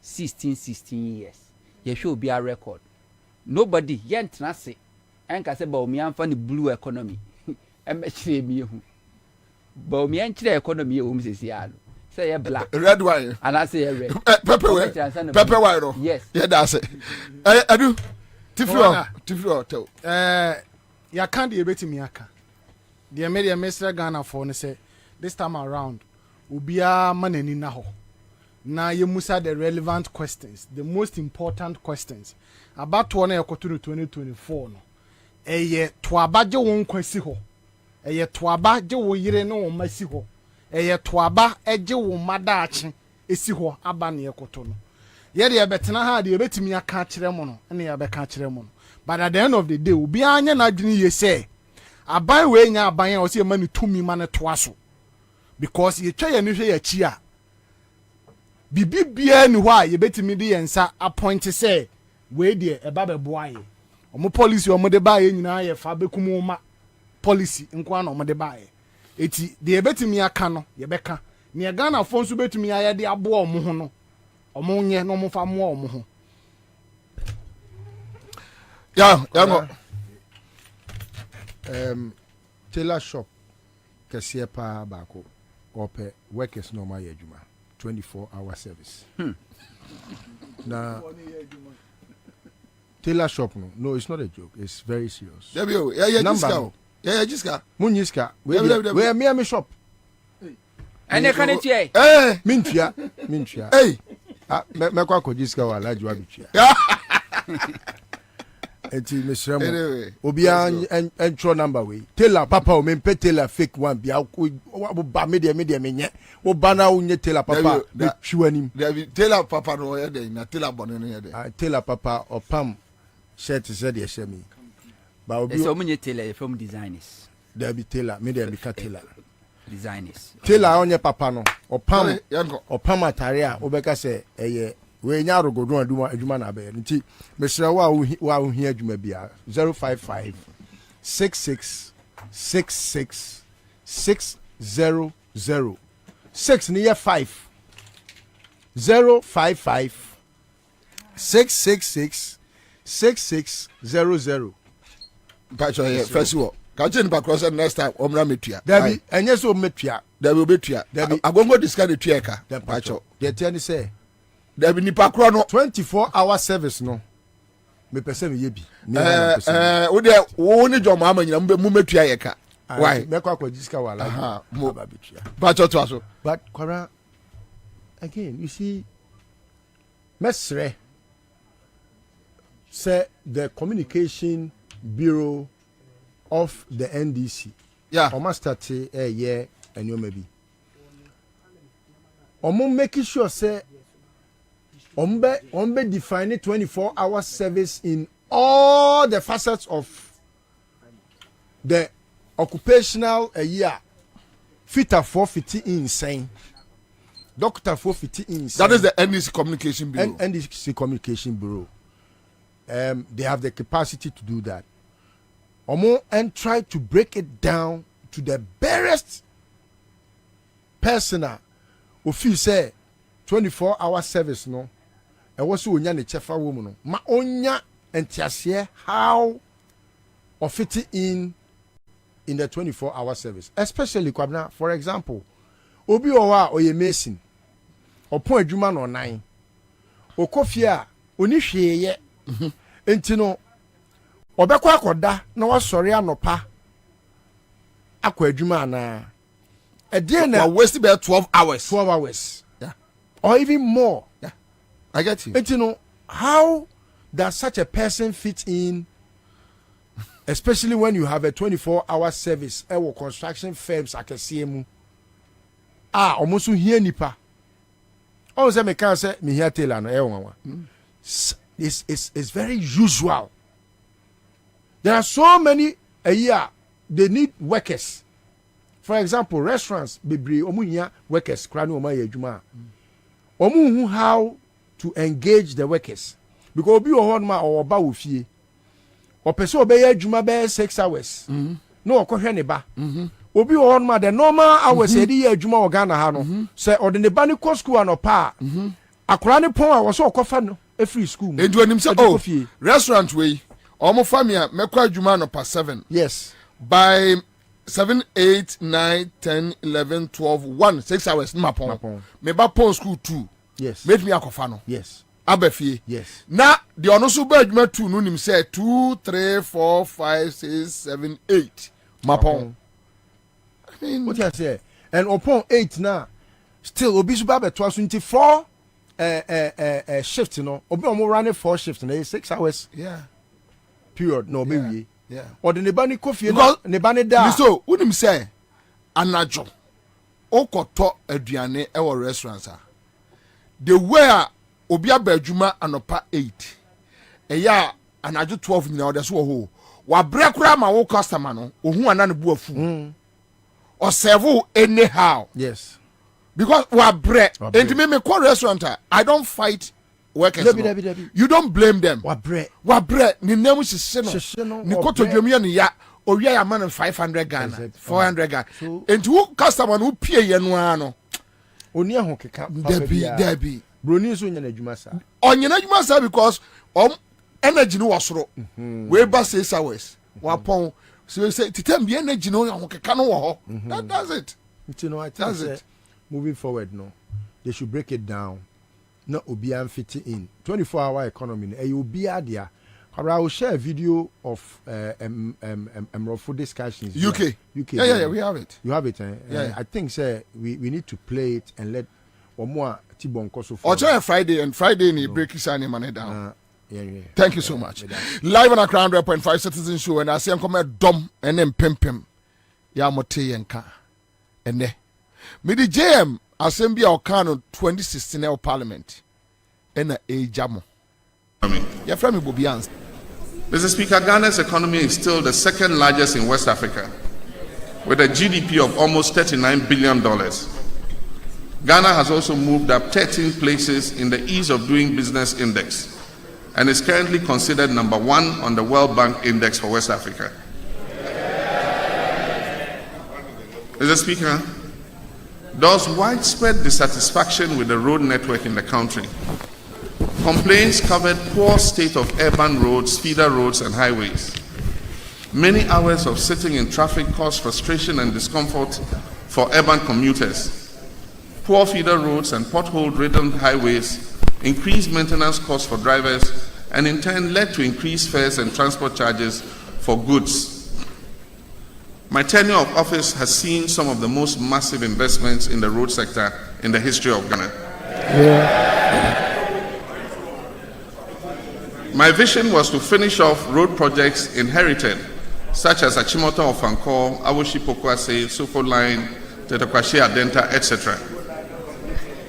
Speaker 3: 16 years ye hwe obi a record nobody yentra se enka se ba omi amfa ne blue economy emechire mi ehu ba omi enchire economy e omi sesi alo say ye black
Speaker 1: red wine
Speaker 3: and I say ye red
Speaker 1: pepper wine no
Speaker 3: yes
Speaker 1: ye da se adu tifro tell
Speaker 5: ya kan de betimi aka de media Mr. Ghana for ne say this time around ubia manani na ho na ye musa the relevant questions the most important questions about one ekoto 2024 no eye to abaje won kwasi ho eye to abaje wo yire ne wo masi ho eye to aba eje wo madaache esi ho aba ne ekoto no ye de betena ha de betimi aka kire mo no ne ya be ka kire mo no but at the end of the day obi anya na dwene ye say aban we nya aban a o se ma ne tumi ma ne to aso because ye twa ye ne hwe ye chi a bibibia ni ho a ye betimi de yensa appoint say we de eba be boaye omo policy omo de baaye nyina ye fa bekumu ma policy nko na omo de baaye eti de ye betimi aka no ye beka ne Ghana fo nso betimi aye de abo omo ho no omo nye no omo fa mo omo ho
Speaker 1: ya no
Speaker 6: tailor shop kese pa bako ope workers no ma yadwuma 24-hour service na tailor shop no it's not a joke, it's very serious.
Speaker 1: Yeah, jiska
Speaker 6: munyiska we me shop
Speaker 3: ene kan tie
Speaker 6: mintua me kwa ko jiska wala jwa bitua enti mesremo obi entro number we tailor papa o me tailor fake one bia wo ba media menye wo ba na wo nye tailor papa be hwiwanim
Speaker 1: tailor papa no ye dey na tailor bone no ye dey
Speaker 6: tailor papa opam shirt said ye shemi ba obi
Speaker 3: so munye tailor from designers
Speaker 6: there be tailor me there be ka tailor
Speaker 3: designers
Speaker 6: tailor onye papa no opam atare a obeka se eye we nya rogodo adwuma na be nti mesra wa wo hia adwuma bia 055 66 66 600 6 near 5 055 666 6600
Speaker 1: Pacho first of all can you back cross next time omra metua
Speaker 6: Dabi enye so metua
Speaker 1: Dabi obetua Dabi agongo discard the tueka Pacho
Speaker 6: the ten say
Speaker 1: Dabi nipa kro no
Speaker 6: 24-hour service no me pese me yebi
Speaker 1: wo de wo ni jomo amanyina mu metua yeka why
Speaker 6: me kwa jiska wala
Speaker 1: mo Pacho to aso
Speaker 6: but kwara again you see mesre say the communication bureau of the NDC almost start a year and you maybe making sure say ombe define 24-hour service in all the facets of the occupational year fitter 450 insane doctor 450 insane
Speaker 1: that is the NDC communication bureau
Speaker 6: NDC communication bureau they have the capacity to do that and try to break it down to the barest personal who feel say 24-hour service no and was onya ne chefa woman no ma onya entiase how of fit in the 24-hour service especially Kwabena for example obi owa oye mason opon adwuma no 9 okofia oni hweye entino obekwa akoda na wasori anopa akwa adwuma na edie na
Speaker 1: waste about 12 hours
Speaker 6: yeah or even more
Speaker 1: yeah I get you
Speaker 6: entino how does such a person fit in especially when you have a 24-hour service ewo construction firms akese mu omoso hia nipa o say me kan say me hia tailor no ewo it's very usual. There are so many a year they need workers. For example, restaurants bebre omunya workers krani o maye adwuma. Omu hu how to engage the workers because obi o hon ma o ba wo fie. O pese obeye adwuma be 6 hours. No okohwe ne ba. Obi o hon ma the normal hours e di adwuma o Ghana ha no. Say o de ne ba ni ko school anopa. Akora ne pon a wo so okofa no e free school.
Speaker 1: Edu anim say oh restaurant we omo famia mekwa adwuma no pa 7
Speaker 6: yes
Speaker 1: by 7 8 9 10 11 12 1 6 hours mapon me ba pon school 2
Speaker 6: yes
Speaker 1: make me akofa no
Speaker 6: yes
Speaker 1: abafie
Speaker 6: yes
Speaker 1: na the ono so ba adwuma 2 no nim say 2 3 4 5 6 7 8 mapon
Speaker 6: I mean what you say and upon 8 now still obi so ba be 24 shift no obi omo run 4 shift na 6 hours
Speaker 1: yeah
Speaker 6: period no be we
Speaker 1: yeah
Speaker 6: or the nebani kofi ne ba ne da
Speaker 1: so unim say anajo okoto aduane e wo restaurants the way obi abadwuma anopa 8 eya anajo 12 nyina ode so ho wa brekura ma wo customer no ohun ana ne bu afu or serve anyhow
Speaker 6: yes
Speaker 1: because wa bre and me call restaurant I don't fight workers
Speaker 6: Debbie.
Speaker 1: You don't blame them
Speaker 6: wa bre
Speaker 1: ni nemu hye no ni kotodwam ya ne ya owia ya man 500 Ghana 400 Ghana and who customer no pie ye no ano
Speaker 6: oni ehun keka
Speaker 1: Debbie
Speaker 6: broni so nya na adwuma sa
Speaker 1: onya na adwuma sa because energy no wasoro we ba 6 hours wa pon so say titam bi energy no ehun keka no wo ho that's it
Speaker 6: you know I think that's moving forward no they should break it down na obi am fit in 24-hour economy e obi adia I will share a video of Mrofo discussions
Speaker 1: UK yeah we have it
Speaker 6: you have it
Speaker 1: yeah.
Speaker 6: I think say we need to play it and let more Tibonko so
Speaker 1: or try Friday ni break his money down
Speaker 6: yeah.
Speaker 1: Thank you so much. Live on a Crown 100.5 Citizen Show and I see come dom and then pim ya mote yenka ene midi JM assembly o kan 2016 parliament ena ejamo ya Kwabena Bobie Ansah.
Speaker 10: Mr. Speaker, Ghana's economy is still the second largest in West Africa with a GDP of almost $39 billion. Ghana has also moved up 13 places in the Ease of Doing Business Index and is currently considered number 1 on the World Bank Index for West Africa. Mr. Speaker, there was widespread dissatisfaction with the road network in the country. Complaints covered poor state of urban roads, feeder roads, and highways. Many hours of sitting in traffic caused frustration and discomfort for urban commuters. Poor feeder roads and pothole-ridden highways increased maintenance costs for drivers and in turn led to increased fares and transport charges for goods. My tenure of office has seen some of the most massive investments in the road sector in the history of Ghana. My vision was to finish off road projects inherited, such as Achimota of Ankor, Awoshi Pokwase, Soko Line, Tetekwashe Adenta, etc.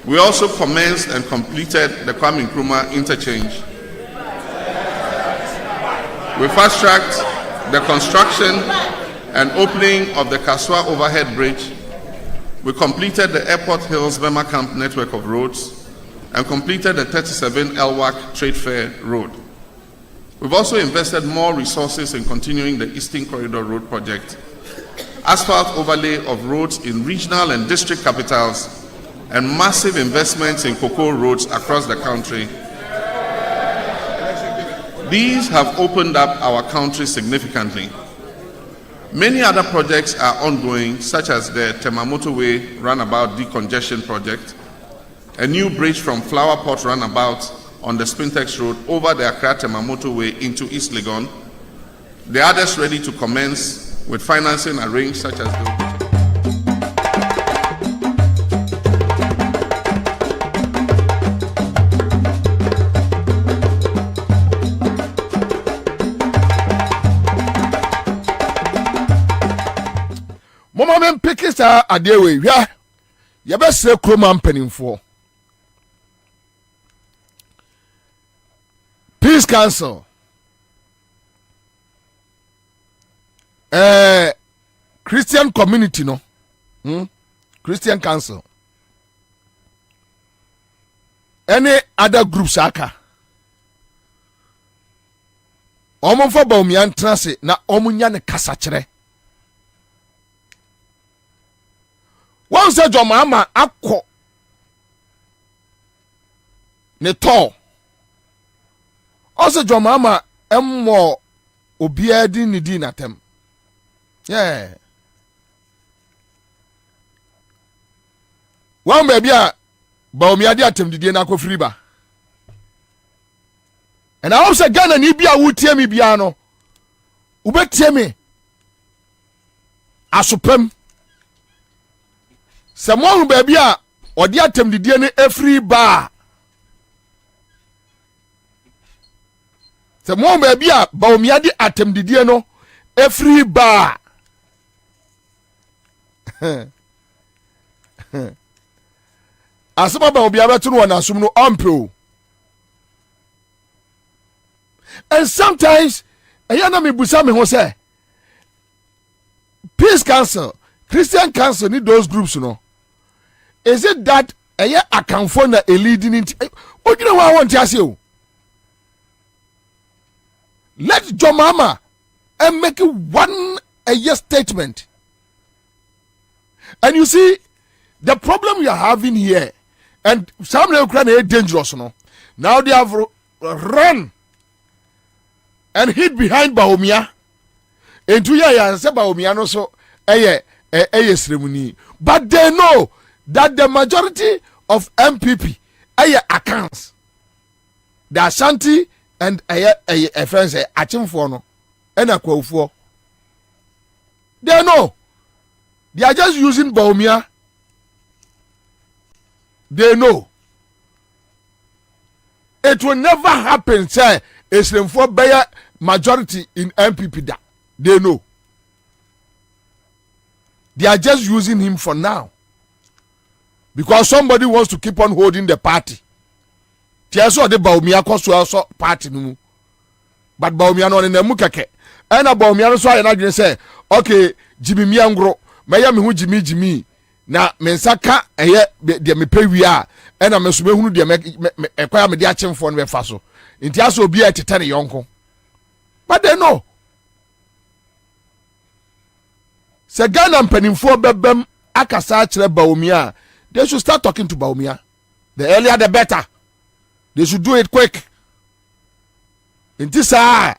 Speaker 10: We also commenced and completed the Kwame Nkrumah interchange. We fast-tracked the construction and opening of the Kaswa Overhead Bridge. We completed the Airport Hills Bema Camp network of roads and completed the 37 Elwak Trade Fair Road. We've also invested more resources in continuing the Eastern Corridor Road project, asphalt overlay of roads in regional and district capitals, and massive investments in cocoa roads across the country. These have opened up our country significantly. Many other projects are ongoing, such as the Temamoto Way Runabout Decongestion Project, a new bridge from Flower Pot Runabout on the Spintex Road over the Accra Temamoto Way into East Legon. The others ready to commence with financing arranged, such as the
Speaker 1: Mama men pick sa adewe hwa ye be se kroma mpanimfo Peace Council Christian community no Christian Council any other groups aka omo fa ba omian trase na omo nya ne kasa kire. One said your mama akko ne to. Also your mama emmo obiadi ni di natem. Yeah. One baby ba omiadi atem didi na akofiri ba. And I also Ghana ni bia wutie mi bia no. Ubetie me. Asopem. Someone baby or the atem didi ne every bar. Someone baby ba omiadi atem didi no every bar. Asema ba obi abeto no na asum no ampo. And sometimes ayana me busa me ho say Peace Council, Christian Council need those groups no. Is it that aya account for na leading into what you know what I want to ask you? Let your mama and make one a year statement. And you see the problem we are having here, and some Ukraine are dangerous no. Now they have run and hid behind Baumia. And 2 years say Baumia no so ceremony. But they know that the majority of MPP accounts the Ashanti and a friend say Achimfo no and Akwofo. They know they are just using Baumia. They know it will never happen. Say Islam for Bayer majority in MPP that they know. They are just using him for now because somebody wants to keep on holding the party. Tiaso de Baumia also party no, but Baumia no ne mukake. And a Baumia so I say okay Jimmy Miangro, Maya me hu Jimmy na mensaka eye de me pewi a e na me so behunu de me ekwa me de achemfo no be fa so nti aso obi a tete ne yonko but they know se Ghana mpanimfo bebem akasa akire Bawumia, they should start talking to Bawumia. The earlier the better. They should do it quick. Inti saa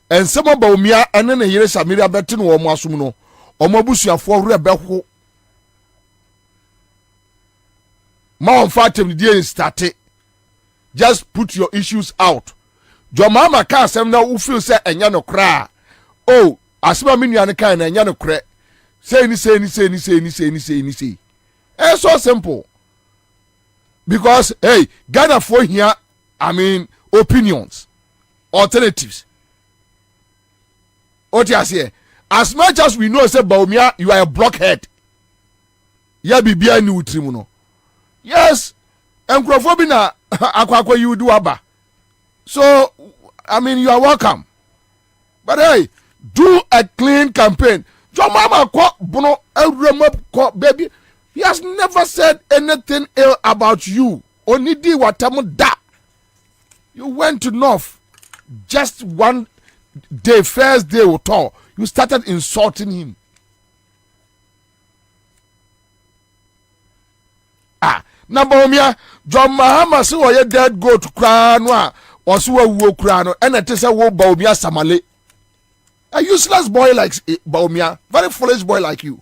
Speaker 1: and some of Bawumia and then yere Samira betin wo mo asum no omo busuafo wure beho ma on fatem die start. Just put your issues out. Your mama ka asem na wo feel say enya no kra. Oh, asema me nuane kan na enya no kra. Say. It's so simple. Because hey, Ghana for here, I mean opinions, alternatives. What you say? As much as we know, say Bawumia, you are a blockhead. Ya bibia ni utrimuno. Yes, and Kwabena akwa you do aba. So I mean you are welcome. But hey, do a clean campaign. Your mama bono baby. He has never said anything ill about you. Only di watamu da. You went to North just one day, first day or two. You started insulting him. Number Bawumia, John Mahama si oye dead go to Kranwa or so wo Krano and it is a wo Bawumia Samale. A useless boy like Bawumia, very foolish boy like you.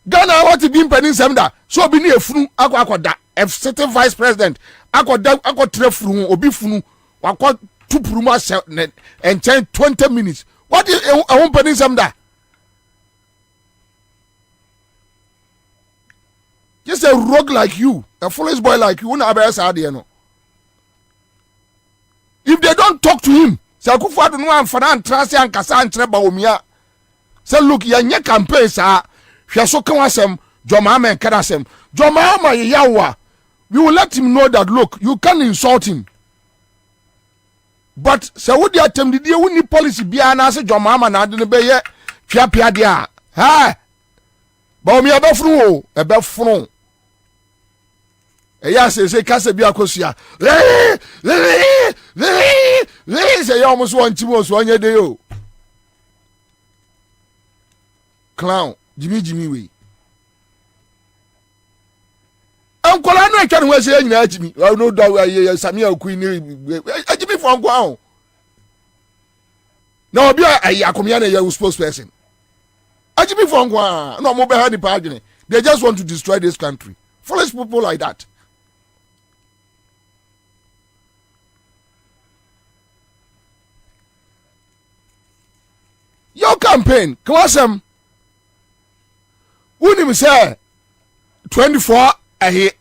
Speaker 1: Ghana what to be in Penny Semda, so be near Funu, Aquada, F certain vice president, Aquada, Trefru, Obi Funu, Aqua 2 Pruma and 20 minutes. What is a one Penny Semda? Just a rogue like you, a foolish boy like you, no. If they don't talk to him, say Akufo no amfana antrase ankasa antre Bawumia. Say look, your campaign sir. Hweso kan wasem, Jomama and Kadasem. Jomama yawa. We will let him know that look, you can insult him. But say what the attempt the woni policy bia na say Jomama na de be ye twapia dia. Ha! Bawumia be funu o, e be funu. Eya say kase bi akosua. Say you almost want to so anya dey o. Clown, Jimmy we. Ankola no atwa no we say nyina Jimmy. I no do Samia Queen Jimmy for anko. Na obi akomia na ya spokesperson. Jimmy for anko. No mo be ha ni pa adwene. They just want to destroy this country. Foolish people like that. Your campaign, Kwasem, unim say 24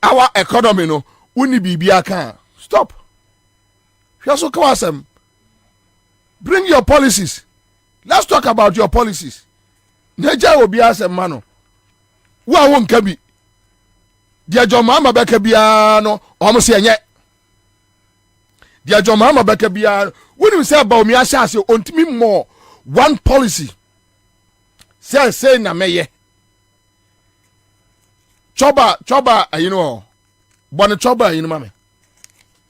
Speaker 1: hour economy no, uni bibia kan. Stop. So Kwasem, bring your policies. Let's talk about your policies. Neja obi asem mano. Wa won kabi. Dia Jomama beka bia no, omo se enye. Dia Jomama beka bia, unim say Bawumia shase ontimi more. One policy say na meye choba you know bon choba you know mame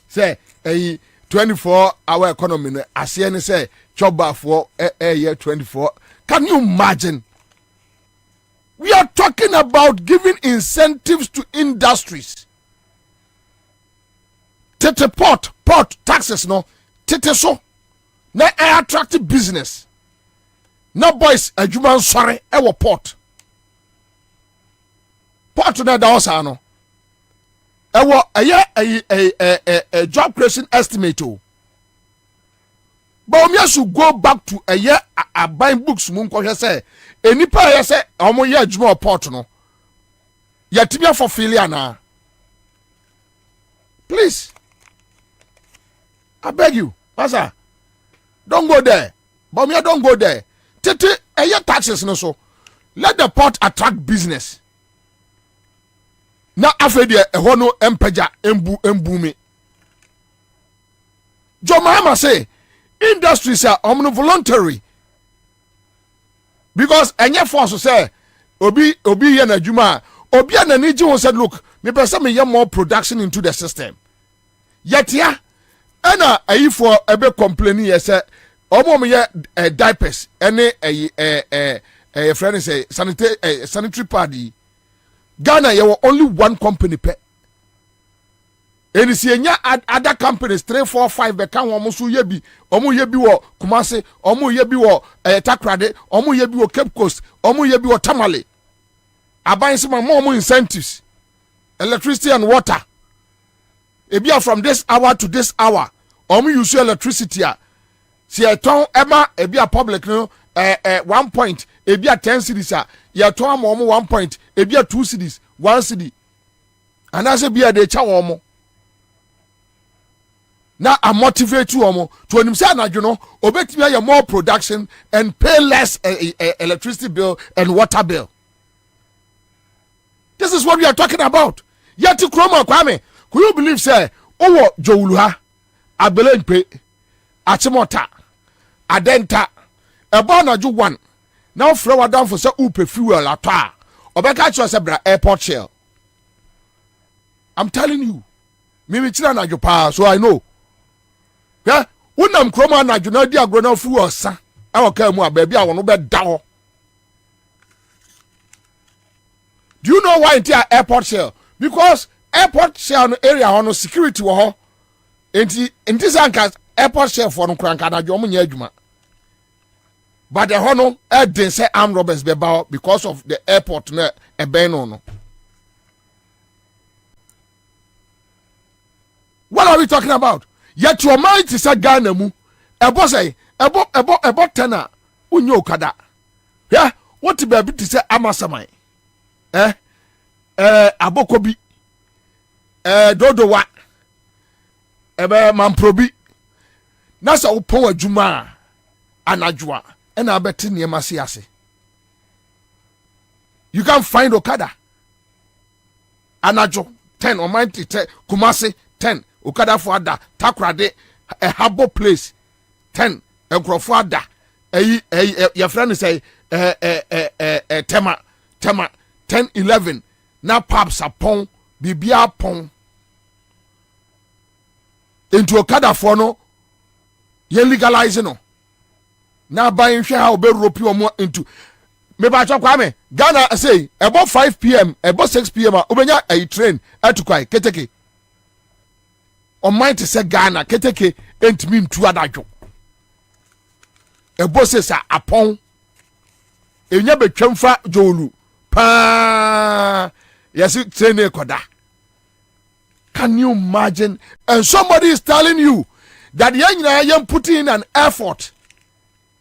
Speaker 1: say 24-hour economy no ase ne say choba for year 24. Can you imagine? We are talking about giving incentives to industries. Tete port taxes no tete so na attractive business. No boys adwuma nsore e wo port na da osa no e wo a job creation estimate o. Bawumia should go back to a buying books mun ko hwese enipa ye se omo ye adwuma port no yatibia for failure na. Please, I beg you, Master, don't go there. Bawumia, don't go there. Tete taxes no so. Let the port attract business. Na afedi ehɔ no empeja embu me. Jomama say industries are voluntary because enye force say obi ye na adwuma obi na ni ji won said look me person me more production into the system yet ya ana ayi for ebe complaining ye say omo me ye diapers ene friend say sanitary pad Ghana you only one company pe and see other companies 3 4 5 be kan wo so ye bi wo Kumasi omo ye bi wo Takrade omo ye bi wo Cape Coast omo ye bi wo Tamale aban se more incentives electricity and water ebia from this hour to this hour omo use electricity a si eton ema ebia public no 1 point ebia 10 cities a ye ton am omo 1 point ebia 2 cities 1 city and as ebia de cha omo now I motivate you to him say na no obetimi aye more production and pay less electricity bill and water bill. This is what we are talking about. Yet Kroma Kwame, could you believe say owo Jowuluha Abelenpe Achimota Adenta Ebona ju one now flower down for say upe fuel atwa obeka cho say bra airport shell. I'm telling you mimi chira na jo pa so I know. Yeah, unam kroma na juna di agro na fu osa awaka mu aba bia wono be da ho. Do you know why into airport shell? Because airport shell no area hono security wo ho. Enti sanka airport shell for no kranka na jo mu nya adwuma. But the hono den say armed robbers be ba because of the airport na e ben no. What are we talking about? Yet your mind is a Ghana mu. Ebo say, ebo tena, unyo kada. Yeah, what to be a bit to say amasamai? Abokobi. Dodo wa. Ebe mamprobi. Nasa upon juma anajwa. And I bet in Yamasiase. You can find Okada. Anajo 10 or 90 Kumasi 10. Okada for ada Takrade a habo place 10 Enkrofo ada your friend say tema 10 11 na paps upon bibia pon into Okada for no ye legalize no na buying share how be rope you into me ba chwa Kwame Ghana say about 5 p.m. about 6 p.m. obenya a train atukwai keteke on mind to say Ghana keteke entimi ntu adadwo ebo se sa apon enya betwamfa jolu pa yes train ekoda. Can you imagine? And somebody is telling you that you put in an effort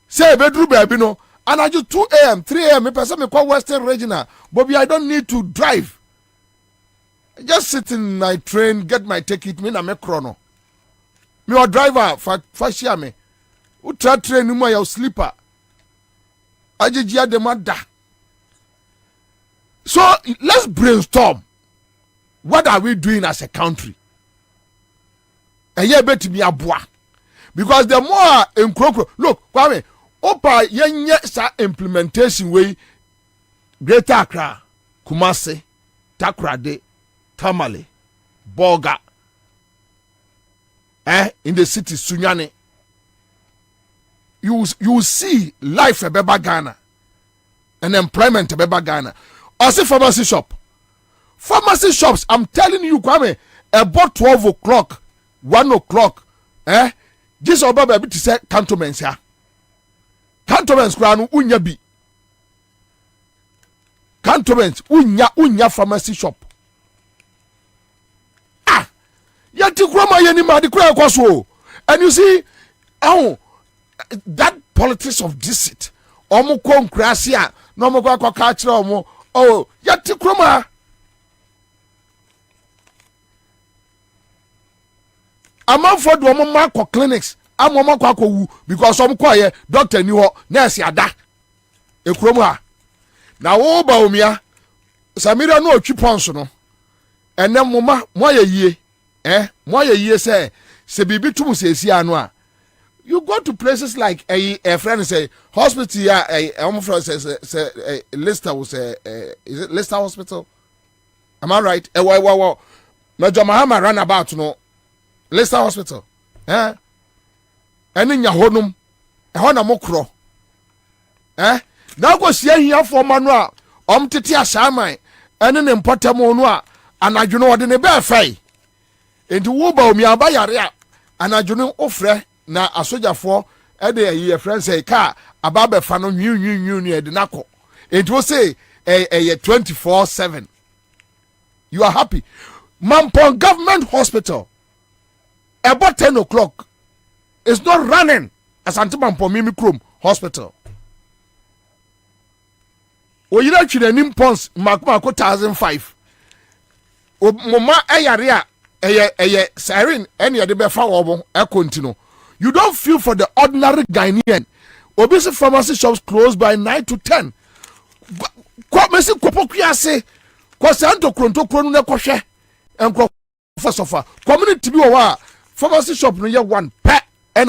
Speaker 1: say bedru baby no and I do 2 a.m. 3 a.m. me person me call Western Regional Bobby I don't need to drive. Just sit in my train, get my ticket, me na me chrono. Me or driver for share me. Utra train numa ya sleeper. Ajijia de mada. So let's brainstorm. What are we doing as a country? And ye bet me aboa. Because the more look, Kwame, opa yenye sa implementation way Greater Accra, Kumasi, Takrade, Tamale, Boga, in the city Sunyani, you see life a beba Ghana, and employment a beba Ghana. Also pharmacy shop, pharmacy shops. I'm telling you, Kwame, about 12 o'clock, 1 o'clock, this oba baby to say cantonments here. Cantonments kranu unya bi. Cantonments unya pharmacy shop. Yati kroma yeni madi kwa kwaso. And you see, that politics of deceit. Omo kon krasia, no mo kwa kachira omo. Oh, yati kroma. Among for the woman clinics, I'm woman wu because some quiet doctor knew nurse yada. A chroma. Now, oh, Baumia, Samira no chipons no. And then mama, moya ye, moya ye say, se bibi tu se si anwa. You go to places like a friend say hospital here, a friend says Leicester was is it Leicester Hospital? Am I right? Wow. Major Mahama ran about no Leicester Hospital. Eh? And in your honum, a honor mokro. Eh? Now go see here for Manua, Titia Shamai, and an important monua, and I do know what in a bear fay. Into Wubo, mi abayarea, and I do know ofre. Na asoja for your friends say car ababe fano new near the nako. It will say a 24/7. You are happy. Mampong Government Hospital about 10 o'clock. It's not running as Antimampong Mimikrum Hospital. O you know chile nimpons makuma 2005. O mama ayaria siren any of the befa obo e continue. You don't feel for the ordinary Ghanaian. Obviously, pharmacy shops close by 9 to 10. What Messi Kopokiase, Kwasanto Kronto Kronune Koshe, and Kofosofa. Community be a pharmacy shop near one pet and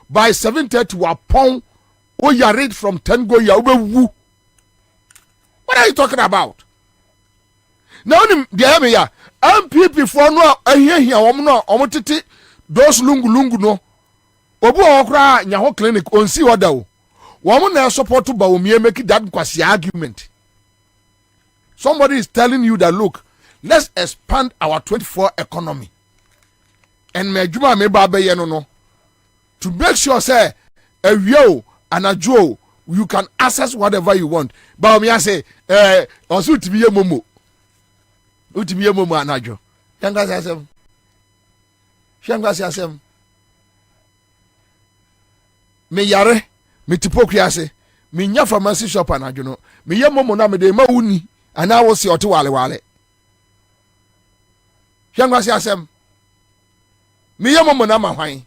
Speaker 1: by 7:30 wa pound. Oh, you read from 10 go ya woo. What are you talking about? Now, the ya MPP for no, I hear here, omotiti, those lungu no. Obu okra nyaho clinic onsi order o. Woman na support ba o make that kwasi argument. Somebody is telling you that look, let's expand our 24 economy. And me juma me ba be ye no to make sure say a and a joe you can access whatever you want. Ba me say osu tibiye momo. Utibiye momo anajo. Yanga sasem. Shanga sasem. Me yare me tipokwiase me nya pharmacy shop anadwono me ye momo na me de ma wuni ana wo se ote wale hwangwa se asem me ye momo na ma hwan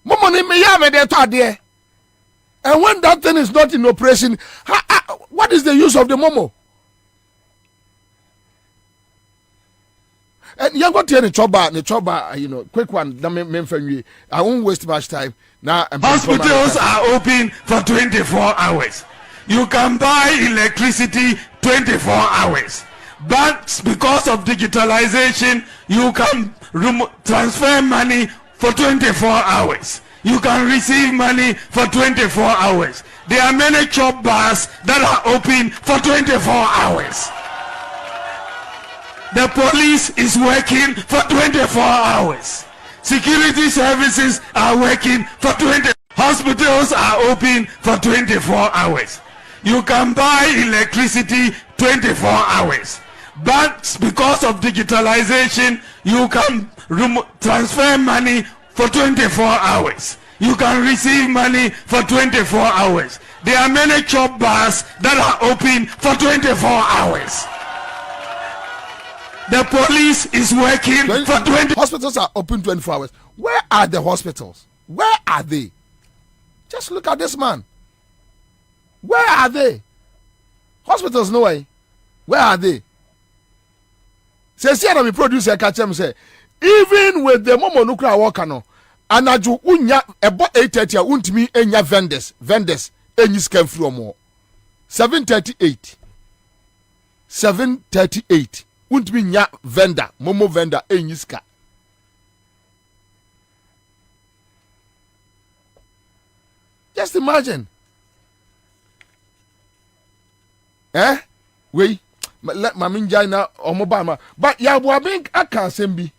Speaker 1: momo ni me ya me de to ade, and when that thing is not in operation, what is the use of the momo? And you got to any choba, you know, quick one. I won't waste much time. Now,
Speaker 11: hospitals are open for 24 hours. You can buy electricity 24 hours. But because of digitalization, you can transfer money for 24 hours. You can receive money for 24 hours. There are many chop bars that are open for 24 hours. The police is working for 24 hours. Security services are working for 20. Hospitals are open for 24 hours. You can buy electricity 24 hours. But because of digitalization, you can transfer money for 24 hours. You can receive money for 24 hours. There are many chop bars that are open for 24 hours. The police is working for 20.
Speaker 1: Hospitals are open 24 hours. Where are the hospitals? Where are they? Just look at this man. Where are they? Hospitals, no way. Where are they? Say, me producer catch them say, even with the momo nukra worker no, anaju unya about 8:30 untimi enya vendors enyi scam from more. 7:38 untimi nya vendor momo vendor enyi ska. Just imagine. Wait. Let Mamin Jaina or Mobama. But Yabuabink Akasembi.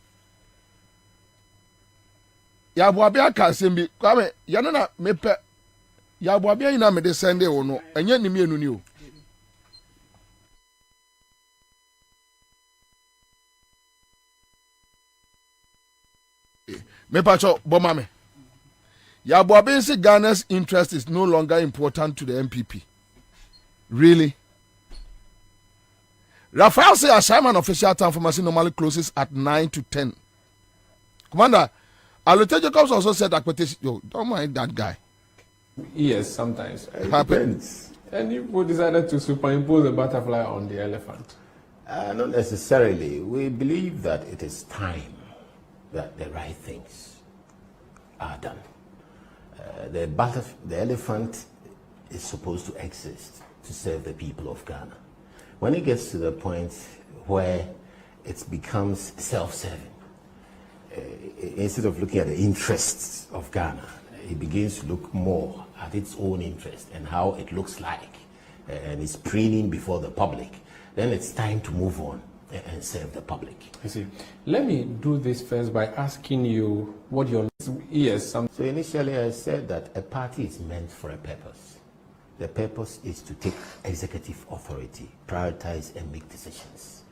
Speaker 1: Yabuabia Akasembi. Kwame, Yanana Mepe Yabuabia in Ame de Sunday or no, and yet Nimi knew. Mepacho Bomame. Yabuabinsi Ghana's interest is no longer important to the MPP. Really? Raphael says assignment official time pharmacy normally closes at 9 to 10. Commander, Alote Jacobs also said that yo, don't mind that guy.
Speaker 12: Yes, sometimes. It
Speaker 1: happens.
Speaker 12: And you decided to superimpose a butterfly on the elephant.
Speaker 13: Not necessarily. We believe that it is time that the right things are done. The elephant is supposed to exist to serve the people of Ghana. When it gets to the point where it becomes self-serving, instead of looking at the interests of Ghana, it begins to look more at its own interest and how it looks like, and is preening before the public, then it's time to move on and serve the public.
Speaker 12: I see. Let me do this first by asking you what your ears.
Speaker 13: So initially I said that a party is meant for a purpose. The purpose is to take executive authority, prioritize and make decisions.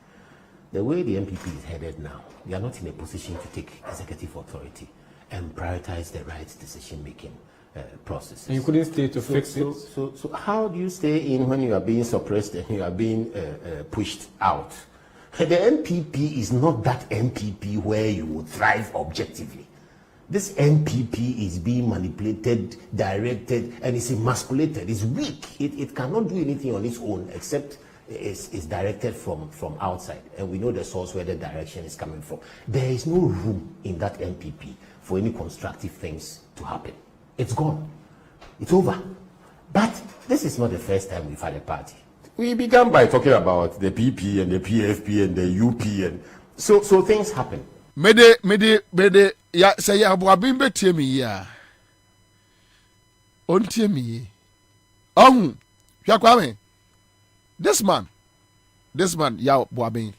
Speaker 13: The way the MPP is headed now, we are not in a position to take executive authority and prioritize the right decision-making processes.
Speaker 12: And you couldn't stay to fix it?
Speaker 13: So how do you stay in when you are being suppressed and you are being pushed out? The MPP is not that MPP where you will thrive objectively. This MPP is being manipulated, directed, and is emasculated. It's weak. It cannot do anything on its own except it's directed from outside. And we know the source where the direction is coming from. There is no room in that MPP for any constructive things to happen. It's gone. It's over. But this is not the first time we've had a party. We began by talking about the PP and the PFP and the UP, and so things happen.
Speaker 1: Mede ya say ya boabin betie me ya. Ontie me. Hwa This man ya boabin.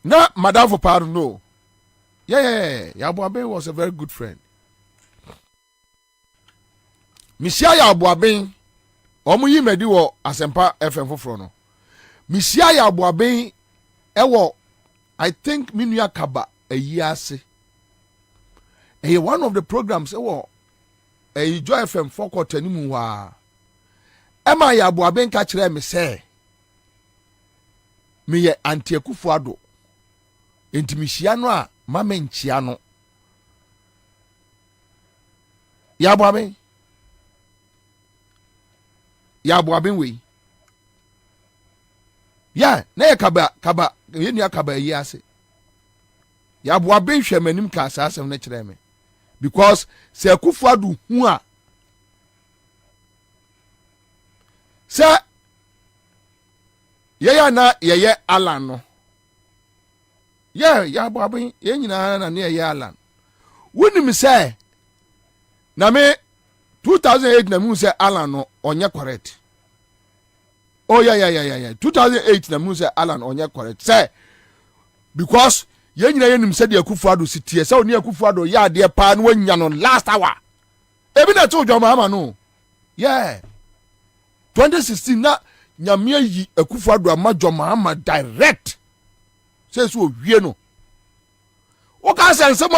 Speaker 1: Na madam for pardon no. Yeah. Ya boabin was a very good friend. Misia ya aboaben omuyi medi wo Asempa FM foforo no. Misia ya aboaben ewo I think minua kaba ayiase. One of the programs ewo Joy FM fokota ni mu wa. Ema ya aboaben ka kire me se me ye Antiekufuado. Enti misia no a mama nchia no. Ya aboaben ya boabin we ya na ye kaba ye nua kaba yi ase ya boabin hwemanim ka asasem na kire me because se Akufuado hu a se ye ya na ye Alan no ya boabin ye nyina na ne ye Alan wonim se na me 2008 na mu say Alan no onye correct. Oh yeah. 2008 na mu say Alan onye correct. Say because ye nyina yenim say de Akufuado sitie say oni Akufuado ya de pa no wanya no last hour. Ebi na to dwoma ama no. Yeah. 2016 na nyame yi Akufuado ama dwoma ama direct. Say so wie no. O ka say nsem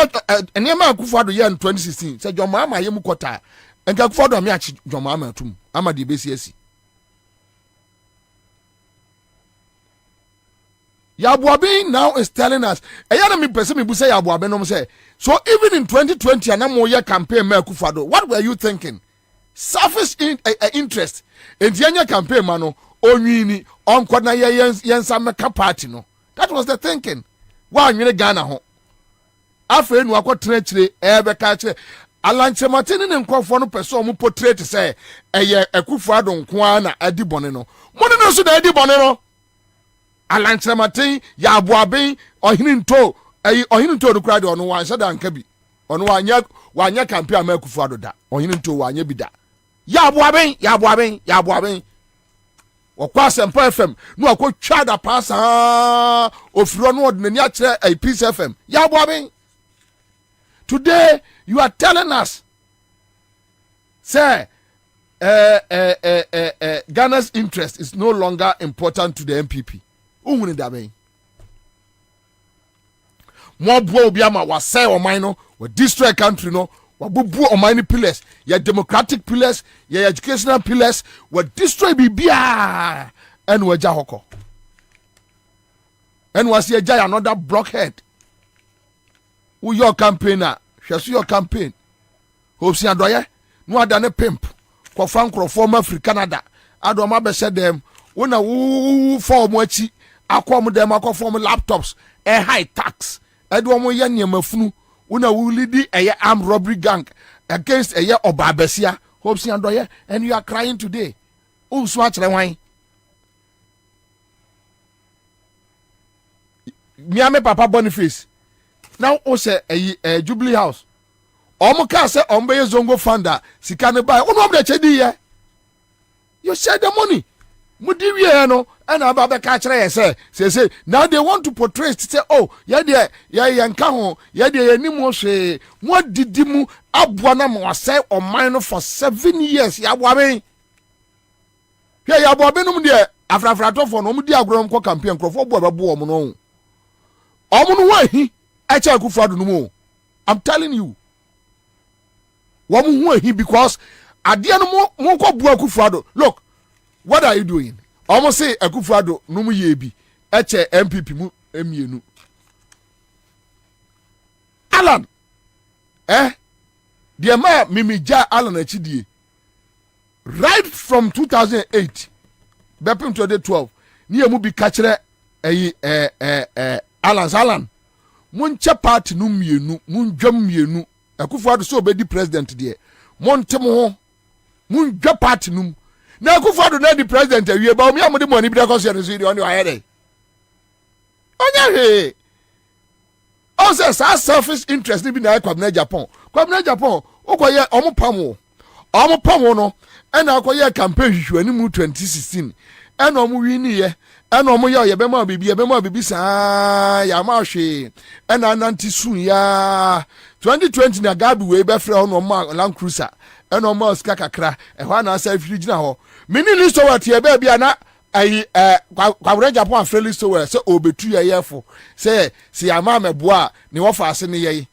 Speaker 1: enema Akufuado ye in 2016 say dwoma ama ye mu kota. Enka Akufuado am yachi dwoma ama atum ama de besiasi Yabuaben now is telling us eyana me person me bu say Yabuaben no say so even in 2020 anamo ye campaign ma Akufuado what were you thinking selfish interest entianya campaign ma no onwini onkwana yensa meka party no that was the thinking wa nwene Ghana ho afa enu akotena kire ebeka kire Alanchematini ne nkofo no pese o mu portrait say eye Akufuado nko na adi bone no mone no so da adi bone no Alanchematin ya aboaben ohininto no kra de ono wan sada anka bi ono wanya campaign ma Akufuado da ohininto wanya bi da ya aboaben okwa Asempa FM no akotwa da pasa ofiro no odnani a kire Peace FM ya aboaben. Today you are telling us say Ghana's interest is no longer important to the MPP. Unhuni da ben. Mo bo obi ama wa say o man no, we destroy country no, we bubu o man pillars, your democratic pillars, your educational pillars, we destroy bibia and we jahoko. And was ye jay another blockhead. Who your campaigner? Shall your campaign? Hope si adoye no adane pimp ko fankro form Africa Canada adoma be said them wona wo form achi akom dem akofom laptops high tax edo mo ye niamafunu una wulidi a armed robbery gang against a Obabesia, hopes and you are crying today. Oh, swatch the wine. Miame Papa Boniface. Now, also a Jubilee House. Omoka say ombe zongo founder sikane buy. Oh no, the chedi. You share the money. Mudiwe no and about the catcher say now they want to portray to say oh ya yanka ho ya de animo hwe what did mu abwana mo say on mine for 7 years ya boabe ya boabe no de afrafrato for no mu di agro ko campaign crofo bo bebo mo no omo no wahi echa Akufo-Addo no mo. I'm telling you womu wahi because adia no mo ko bu Akufo-Addo. Look, what are you doing? Almost say Akufo-Addo no mu yebi eche MPP mu emienu. Alan the ma mimija Alan achidie right from 2008 bepim 2012 ni emu bi kachire Alan munche party no mienu mundwam mienu Akufo-Addo so obedi president de montem ho mundwa party no na Akufo-Addo na di president awie ba omi amode money bi da cause you see on your head onya he o say selfish interest bi na Kwabena Japan okoye omupam no ena akoye campaign hwehwani mu 2016 ena omu wi ni ye ena omu ye bema bibi saa ya ma hwe ena nanti sun ya 2020 na gabi we be frɛ no ma Land Cruiser ena omu osika kakra ehwa na asa firi gina ho mini list over tie ba bia na ayi Kwabena Japan frɛ list over se obetu ye yefo se ya ma meboa ne wo fa ase ne ye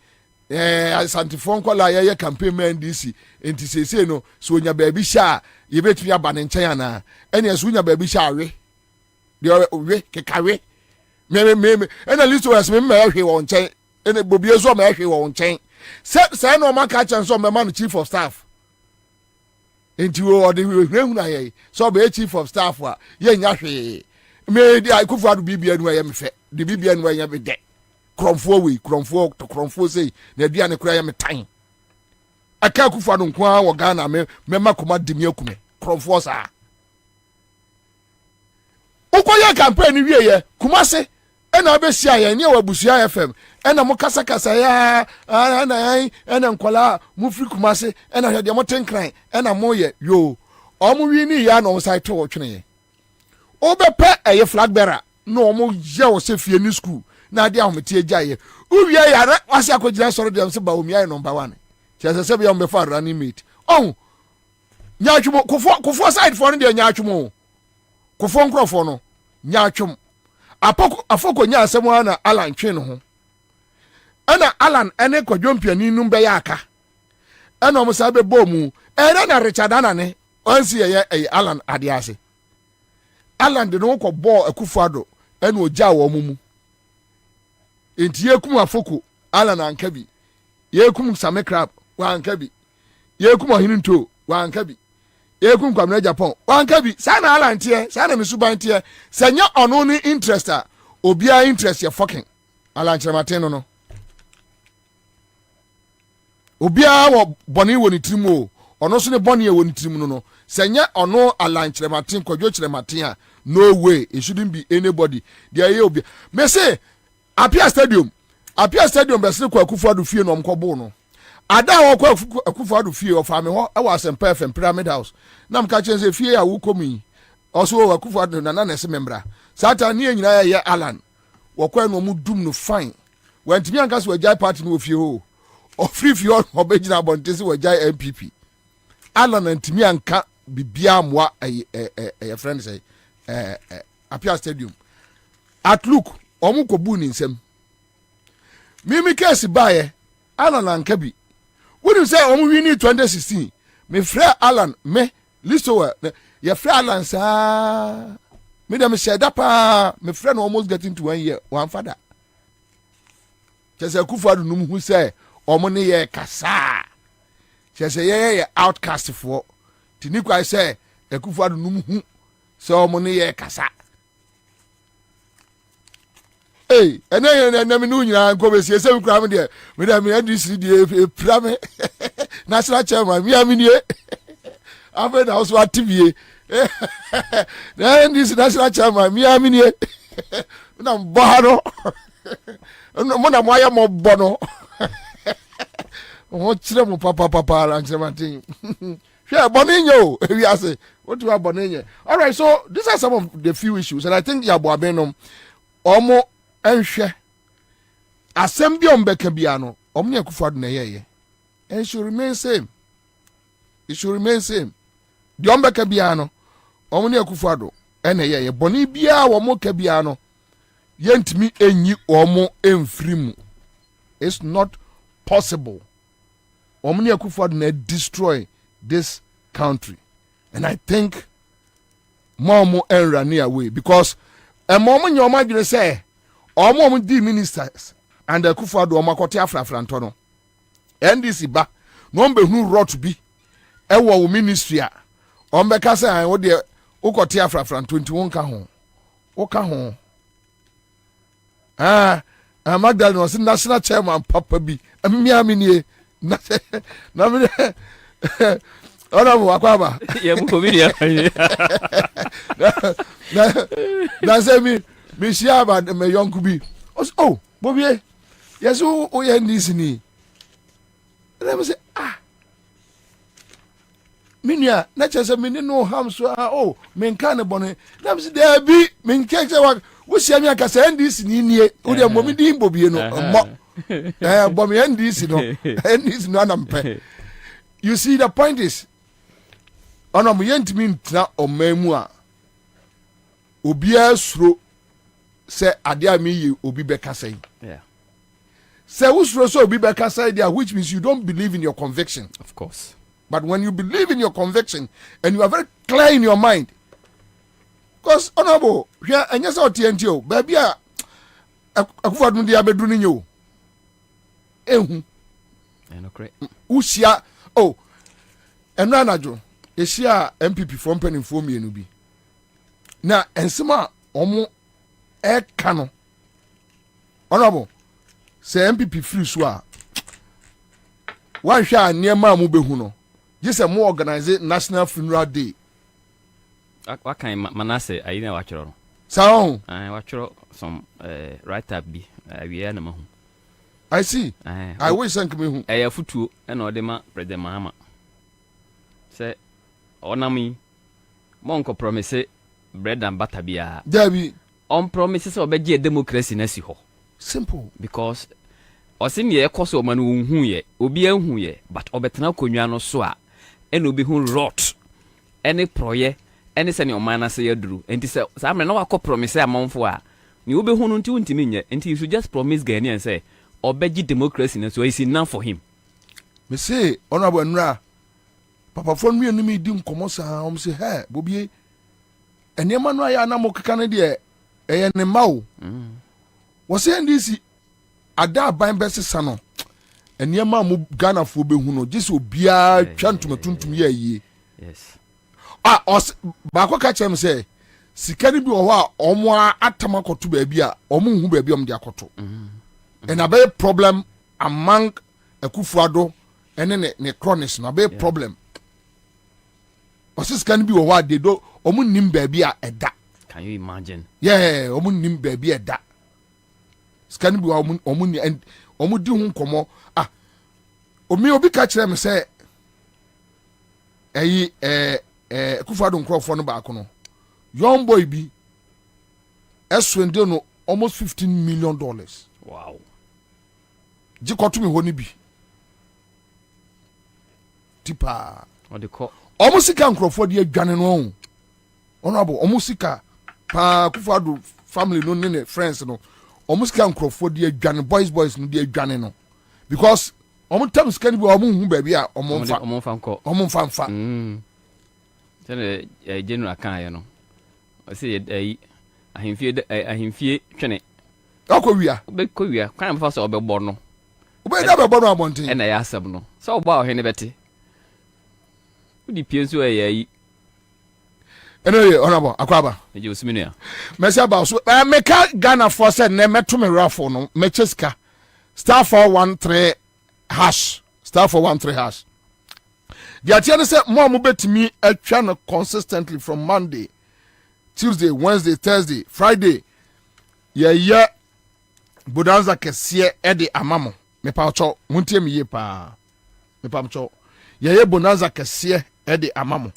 Speaker 1: Santifon kola ye campaign man DC enti sese no so onya ba bi sha ye betumi aba ne nkyɛn ana ene so onya ba bi sha we de we kekawe me ena list was me hwe wo nkyɛn ene bobi ezo ma hwe wo nkyɛn se no man ka chan so me man chief of staff enti wo de hwe na ye so be chief of staff wa ye nya hwe me di Akufo-Addo bibia no ye me fe de bibia no ye be de kromfo say na aduane kura ya metan aka Akufo-Addo nko wo Ghana me ma koma dimi akume kromfo sa ukoye campaign wie ye Kumase ena obesia ye ne wabusia FM ena mo kasa ya ena nkola mu free Kumase ena hwede mo tenkran ena mo ye yo omo wi ni ya no site wo twene obepe eye flag bearer no omo je wo se fie ni school na dia homete ajaye uwie ya wase akogina soro dem se ba omi ayi number 1 chese se bia mbefa running mate oh nyaatwumo kofo side for no dia nyaatwumo kofo nkrofo no nyaatwum afoko nya asemo na Alan twe no ho ana Alan ene kwadwompiani num be ya aka ana omo sa be bomu ere na Richard Anane onsi ye Alan ade ase Alan de no ko bo Akufo-Addo ene oja wo mumu enti yekum afoko Alan ankabi yekum Samekrab wa ankabi yekum ohininto wa ankabi yekum Kwabena Japan wa ankabi sana Alan tie sana misuban tie sanya ono ni interest a obia interest ya fucking Alan Kyerematen no obia wo boni woni tirimo ono so ne boni e woni tirimo no sanya ono Alan Kyerematen Kwadwo Kyerematen a no way it shouldn't be anybody there ye obia me say Apia Stadium bese kwa Akufo-Addo fie no mkobo no ada wo kwa Akufo-Addo fie o fa me ho e wa Asempa FM Pyramid House na mka chense fie ya wo komi oso wo Akufo-Addo na na se membra sata ni nyina ya Alan wo kwa no mu dum no fine wantimi anka so wajai party no fie ho o free fie o obegina bontese wajai MPP Alan antimi anka bibia moa friend say Apia Stadium at look omu ko bu ni nsem mimi case bae Alan ankabi wonu say omu wi ni 2016 me frɛ Alan me listo ye frɛ Alan sa me dem share da pa me frɛ no almost getting to 1 year one father kese Akufo-Addo num hu say omu ne ye kasa kese ye outcast for tini kwa say Akufo-Addo num hu say omu ne ye kasa Hey, and then I mean, you go with your 7 crime there. Madame, NDC, Prame, National Chairman, me, I mean, yeah. I've been also at TV. Then this National Chairman, me, I mean, yeah. No, Bano. No, Maya Mobono. What's the papa and something? Yeah, Boninho. We say, what do you have, Boninho? All right, so these are some of the few issues, and I think Yabuabenom, Omo, Enche, Assembly on Bekabiano, Omnia Kufad Neye, and it should remain same. It should remain same. The Ombekabiano, Omnia Kufado, and a Bonibia or Mokabiano, yent me enyi Omo enfrimu. It's not possible. Omnia Kufad ne destroy this country, and I think more and run away because a moment your mind say. Omo di ministers and the Kufado Omakote Afra Frantono. NDC ba no be hu rot bi e wo ministry a ombeka say an wo de ukote Afra Frantono 21 ka ho. O ka ho. Magdalene was national chairman papa bi. Miamini na me ona mo akwaba.
Speaker 3: Ye bu ko bi ya.
Speaker 1: Na say me share about me young kubi. Oh, Bobie. Yes, oh, yeah, this ni. Let me say, Minia, not just a minute no harm so oh, men can bonnet. Let me say, there be men catch a we see me can send this in here. Oh, the moment in Bobie no Bobie and this no and this no ampe. You see, the point is, on a yent mean now or memoir. Obia sro. Say adia mi you obi beka say.
Speaker 3: Yeah.
Speaker 1: Say usro so obi beka say there, which means you don't believe in your conviction.
Speaker 3: Of course.
Speaker 1: But when you believe in your conviction and you are very clear in your mind, because honorable, here and yes or TNTO, baby, I could not be doing you. Eh, Usia, oh, and Ranajo, a share MPP from Penny for me and Ubi. Now, and some omo. Kano honorable say MPP free so a wan hwa niema mu behu no just a mo organize national funeral day
Speaker 3: what kind manase ayi na wachoro no
Speaker 1: sao
Speaker 3: wachoro some write up bi we na mahu
Speaker 1: I see I wish thank me hu
Speaker 3: futuo na odema president Mahama say onami monko promise bread and butter bia
Speaker 1: Dabi
Speaker 3: on promises obegye democracy na si ho
Speaker 1: simple
Speaker 3: because osin ye ekoso man hu ye obi ahu ye but obetena konwa no so a eno bi hu rot any proye any sene o man na se yaduru enti se sa me na wakọ promise amonfo a ni obi hu no nti untimi nye enti you should just promise Ghanaians say obegye democracy na so is enough for him.
Speaker 1: Me say honorable Nra papa fon mi enimi di nkomo sa om say hey Bobie enema no aya na mo keka ne de eye ne mawo wo say ndisi ada ban besesa no enema mo Ghana fo behu no gese obia twantum tuntum ye yie
Speaker 3: yes
Speaker 1: ba ko ka chem say sikani bi wo a omo atama koto ba bia omo hu ba bia om de akoto and a big problem among Akufuado and then ne cronies no be problem osis can be what they do omu nim baby a eda.
Speaker 3: Can you imagine?
Speaker 1: Yeah, omu nim baby eda. Scan be omu ni and omu di hu komo omi obi ka kire me say Akufuado nkrofo no ba ko no young boy bi eswende no almost $15 million.
Speaker 3: Wow.
Speaker 1: Jikotu mi honi bi tipa
Speaker 3: what they call
Speaker 1: almost sika nkrofo de adwane no honorable almost sika pa Akufuado family no ne friends no almost sika nkrofo de adwane boys no de adwane no because almost time sika ni bi almost hu ba bi a almost fa
Speaker 3: tell general kan ye no o say ahimfie twene
Speaker 1: akowia
Speaker 3: obekowia kan am fa so obegbo no
Speaker 1: obeda bebo no abonten
Speaker 3: na ya asem no so ogba ohene bete udi pienso yi
Speaker 1: Anyway, honorable Akwaba.
Speaker 14: You usiminia.
Speaker 1: Mesi about so make Ghana for said ne meto me raffle no mecheska star 413 hash star 413 hash. The attorney said more mo betimi atwa no consistently from Monday, Tuesday, Wednesday, Thursday, Friday. Yeah. Bonanza kese e de amamo. Me pa cho muntie me ye pa. Me pa cho. Ye bonanza kese e de amamo.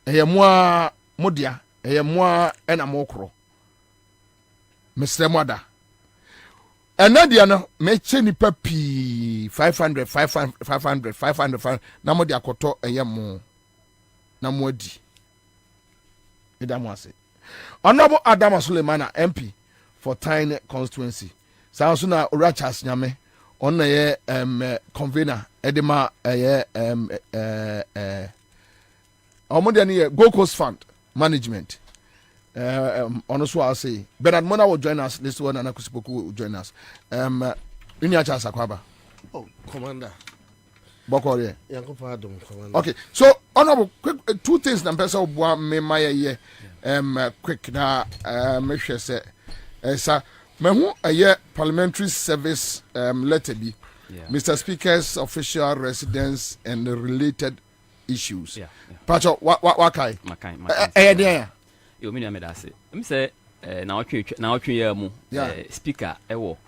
Speaker 1: Eye moa modia, eye moa ena mokro. Mr. Moda. Enadia no me che nipa pi 500 na mo de akoto eye mo na mo adi. Edamo ase. Honorable Adam Sulemana MP for Tyne constituency. Sounds na Orachas Nyame on the convener Edema Gold Coast Fund Management. Honestly, I'll say Bernard Mona will join us. This one and Akusipoku will join us. Inyacha Sakwaba.
Speaker 6: Oh, Commander.
Speaker 1: Bokore.
Speaker 6: Commander.
Speaker 1: Okay, so honorable, quick two things. Na pesa obwa me maye quick na make sure say sir mehu parliamentary service letter be Mr. Speaker's official residence and the related issues. Pacho what kai?
Speaker 14: Makai. You mean me that say. Me say na otwe ya mu speaker ewo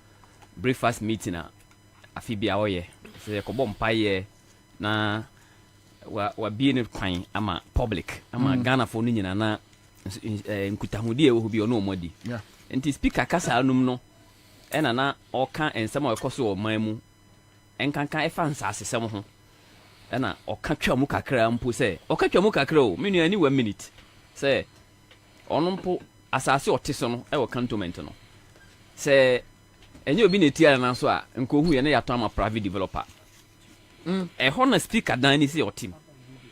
Speaker 14: breakfast meeting afi bia woye. Say ko bom paye na wa bi ne kwan ama public ama Ghana for ni nyina na nkutahudi ewo bi ono omodi. Enti speaker kasa anum no ena na oka ensem okoso o man mu enkankan efa nsasesem ho ena oka twamu kakra mpo se oka twamu kakra o menu ani 1 minute se onompo asase otiso no e wo cantonment no se enye obi netia na so a nkohu ye na yato ama private developer ho na speaker dan ni se otim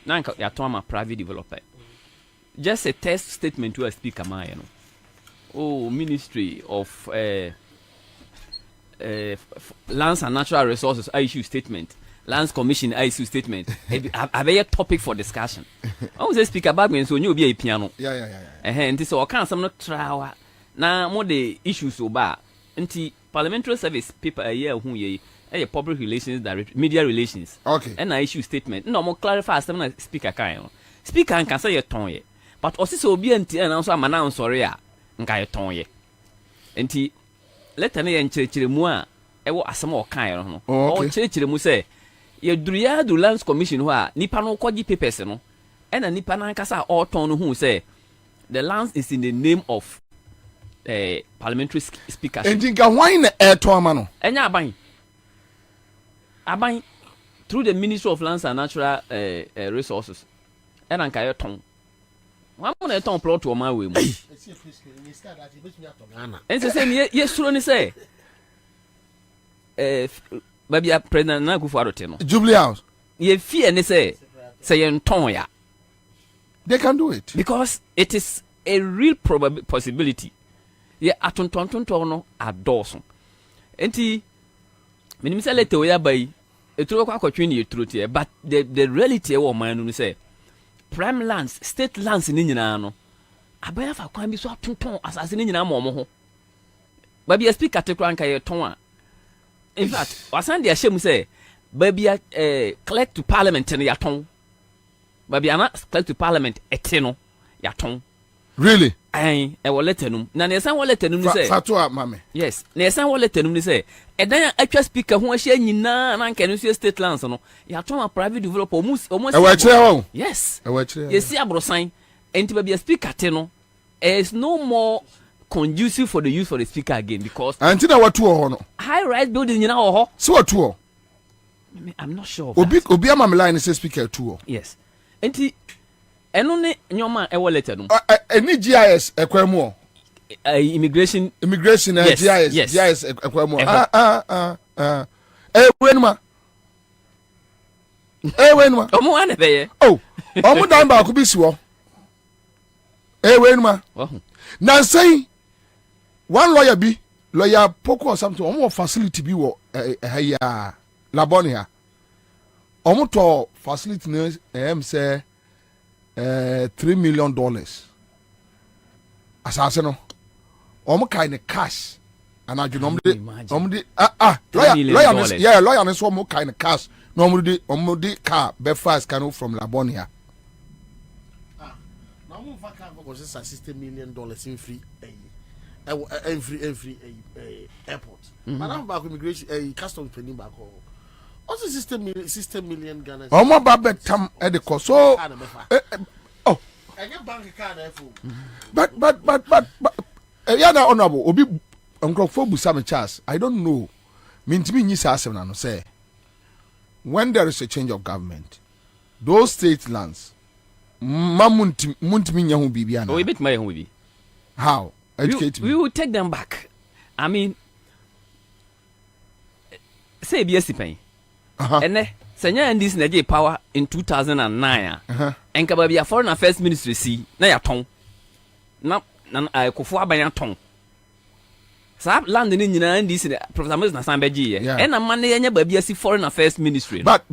Speaker 14: na nka yato ama private developer just a test statement to a speaker man no. Oh, Ministry of Lands and Natural Resources, I issue statement. Lands Commission, I issue statement. A very topic for discussion. I was a speaker about me, so you be a piano. And this all kinds of not trial. Now, more the issues so bad. Anti parliamentary service paper a year who ye a public relations, media relations.
Speaker 1: Okay.
Speaker 14: And I issue statement. No more clarify some speaker kind. Speaker can say your tongue, but also be anti and also I'm announced sorry. Nka yetonye enti letter na ye nkyerkyere mu a ewo asem o kan no o kyerkyere mu se ye duria du lands commission ho a nipa no kogi papers no ena nipa na nkasa o ton no hu se the lands is in the name of parliamentary speaker
Speaker 1: enti nka hwan na eto ama no
Speaker 14: enya aban through the Ministry of Lands and Natural Resources ena nka yeton one money ton plot to my way. And say yes, sure ni say. Baby President na Akufo no.
Speaker 1: Jubilee House.
Speaker 14: Ye fear ni say yen ton ya.
Speaker 1: They can do it
Speaker 14: because it is a real possibility. Ye atontontonton no adoso. Enti minim say let we abai eturo kwa kwatwe ni eturo tie but the reality e wo man no say prime lands, state lands ni nyina no. Abaya fa kwan bi so atonton asase ni nyina mo ho. Baby speaker te kran ka ye ton a. In fact, wasan de ahyem say baby clerk to parliament ni ya ton. Baby ana clerk to parliament ete no ya ton.
Speaker 1: Really?
Speaker 14: E wo letter num. Na ne san wo letter num ni say.
Speaker 1: Fatwa mame.
Speaker 14: Yes. Na san wo letter num ni say. Edan atwa speaker ho ahia nyina na nka no state lands no. Ya ton a private developer almost.
Speaker 1: Yes.
Speaker 14: Yes, see abrosan. Enti baby speaker te no. Is no more conducive for the use for the speaker again because
Speaker 1: antina watu ho no.
Speaker 14: High rise building nyina ho.
Speaker 1: So watu ho.
Speaker 14: I'm not sure.
Speaker 1: Obi amamela ni say speaker tu ho.
Speaker 14: Yes. Enti eno ne nyoma e wallet no.
Speaker 1: Any GIS ekwemu.
Speaker 14: Immigration
Speaker 1: GIS ekwemu. Wenuma. Wenuma.
Speaker 14: Omo ane beye.
Speaker 1: Oh. Omo dan ba ku bi si wo. Wenuma. Na say one lawyer Poco or something omo facility bi wo ya Labonia. Omo to facility no say $3 million. Asase no. Kind of cash. And I do normally lawyer is one more kind of cash. Normally car Belfast can from Labonia.
Speaker 6: Now was $60 million in free every airport. But I'm back immigration customs pending back home. Also 60 million Ghana.
Speaker 1: Oh my baby tam at the cost. So oh
Speaker 6: I get bank card
Speaker 1: but yeah, that honorable obi for busame chas. I don't know. Mean to me ni no say when there is a change of government, those state lands mamunti nyahu bibia na.
Speaker 14: Oh, bit my hu bi.
Speaker 1: How? Educate me.
Speaker 14: We will take them back. I mean, say BSC pen. And senya this na power in 2009 and kababia foreign affairs ministry see na ya ton na Kofu Abanya ton sa land ni nyina this Professor Moses na Sambeji and na man nya babia see foreign affairs ministry.
Speaker 1: But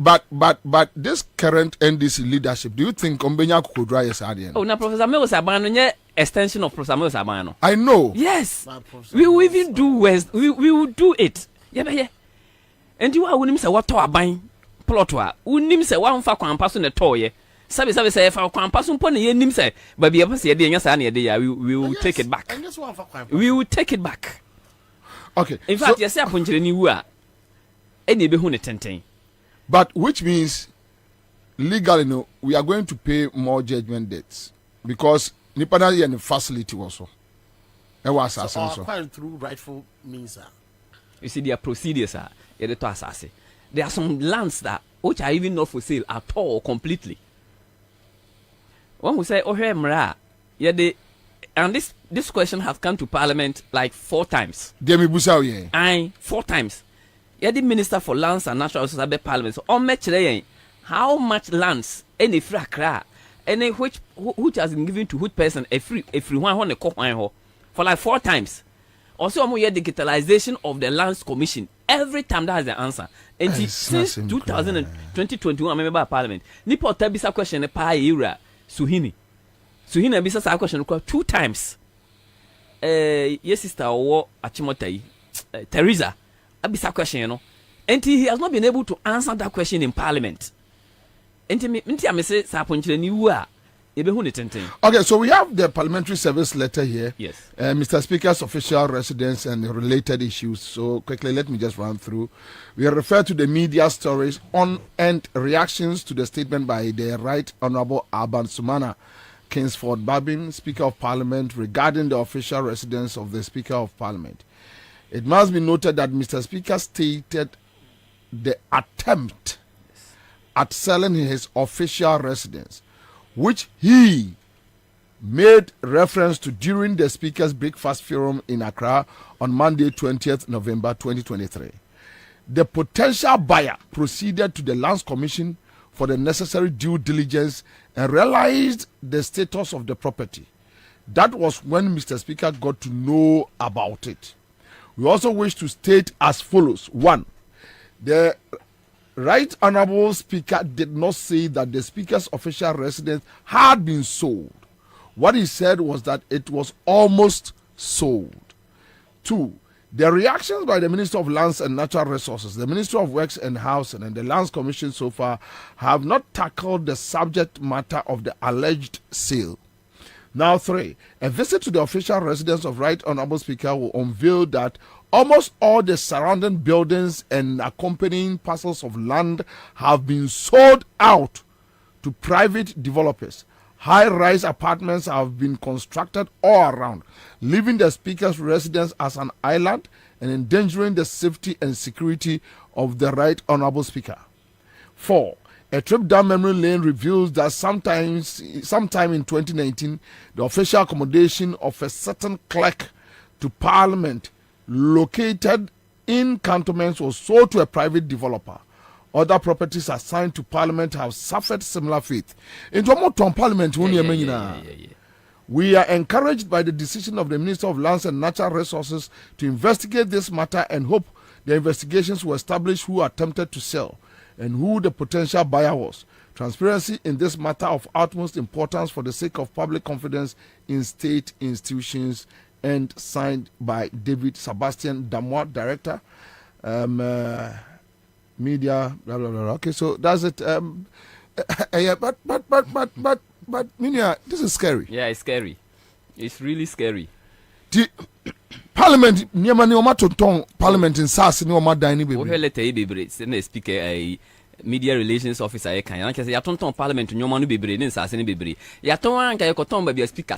Speaker 1: this current NDC leadership, do you think Ombenya could dry yes at
Speaker 14: Oh, na Professor Moses Abanya nya extension of Professor Moses Abanya no.
Speaker 1: I know.
Speaker 14: Yes. We will even do West. We will do it. Yeah. And you are unim say what to aban plot wa unim say wa mfa kwampa so ne toye sabe say fa kwampa so mpo ne ye nim say ba bia pese ye de nya sa na ye de ya we will take it back. We will take it back.
Speaker 1: Okay.
Speaker 14: In fact, yes, aponjere ni wu a ene be hu ne tenten.
Speaker 1: But which means legally no we are going to pay more judgment debts because nipa na ye ne facility also. E wa assassin so.
Speaker 6: Through rightful means.
Speaker 14: You see their procedures are there are some lands that which are even not for sale at all completely. One who say, oh, and this question has come to Parliament like 4 times. 4 times. The Minister for Lands and Natural Resources Parliament. So, how much lands any free any which has been given to which person a free one for like 4 times. Also, I'm here digitalization of the Lands Commission. Every time that has the answer. And since 2021, I remember Parliament. Nipo tabisa question a pa era Suhini bisa sa question 2 times. Yes, sister or Achimotai Teresa abisa question, you know. And he has not been able to answer that question in Parliament. And I say Saponchile ni wa.
Speaker 1: Okay, so we have the parliamentary service letter here.
Speaker 14: Yes.
Speaker 1: Mr. Speaker's official residence and related issues. So quickly, let me just run through. We refer to the media stories on and reactions to the statement by the Right Honorable Alban Sumana Kingsford Babin, Speaker of Parliament, regarding the official residence of the Speaker of Parliament. It must be noted that Mr. Speaker stated the attempt at selling his official residence, which he made reference to during the Speaker's Breakfast Forum in Accra on Monday, 20th November 2023. The potential buyer proceeded to the Lands Commission for the necessary due diligence and realized the status of the property. That was when Mr. Speaker got to know about it. We also wish to state as follows. 1. The Right Honorable Speaker did not say that the Speaker's official residence had been sold. What he said was that it was almost sold. 2. The reactions by the Minister of Lands and Natural Resources, the Minister of Works and Housing, and the Lands Commission so far have not tackled the subject matter of the alleged sale. Now 3. A visit to the official residence of Right Honorable Speaker will unveil that almost all the surrounding buildings and accompanying parcels of land have been sold out to private developers. High-rise apartments have been constructed all around, leaving the Speaker's residence as an island and endangering the safety and security of the Right Honorable Speaker. 4. A trip down memory lane reveals that sometime in 2019, the official accommodation of a certain clerk to Parliament located in cantonments was sold to a private developer. Other properties assigned to Parliament have suffered similar fate. We are encouraged by the decision of the Minister of Lands and Natural Resources to investigate this matter and hope the investigations will establish who attempted to sell and who the potential buyer was. Transparency in this matter of utmost importance for the sake of public confidence in state institutions, and signed by David Sebastian Damois, Director, Media, blah, blah, blah. Okay, so that's it. Yeah, but, Minia, this is scary.
Speaker 14: Yeah, it's scary. It's really scary.
Speaker 1: The Parliament, Parliament in SAS, no more dining baby.
Speaker 14: We let the speaker, media relations officer, I can say, I don't Parliament, no man be brain in SAS and be. Yaton, I could be a speaker.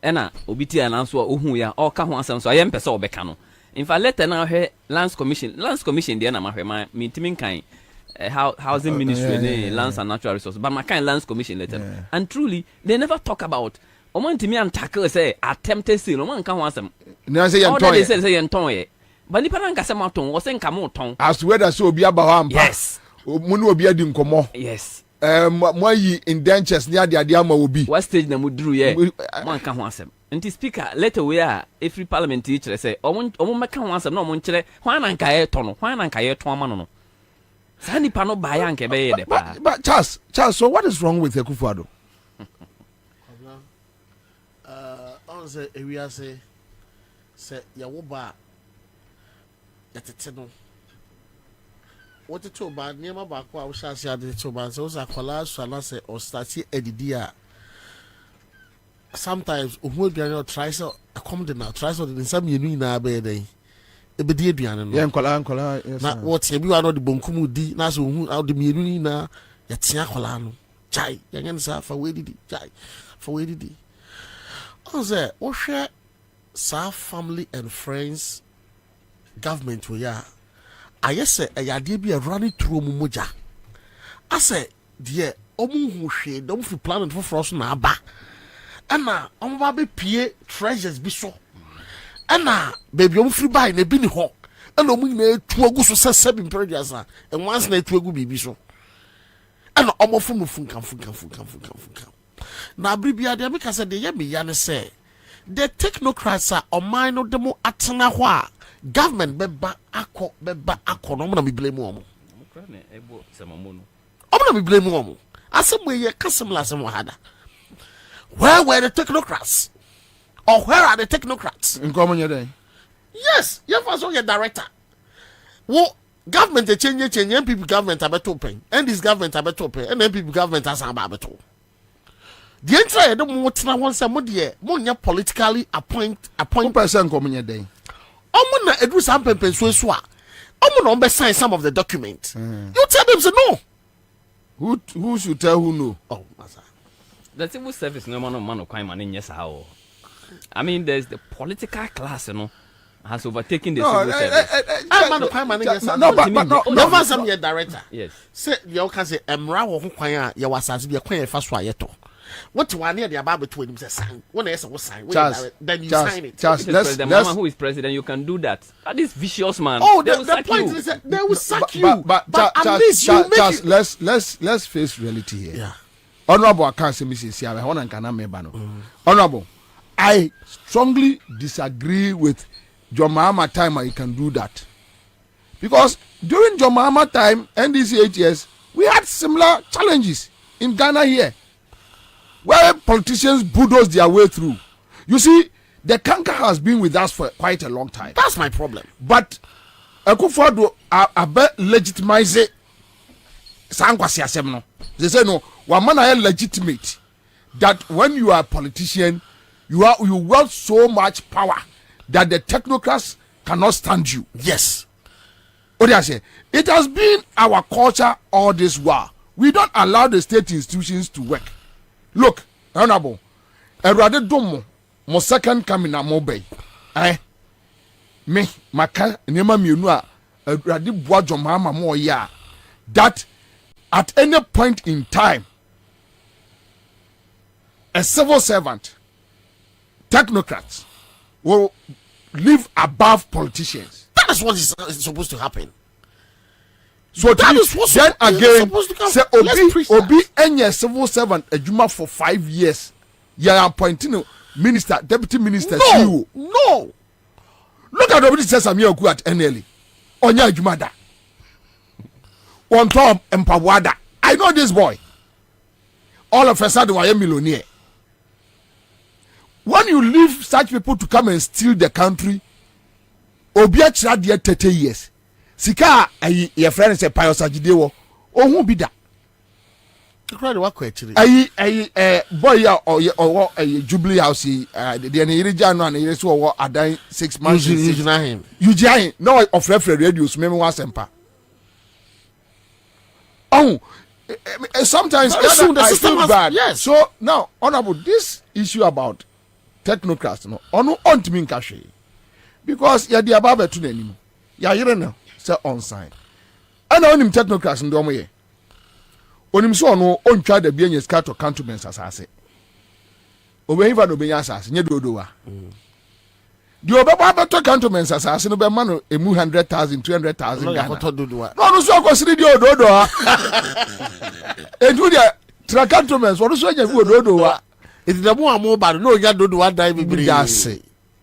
Speaker 14: Ena obiti announce who ya all can once so I am person obekano. In fact, let now her lands commission there na my meeting kind housing ministry, lands and natural resources, but my kind lands commission letter. Yeah. And truly, they never talk about Oman to me and tackle say attempted seal. Oman can want them.
Speaker 1: No, say
Speaker 14: they say Antoine. But the Paranka Samaton was saying Camoton.
Speaker 1: As whether so be about
Speaker 14: yes.
Speaker 1: Munu be a dinkomo.
Speaker 14: Yes.
Speaker 1: Moi indentures near the Adiama will be.
Speaker 14: What stage them would drew ye? One can want them. And the speaker later we are every parliament teacher say, oh, can want them no monchre, one and Kaye Tono, one and Kaye Tomano. Sandy Pano Bayanke Bay.
Speaker 1: But Charles, so what is wrong with Ekufado?
Speaker 15: On the area say Yawoba at the Teno. What the two bad near my back, I was saying the two bands, those are collage, Salase, or Stati Edidia. Sometimes, who be on tries to come to now, tries to in some union day. A bedian,
Speaker 1: young Cola,
Speaker 15: not what you are not the Bonkumu di, Nasu, who out the Miruna, Yatia Colano, Chai, young answer for Weddy, Chai, for Weddy. On the Osha, Sa family and friends, government we are. I say a yadi be a running through Muja. I say, dear, Omu she don't feel planning for frost na ba. And now, baby Pierre treasures be so. And now, baby, free buy in a binny hawk. And Omu to a goose 7 periods, and once night to a good be so. And almost from funka. Now, Bribia, the America said the Yami Yana say, the technocrats are on mine of the more Atanawa. Government beba ako no na me blame omo. Omo na me blame omo. Asem we ye kasem la asem wahada. Where were the technocrats? Or where are the technocrats?
Speaker 1: In common your day.
Speaker 15: Yes, you first your director. Well, government change people government abeto open. And this government abeto open. And then people government as abeto. The entire don't want na one some mo politically appoint
Speaker 1: person common your day.
Speaker 15: I'm gonna do some paper so I'm gonna sign some of the documents. You tell them say no.
Speaker 1: Who should tell who no?
Speaker 15: Oh, master.
Speaker 14: The civil service no man of crime and yes how. I mean there's the political class, has overtaken the civil service.
Speaker 15: I'm man of crime and yes. No, some your director.
Speaker 14: Yes.
Speaker 15: Say you can say Emra wo kwan ya wasase be kwan fa so ayeto. What one near the about between him sign? When I say sign, then you sign it.
Speaker 14: Who is president? You can do that. That is vicious, man.
Speaker 15: Oh, the point is that they will sack you. But at least you make
Speaker 1: it. Let's face reality here. Yeah. Honorable, I can't say Mrs. Honorable, I strongly disagree with John Mahama time. You can do that because during John Mahama time, NDC 8 years, we had similar challenges in Ghana here, where politicians bulldoze their way through. You see, the canker has been with us for quite a long time.
Speaker 15: That's my problem.
Speaker 1: But Akufo-Addo legitimize it. They say no, one man is legitimate. That when you are a politician, you wield so much power that the technocrats cannot stand you.
Speaker 15: Yes.
Speaker 1: What do I say? It has been our culture all this while. We don't allow the state institutions to work. Look, Honorable, Erade Domo, my second coming na mobile. Me, maka, nema miunua, Erade Boajo Mama mo ya. That at any point in time, a civil servant, technocrats, will live above politicians.
Speaker 15: That is what is supposed to happen.
Speaker 1: So that is what then again say Obi any civil servant ejuma for 5 years. You are appointing minister, deputy minister.
Speaker 15: No.
Speaker 1: Look at what says Samia Oku at NLE. Onya ejuma da. On top empawada. I know this boy. All of a sudden, I am a millionaire. When you leave such people to come and steal the country, Obia Chad 30 years. Sika, your friend is a pious agidewo. Oh, who be that? Boy, or Jubilee House, the Irijan and the so are dying 6 months. You giant, no, of referee radios, maybe one semper. Oh, sometimes I feel bad. Yes. So now, honorable, this issue about technocrats, no, on to me cash because you're the above to the name. Yeah, you don't know, say on sign. I know him technocrats in the way. On him so no on try the being a scat or countrymen as I say. Obey no be answers, near Dodoa. The Obaba countrymen as I say, no be man a 100,000, 200,000. No, so consider the Dodoa. And do the countrymen, what is your Dodoa?
Speaker 15: It's the more about no, you don't do what I will say.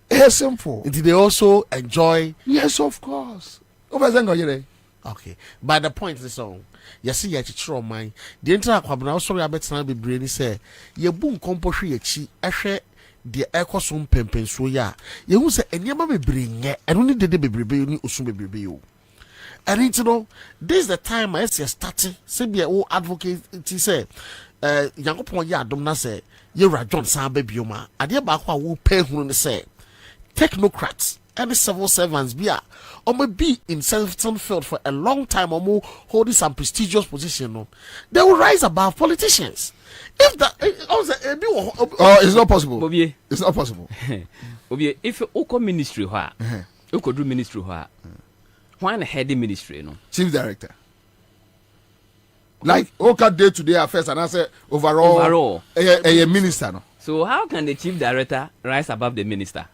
Speaker 1: It's simple.
Speaker 15: They also enjoy.
Speaker 1: Yes, of course.
Speaker 15: Okay, but the point is so. You see, you have mine. The entire Kwabena sorry I bet be brainy say. You boom composure ye chi. Ashe the echo some pempen so ya. You who say any be bring it. And only the be brebe ni usum be brebe you. And you know, this is the time I see starting. Say be o advocate. He say, Yankopon ya dom na say. You ra John Sam baby yoma. Adia ba kwa wo pay hunu say. Technocrats and the civil servants be may be in certain field for a long time or more holding some prestigious position. No, they will rise above politicians. If that,
Speaker 1: it's not possible. Bobie, it's not possible.
Speaker 14: Bobie, if you go ministry, you could do ministry. Why head the ministry? No,
Speaker 1: chief director. Like okay, day-to-day affairs, and I say overall, a minister. No.
Speaker 14: So how can the chief director rise above the minister?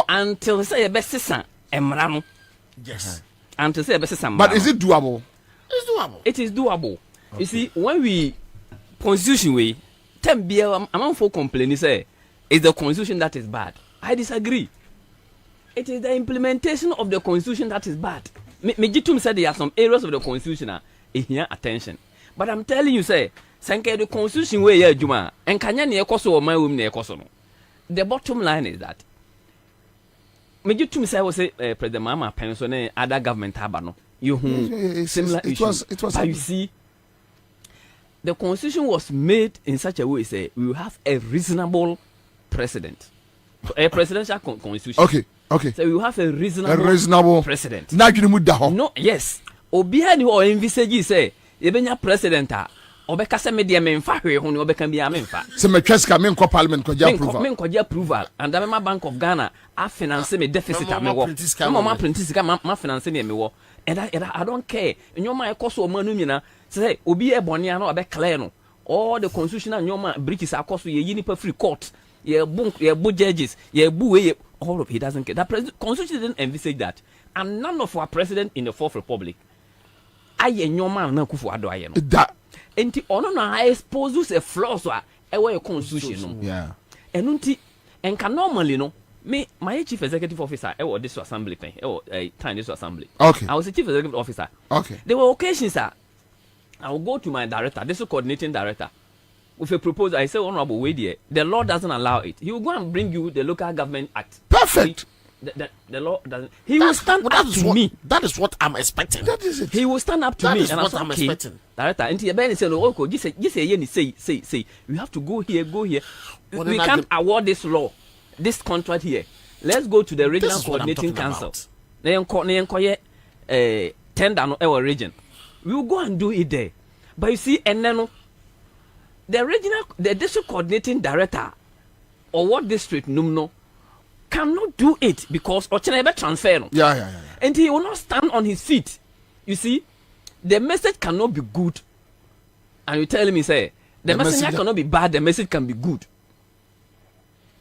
Speaker 14: Until say a best son, Emrano.
Speaker 15: Yes.
Speaker 14: Until say a best son.
Speaker 1: But is it doable?
Speaker 14: It's doable. It is doable. Okay. You see, when we constitution way, 10 BL among folk complaining say it's the constitution that is bad. I disagree. It is the implementation of the constitution that is bad. Mejitum said there are some areas of the constitution are here attention. But I'm telling you, say, Sanke the constitution way ya Juma and Kanya ne ekoso or my women ekoso no. The bottom line is that you to say was President Mama Penson other government habano. You similar issues. But you see, the constitution was made in such a way say we will have a reasonable president, a presidential constitution.
Speaker 1: Okay.
Speaker 14: So we will have a reasonable president. No, yes. Obiani or envisage say yebenya president obeka se media memfa hwe ho ne obeka bia memfa
Speaker 1: se metweska men ko parliament ko approval
Speaker 14: men ko approval and the Bank of Ghana a finance me deficit amewo ma printisi ka ma finance me mewo and I don't care nyoma e koso manu nyina say obi e bone an obe clear no all the constitutional nyoma breaches akoso ye yi nipa free court ye bu judges ye bu all of he doesn't care. The constitution didn't envisage that, and none of our president in the Fourth Republic aye nyoma na kufu ado aye no
Speaker 1: that
Speaker 14: enti ono na expose a flaws a ewe constitution no
Speaker 1: yeah
Speaker 14: enunti enka normally no me my chief executive officer ewo this assembly thing time this assembly
Speaker 1: okay
Speaker 14: I was a chief executive officer
Speaker 1: okay
Speaker 14: there were occasions I will go to my director, this is coordinating director, with a proposal. I say honorable way there the law doesn't allow it. He will go and bring you the Local Government Act.
Speaker 1: Perfect.
Speaker 14: The law doesn't. He will stand up to me.
Speaker 15: That is what I'm expecting.
Speaker 1: That is it.
Speaker 14: He will stand up to me.
Speaker 15: That is what I'm expecting.
Speaker 14: Director, and the Ben said, "Okay, just say. We have to go here. We can't award this law, this contract here. Let's go to the regional coordinating council. Tender no our region. We will go and do it there. But you see, and then the district coordinating director or what district no." Cannot do it because Ochenebe transfer.
Speaker 1: Yeah.
Speaker 14: And he will not stand on his feet. You see, the message cannot be good. And you tell me, say, the messenger cannot be bad, the message can be good.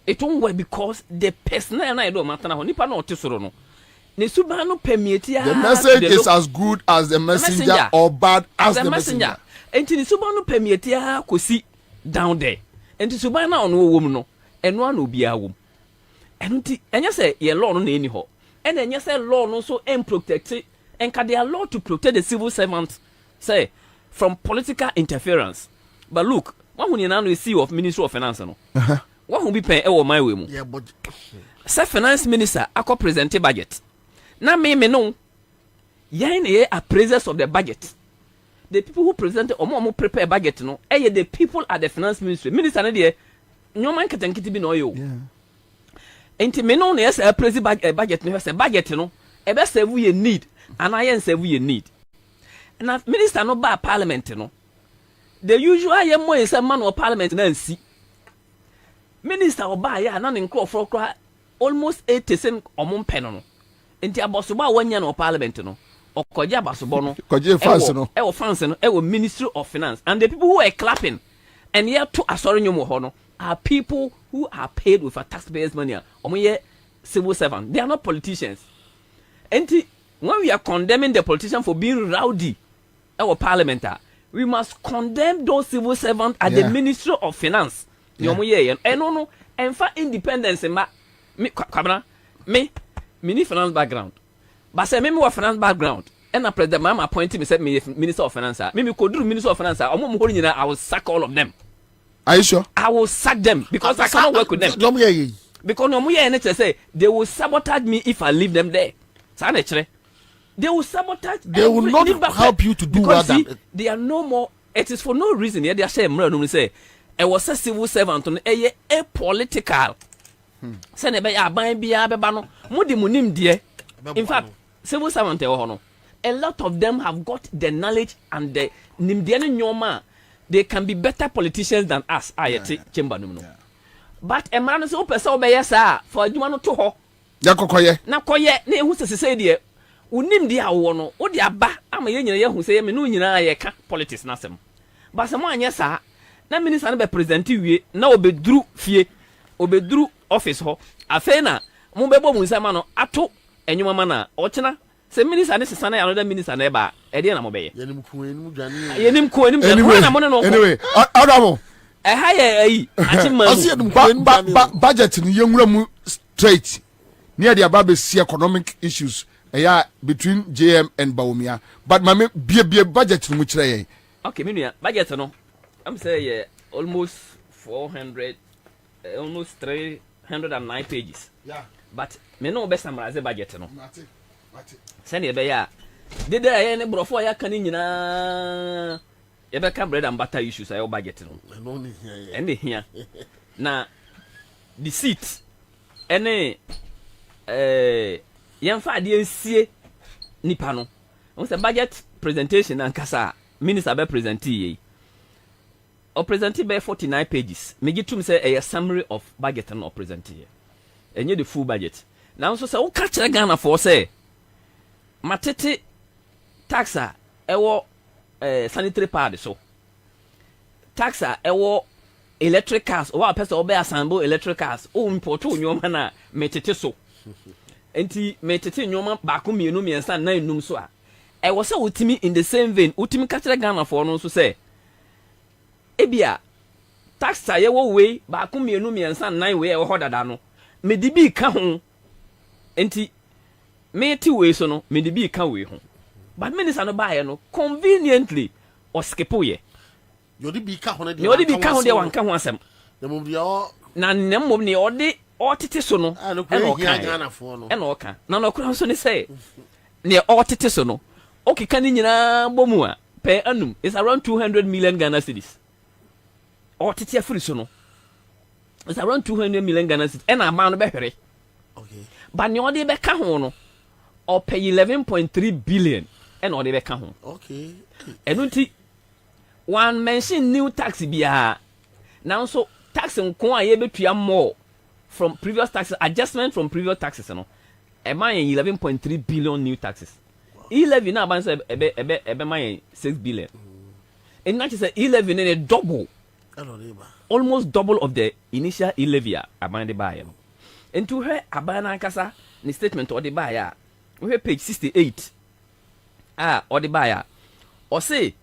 Speaker 14: It won't work because the personnel and I don't matter now. The
Speaker 1: message is as good as the messenger or bad as the messenger.
Speaker 14: And the Subano Permietia could see down there. And the Subana on woman, and one will be a woman. And you say your law no any ho. And then you say law no so protect and can their law to protect the civil servants. Say from political interference. But look, one who now is CEO of Ministry of Finance no. One who be paying my way mu.
Speaker 15: Yeah, but
Speaker 14: Say finance minister ako present budget. Na me no. Yen appraisers of the budget. The people who present omo prepare budget no. The people at the finance ministry. Minister na dey nyoma nketenkete bi na oyo. Yeah. Enti me no na yes appraise budget no say budget no. E be serve you need and I serve you need. Na minister no ba parliament no. The usual yemo is a man of parliament na nsi. Minister oba ya na nko for almost 80% omon pen no. Enti abosoba wanya no parliament no. Okoje abasobo no.
Speaker 1: Koje fans no.
Speaker 14: E fans no. E Ministry of Finance. And the people who are clapping and here to asori nyom ho no are people who are paid with a taxpayers money. Omo civil servant. They are not politicians. Enti when we are condemning the politician for being rowdy our parliament, we must condemn those civil servants at the Ministry of Finance. Yeah. And no, and for independence, Kwabena, me need finance background. But say me have finance background. And the president, I'm appointing me, say me Minister of Finance. Me could do Minister of Finance. I will sack all of them.
Speaker 1: Are you sure?
Speaker 14: I will sack them because I cannot work with them. Because no NHS say they will sabotage me if I leave them there. They will sabotage.
Speaker 15: They will not help you to do
Speaker 14: because
Speaker 15: that.
Speaker 14: They are no more. It is for no reason. Yeah, they are saying, no say, I was a civil servant on a political. Send a buy beer, bano, mudi munim dear. In fact, civil servant, a lot of them have got the knowledge and the nimdian nyoma. They can be better politicians than us. I chamber no. But a man is open so by sir for you want to ho.
Speaker 1: Yakoye.
Speaker 14: Na koye, ne who say dear. Unim dia wono wo dia ba ama ye nyina ye hu se ye me no nyina ye ka politics na sem ba se mo anya sa na minister na be present wie na obeduru fie obeduru office ho afa na mo bebo mu nsama no ato enyuma ma na ochina se minister ne sesa na ya no da minister na e ba e de na mo be ye
Speaker 15: yenim ko enim dwane
Speaker 14: yenim ko enim dwane na mo ne no
Speaker 1: anyway adamo
Speaker 14: e ha ye ayi achima
Speaker 1: budget ni yenwura mu straight near the ababesi economic issues between JM and Baumia. But my be budget mu kire.
Speaker 14: Okay, me budget no. I'm say almost 400 almost 309 pages.
Speaker 15: Yeah.
Speaker 14: But me no be summarize budget no. Mate. Send e be ya. Dede aye ne brofo ya kan nyina e be ka bread and butter issues ayo budget no.
Speaker 15: No ni here.
Speaker 14: Ende here. Na the seat ene yamfa ade ensie nipa no on say budget presentation and kasa minister be present ye o present be 49 pages meji tum say a summary of budget no present here enye the full budget now so say o ka kire Ghana for say matete taxa ewo sanitary pad so taxa ewo electric cars o wa person o be assemble electric cars o import nyoma na metete so enti metete nyoma baako mienu miensa na enum so a e wo se utimi in the same vein utimi ka kire Ghana for no so say ebia taxa ye wo we baako mienu miensa na we e ho dada no medibi ka ho enti meti we so no medibi ka we ho but minister no bae no conveniently o skipo ye
Speaker 15: yodi bi ka ho na de
Speaker 14: yodi bi ka ho de wan ka ho asem
Speaker 15: nemom de o
Speaker 14: na nemom ne ode otete so no
Speaker 15: e no Ghana for no
Speaker 14: e no ka na no kura so ne say ne otete so no okika ni nyina bomu a per annum is around 200 million Ghana cedis otete afiri so no is around 200 million Ghana cedis e na ma no be hwere
Speaker 15: okay
Speaker 14: but ne ode be ka ho no o pay 11.3 billion e na ode be ka ho
Speaker 15: okay
Speaker 14: enunti one mention new tax bia now so tax nko a ye betua more from previous taxes, adjustment from previous taxes, you know, a man 11.3 billion new taxes. 11 now, ebe 6 billion. And not just 11 in a double, almost double of the initial 11 about the buyer. And to her, Abana Kasa, the statement or the buyer, we have page 68. Or the buyer, or say,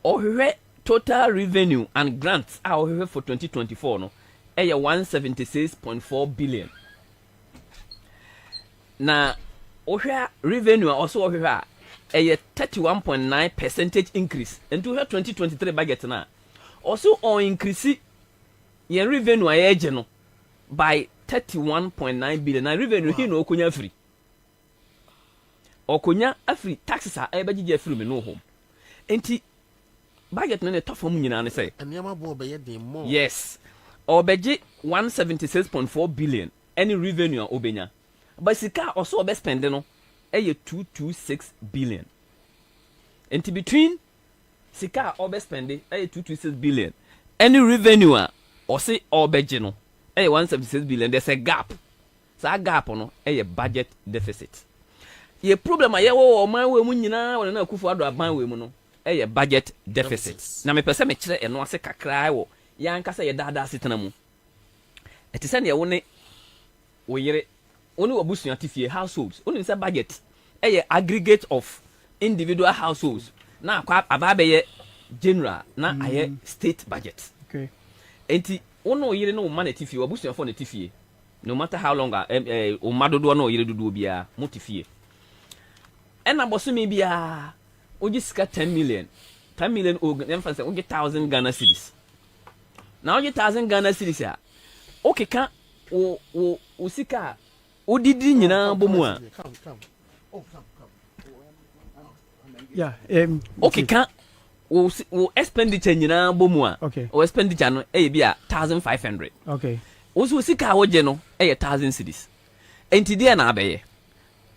Speaker 14: or her total revenue and grants are for 2024, no. 176.4 billion. Na ohwa revenue also ohwa a 31.9% increase into her 2023 budget now. Also on increase your revenue agent by 31.9 billion. Now revenue here no kunya free. Or kunya free taxes are able to free me no home. Enti budget no tough for me na say. Yes. Or budget 176.4 billion any revenue obenya. But sika also be spending no 226 billion. And between sika obe spending 226 billion. Any revenue or say obeje no 176 billion. There's a gap. So a gap no a budget deficit. Ye problem a ye wo man we mu nyina wona na kufu ado aban we mu no a budget deficit. Na me pese me kire eno ase kakra wo yan kasa ye dada setena mu. Eti se ne wo ne wo yire oni obusuan tifie households oni say budget aggregate of individual households na akwa ababe general na aye state budget.
Speaker 5: Okay.
Speaker 14: Enti ono yire no man tifie obusuan for na tifie no matter how long o madodo no yire dodo bia mo tifie ena bosumi bia oji sika 10 million o emphasize oji 1000 Ghana cedis na oji 1000 Ghana cedis ya okeka o sika odidi nyina bomu a
Speaker 5: yeah
Speaker 14: okay kan o expenditure nyina bomu a
Speaker 5: okay
Speaker 14: o expenditure no bia 1500
Speaker 5: okay
Speaker 14: o so sika wo je no 1000 cedis enti dia na abaye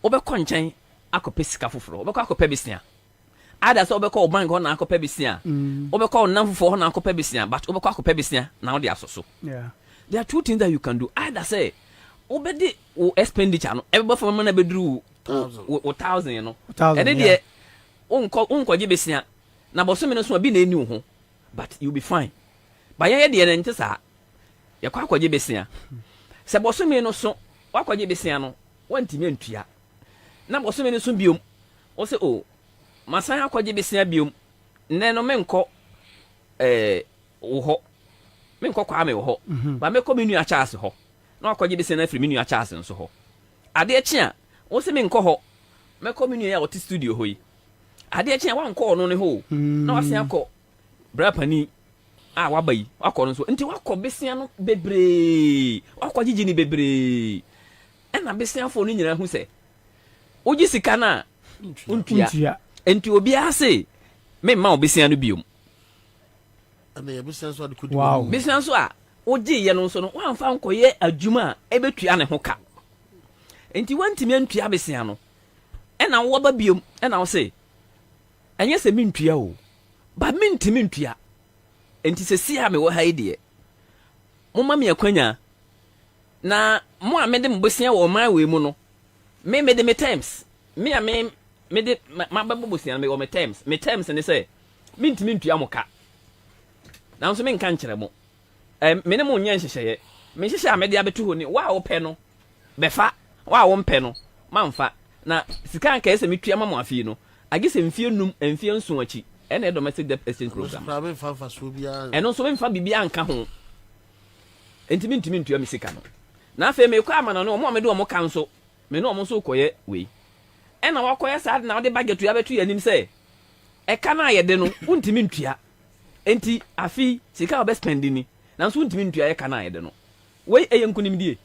Speaker 14: obekọ nchen akọpẹ sika foforo obekọ akọpẹ bisia ada so obekọ bank ho na akọpẹ bisia obekọ nam foforo ho na akọpẹ bisia but obekọ akọpẹ bisia na wo de asoso
Speaker 5: yeah
Speaker 14: there are two things that you can do either say obedi o expenditure no everybody for man na bedru 1000 you know and then unko je besia na bosome no so bi na eni ho but you be fine ba ye de na nte sa ye kwa akwaje besia se bosome no so akwaje besia no wantimi antua na bosome no so biom o se o masan akwaje besia biom nne no menko wo ho menko kwa me wo ho ba me ko menu a chance ho na akwaje besia na free menu a chance nso ho ade echi a o se menko ho me ko menu ya o studio ho yi ade echi a wan ko no ne ho na wase akọ brapani a wabai akọ no so nti wakọ besia no bebre wakọ gigi ni bebre na besia fo no nyina hu se oji sika na untua enti obi ase me ma obesia no biom
Speaker 15: ana ye besia so adekodi
Speaker 14: besia so a oji ye no so no wan fa nkoye adwuma ebetua ne ho ka enti wantimi antua besia no na wo ba biom na wo se enye se mintua o ba mintimi ntua enti se sia me wo ha ide mo ma me akwanya na mo a mede mbosia wo man we mu no me mede me terms me a me mede ma ba bosia me wo me terms ne se mintimi ntua mo ka na nso me nka nkere mo me ne mo nya nhyehyeye me hyehyɛ a mede abetu ho ni wa wo pɛ no befa wa wo mpɛ no mamfa na sika nka ese metua ma mo afi no agese mfie num mfie nso achi ene domestic debt exchange program eno so memfa bibia anka ho entimi ntimi ntua me sika no na afa me kwa amana no mo me do mo kan so me no mo so koye we ena wakoye sad na de budget ya betu yanim se e kana ye de no untimi ntua enti afi sika obe spending ni na so untimi ntua ye kana ye de no we eyenkunim die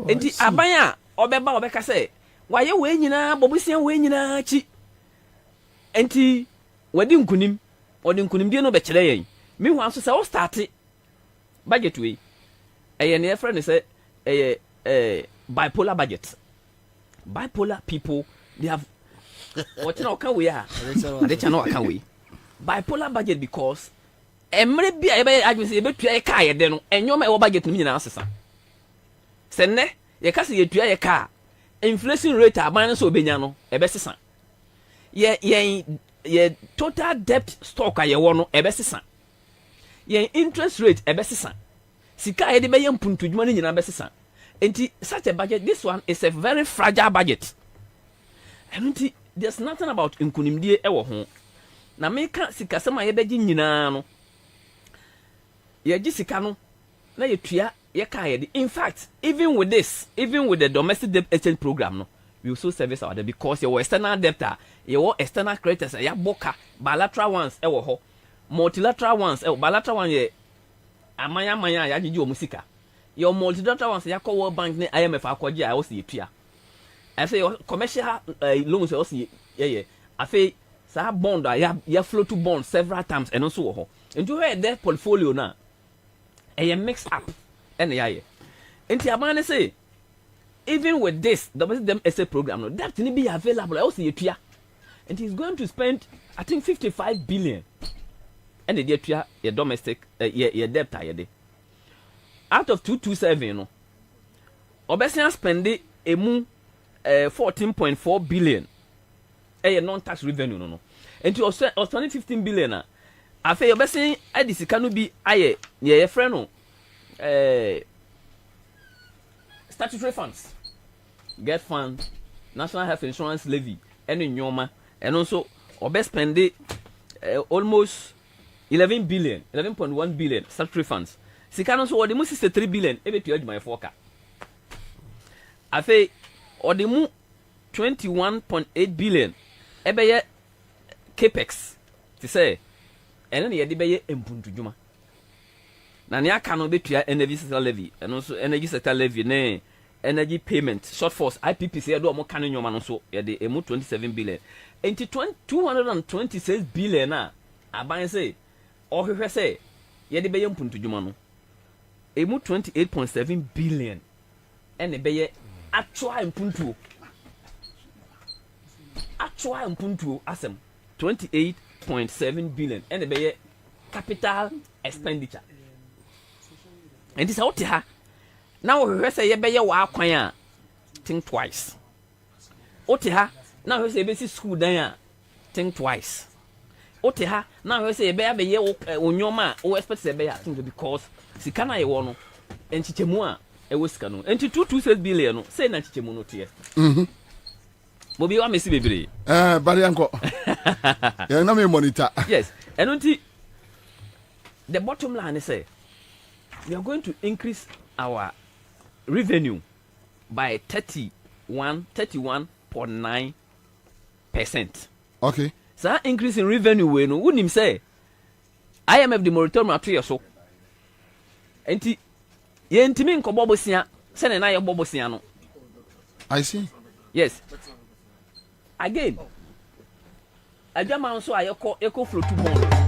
Speaker 14: enti abanya obeba obeka se waye we nyina bobusia we nyina chi enti wadi nkunim odi nkunim die no be kire yen me hu anso se o start budget we eye ne friend say bipolar budget. Bipolar people, they have what you know can we are they can we bipolar budget because emre bia e be adwese e betua e ka ye de no enyo ma e wo budget no nyina asesa senne ye ka se ye tua ye ka inflation rate aban so obenya no e be sesa ye total debt stock aye wo no e be sesa ye interest rate e be sesa sika ye de be ye mpuntudwuma no nyina be sesa enti such a budget this one is a very fragile budget and there's nothing about nkunimdie e wo ho na meka sika sema ye beji nyina no ye gi sika no na ye tua ye ka ye de in fact even with the domestic debt exchange program no we will so service our debt because your external debtor, your external creditors, your boka, bilateral ones, ho, multilateral ones, bilateral one, ye, amaya maya, ya jiju musika. Your multilateral ones, ya call World Bank, IMF, akwaji, I also see I say your commercial loans, I also yeah. I say, sa bond, ya flow to bond several times, and also ho. And you heard that portfolio now, and you mix up, and yeah. And the man say, even with this, the essay program, no, that need be available. I also see and he's going to spend, I think, 55 billion. And the debt, your domestic, your debt, out of 227, you know, Obesia spend it a moon 14.4 billion. A non-tax revenue, no. And to also 15 billion. I feel Obesia, I this can be aye, yeah, friend, statutory funds, get fund, national health insurance levy, any nyoma, and also Obe spend it almost 11 billion, 11.1 billion statutory funds. Sikano so the most 63 billion, ebe to my forecast. I say, or the mo 21.8 billion, ebe ye capex, to say, and then ye debate impuntu juma. Na nya cannot be to energy sector levy, and also energy sector levy, ne energy payment, shortfalls, IPPC, do more cannon your man also, ye the emu 27 billion. And 226 billion, I say, or he say, ye debate impuntu juma no. Emu 28.7 billion, and the actual impuntu asem 28.7 billion, and the capital expenditure. And this out here now we say ye be wa kwan think twice. Otiha now we say be school dan think twice. Otiha now we say be ye onyoma o expect say be think because sikana ye wo no enchichemu a e wo sika no enti 226 billion no say na enchichemu no tie Bobie wa mesi bebre
Speaker 1: bari anko ya na me monitor.
Speaker 14: Yes, and until the bottom line is say we are going to increase our revenue by 31.9%.
Speaker 1: Okay.
Speaker 14: So increase in revenue we no wonim say IMF the moratorium ato so. Enti ye ntimi nkobo bosia se na ye bobosia no.
Speaker 1: I see.
Speaker 14: Yes. Again. Ajama nso ayeko flow to bond.